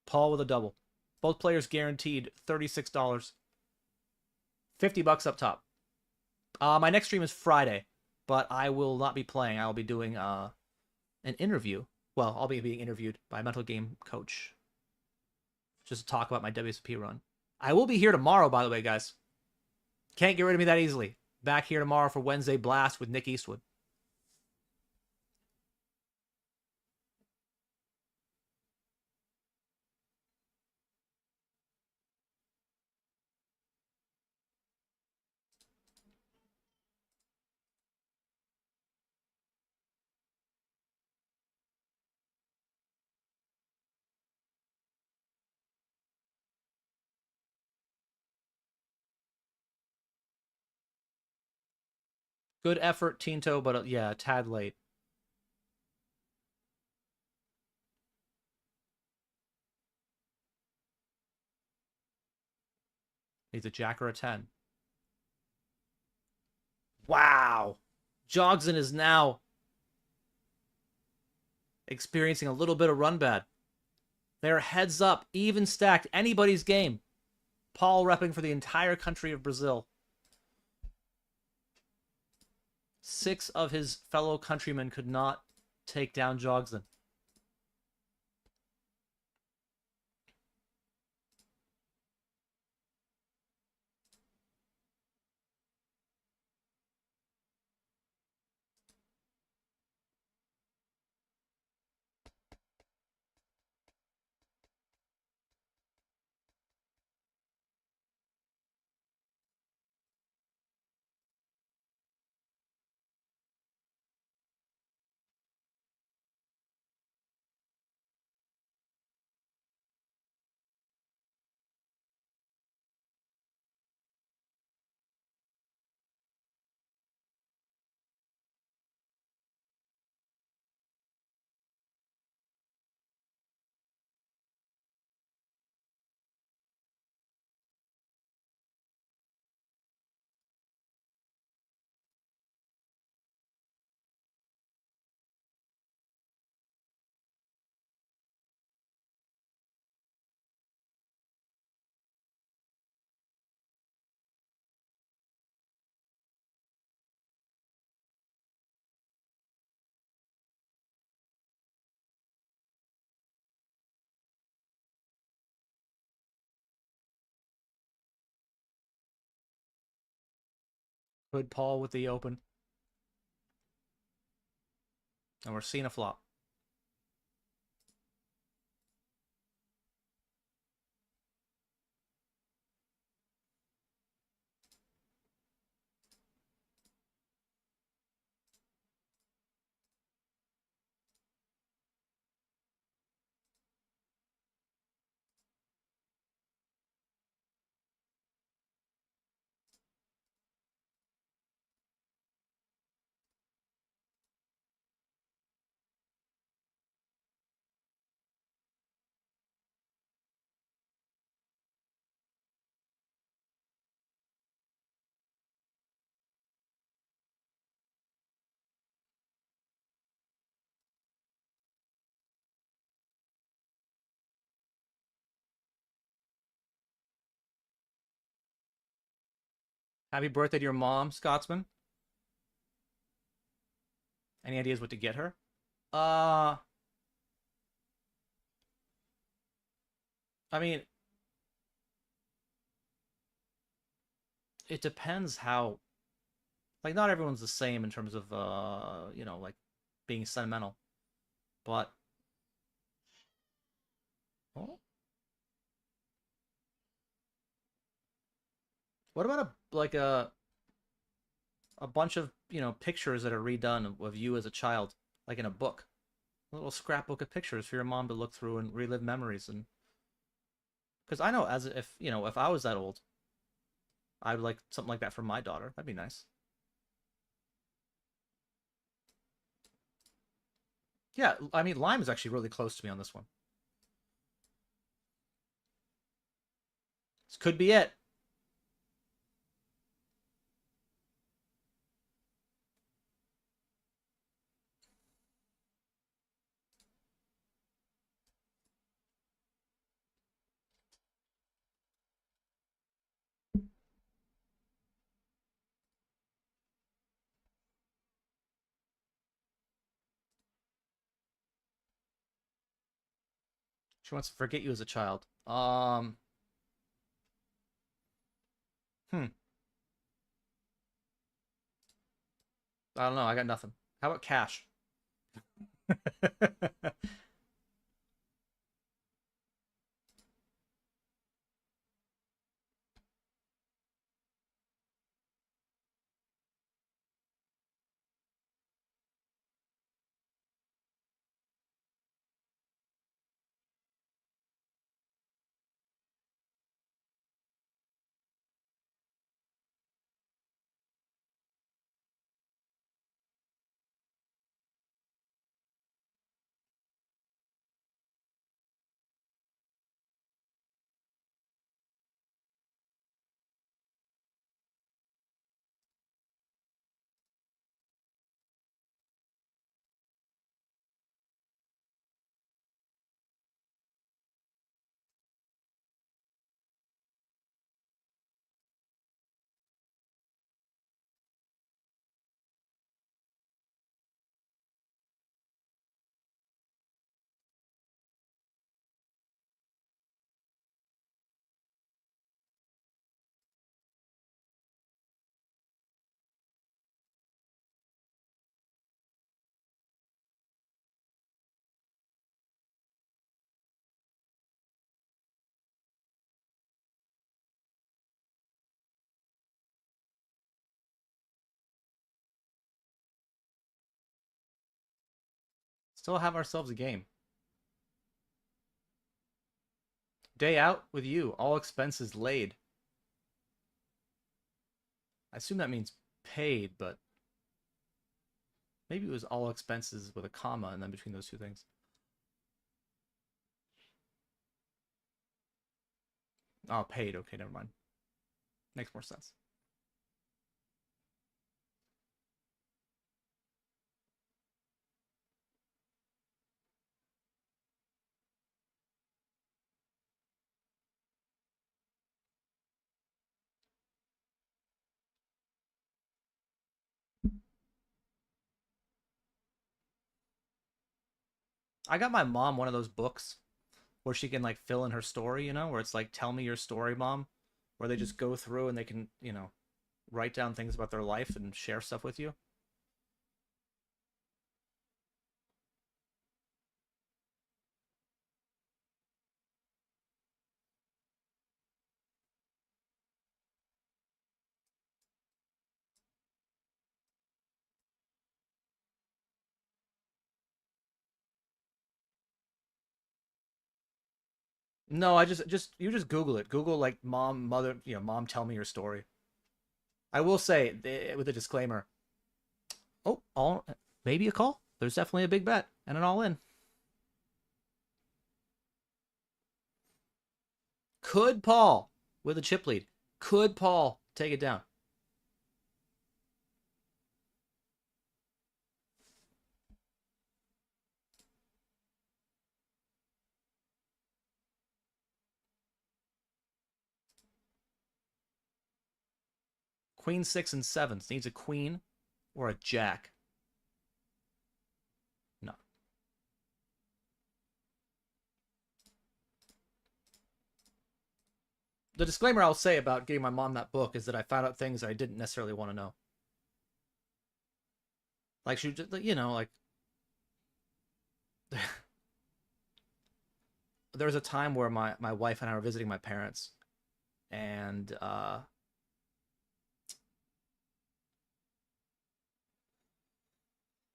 Paul with a double. Both players guaranteed $36. $50 up top. My next stream is Friday, but I will not be playing. I will be doing an interview. Well, I'll be being interviewed by a mental game coach. Just to talk about my WSP run. I will be here tomorrow, by the way, guys. Can't get rid of me that easily. Back here tomorrow for Wednesday Blast with Nick Eastwood. Good effort, Tinto, but yeah, a tad late. Needs a jack or a 10. Wow. Jogsen is now experiencing a little bit of run bad. They're heads up, even stacked, anybody's game. Paul repping for the entire country of Brazil. 6 of his fellow countrymen could not take down Jogsen. Good Paul with the open. And we're seeing a flop. Happy birthday to your mom, Scotsman. Any ideas what to get her? Uh, I mean, it depends how. Like, not everyone's the same in terms of, like being sentimental. But, oh, what about a bunch of pictures that are redone of you as a child, like in a book, a little scrapbook of pictures for your mom to look through and relive memories. And because I know, as if if I was that old, I would like something like that for my daughter. That'd be nice. Yeah, I mean, Lime is actually really close to me on this one. This could be it. She wants to forget you as a child. Hmm. I don't know. I got nothing. How about cash? Still have ourselves a game. Day out with you. All expenses laid. I assume that means paid, but maybe it was all expenses with a comma and then between those two things. Oh, paid. Okay, never mind. Makes more sense. I got my mom one of those books where she can like fill in her story, where it's like tell me your story, mom, where they just go through and they can, write down things about their life and share stuff with you. No, I just you just Google it. Google like mom, mother, mom, tell me your story. I will say with a disclaimer. Oh, all maybe a call. There's definitely a big bet and an all in. Could Paul with a chip lead? Could Paul take it down? Queen 6 and 7 needs a queen or a jack. No. The disclaimer I'll say about getting my mom that book is that I found out things I didn't necessarily want to know. Like she just, you know, like there was a time where my wife and I were visiting my parents, and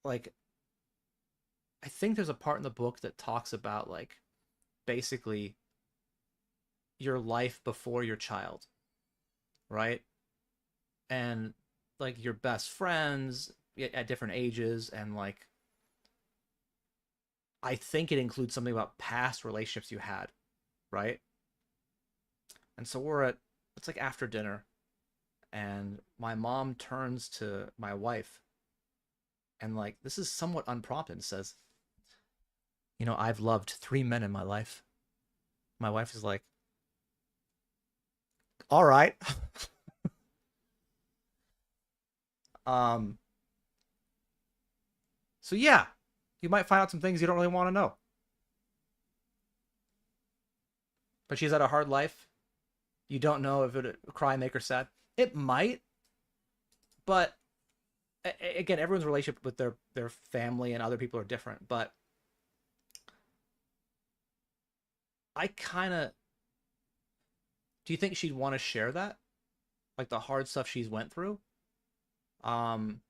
like I think there's a part in the book that talks about like basically your life before your child, right? And like your best friends at different ages, and like I think it includes something about past relationships you had, right? And so we're at, it's like after dinner, and my mom turns to my wife and like this is somewhat unprompted and says, "You know, I've loved 3 men in my life." My wife is like, "All right." um so yeah, you might find out some things you don't really want to know. But she's had a hard life. You don't know if it would cry, make her sad. It might, but again, everyone's relationship with their family and other people are different. But I kind of, do you think she'd want to share that, like the hard stuff she's went through, um,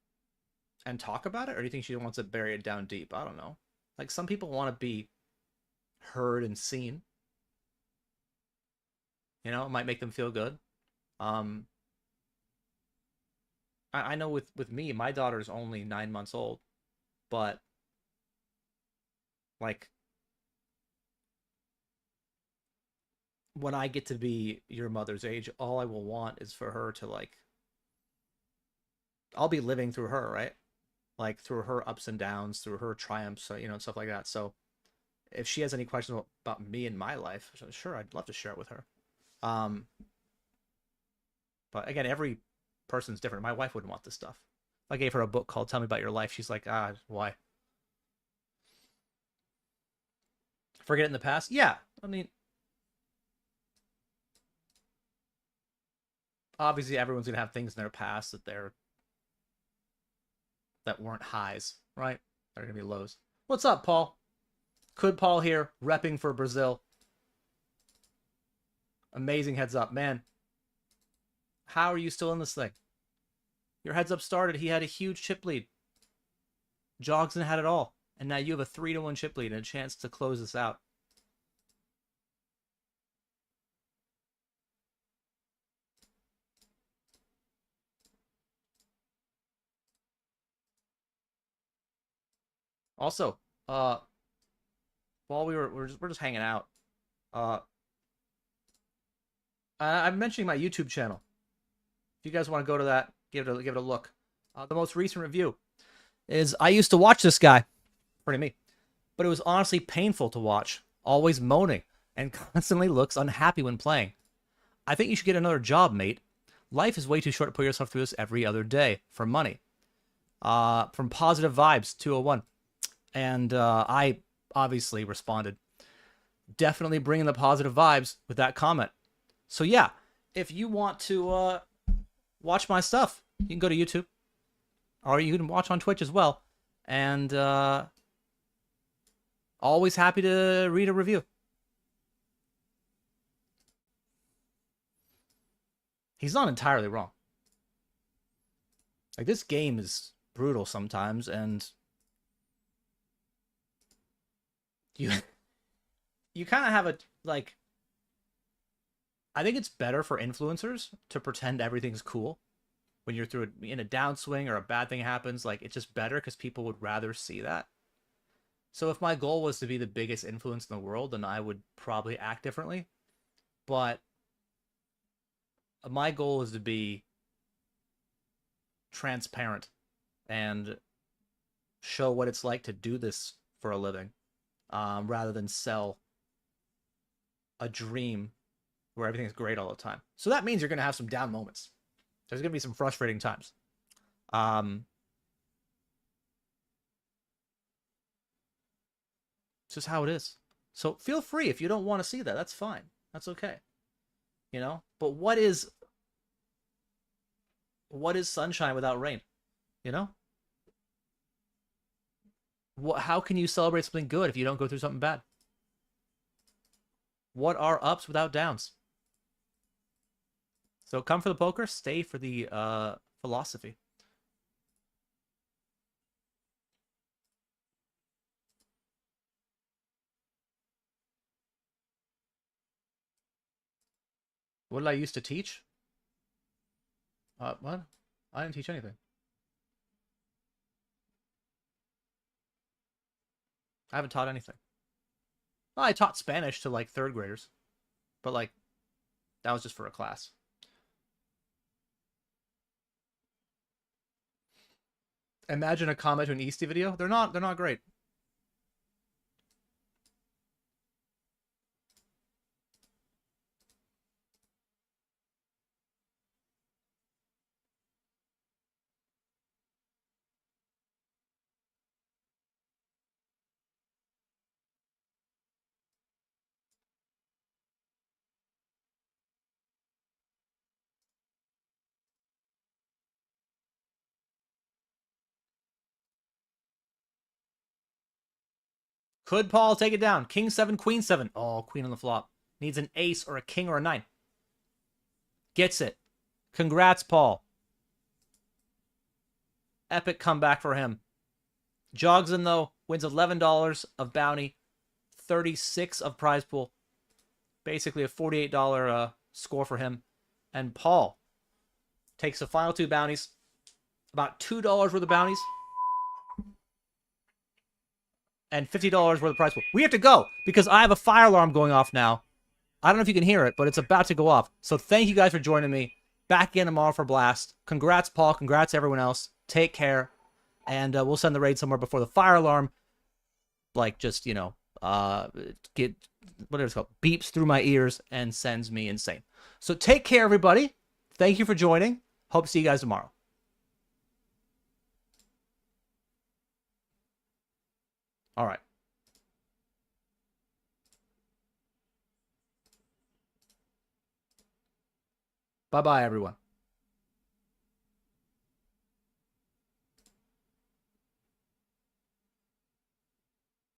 and talk about it, or do you think she wants to bury it down deep? I don't know. Like some people want to be heard and seen. You know, it might make them feel good. Um, I know with me, my daughter's only 9 months old, but like when I get to be your mother's age, all I will want is for her to like, I'll be living through her, right? Like through her ups and downs, through her triumphs, you know, and stuff like that. So if she has any questions about me and my life, sure, I'd love to share it with her. Um, but again, every person's different. My wife wouldn't want this stuff. If I gave her a book called "Tell Me About Your Life," she's like, ah, why? Forget it in the past? Yeah, I mean, obviously everyone's gonna have things in their past that weren't highs, right? They're gonna be lows. What's up, Paul? Could Paul here, repping for Brazil. Amazing heads up, man. How are you still in this thing? Your heads up started. He had a huge chip lead. Jogson had it all, and now you have a 3-1 chip lead and a chance to close this out. Also, while we're just hanging out, uh, I'm mentioning my YouTube channel. If you guys want to go to that, give it a look. The most recent review is I used to watch this guy, pretty me, but it was honestly painful to watch. Always moaning and constantly looks unhappy when playing. I think you should get another job, mate. Life is way too short to put yourself through this every other day for money. From Positive Vibes 201. And I obviously responded, definitely bringing the positive vibes with that comment. So yeah, if you want to watch my stuff, you can go to YouTube, or you can watch on Twitch as well. And always happy to read a review. He's not entirely wrong. Like, this game is brutal sometimes, and you you kind of have a, like, I think it's better for influencers to pretend everything's cool when you're through in a downswing or a bad thing happens. Like, it's just better because people would rather see that. So if my goal was to be the biggest influence in the world, then I would probably act differently. But my goal is to be transparent and show what it's like to do this for a living, rather than sell a dream where everything's great all the time. So that means you're going to have some down moments. There's going to be some frustrating times. It's just how it is. So feel free if you don't want to see that. That's fine. That's okay. You know? But what is sunshine without rain? You know? How can you celebrate something good if you don't go through something bad? What are ups without downs? So come for the poker, stay for the philosophy. What did I used to teach? What? I didn't teach anything. I haven't taught anything. Well, I taught Spanish to like third graders, but like that was just for a class. Imagine a comment to an Easty video. They're not great. Could Paul take it down? King 7, Queen 7. Oh, Queen on the flop. Needs an ace or a king or a 9. Gets it. Congrats, Paul. Epic comeback for him. Jogs in, though. Wins $11 of bounty. 36 of prize pool. Basically a $48 score for him. And Paul takes the final 2 bounties. About $2 worth of bounties. And $50 worth of prize pool. We have to go because I have a fire alarm going off now. I don't know if you can hear it, but it's about to go off. So thank you guys for joining me. Back again tomorrow for Blast. Congrats, Paul. Congrats, everyone else. Take care. And we'll send the raid somewhere before the fire alarm, like, just, you know, get, whatever it's called, beeps through my ears and sends me insane. So take care, everybody. Thank you for joining. Hope to see you guys tomorrow. All right. Bye-bye, everyone.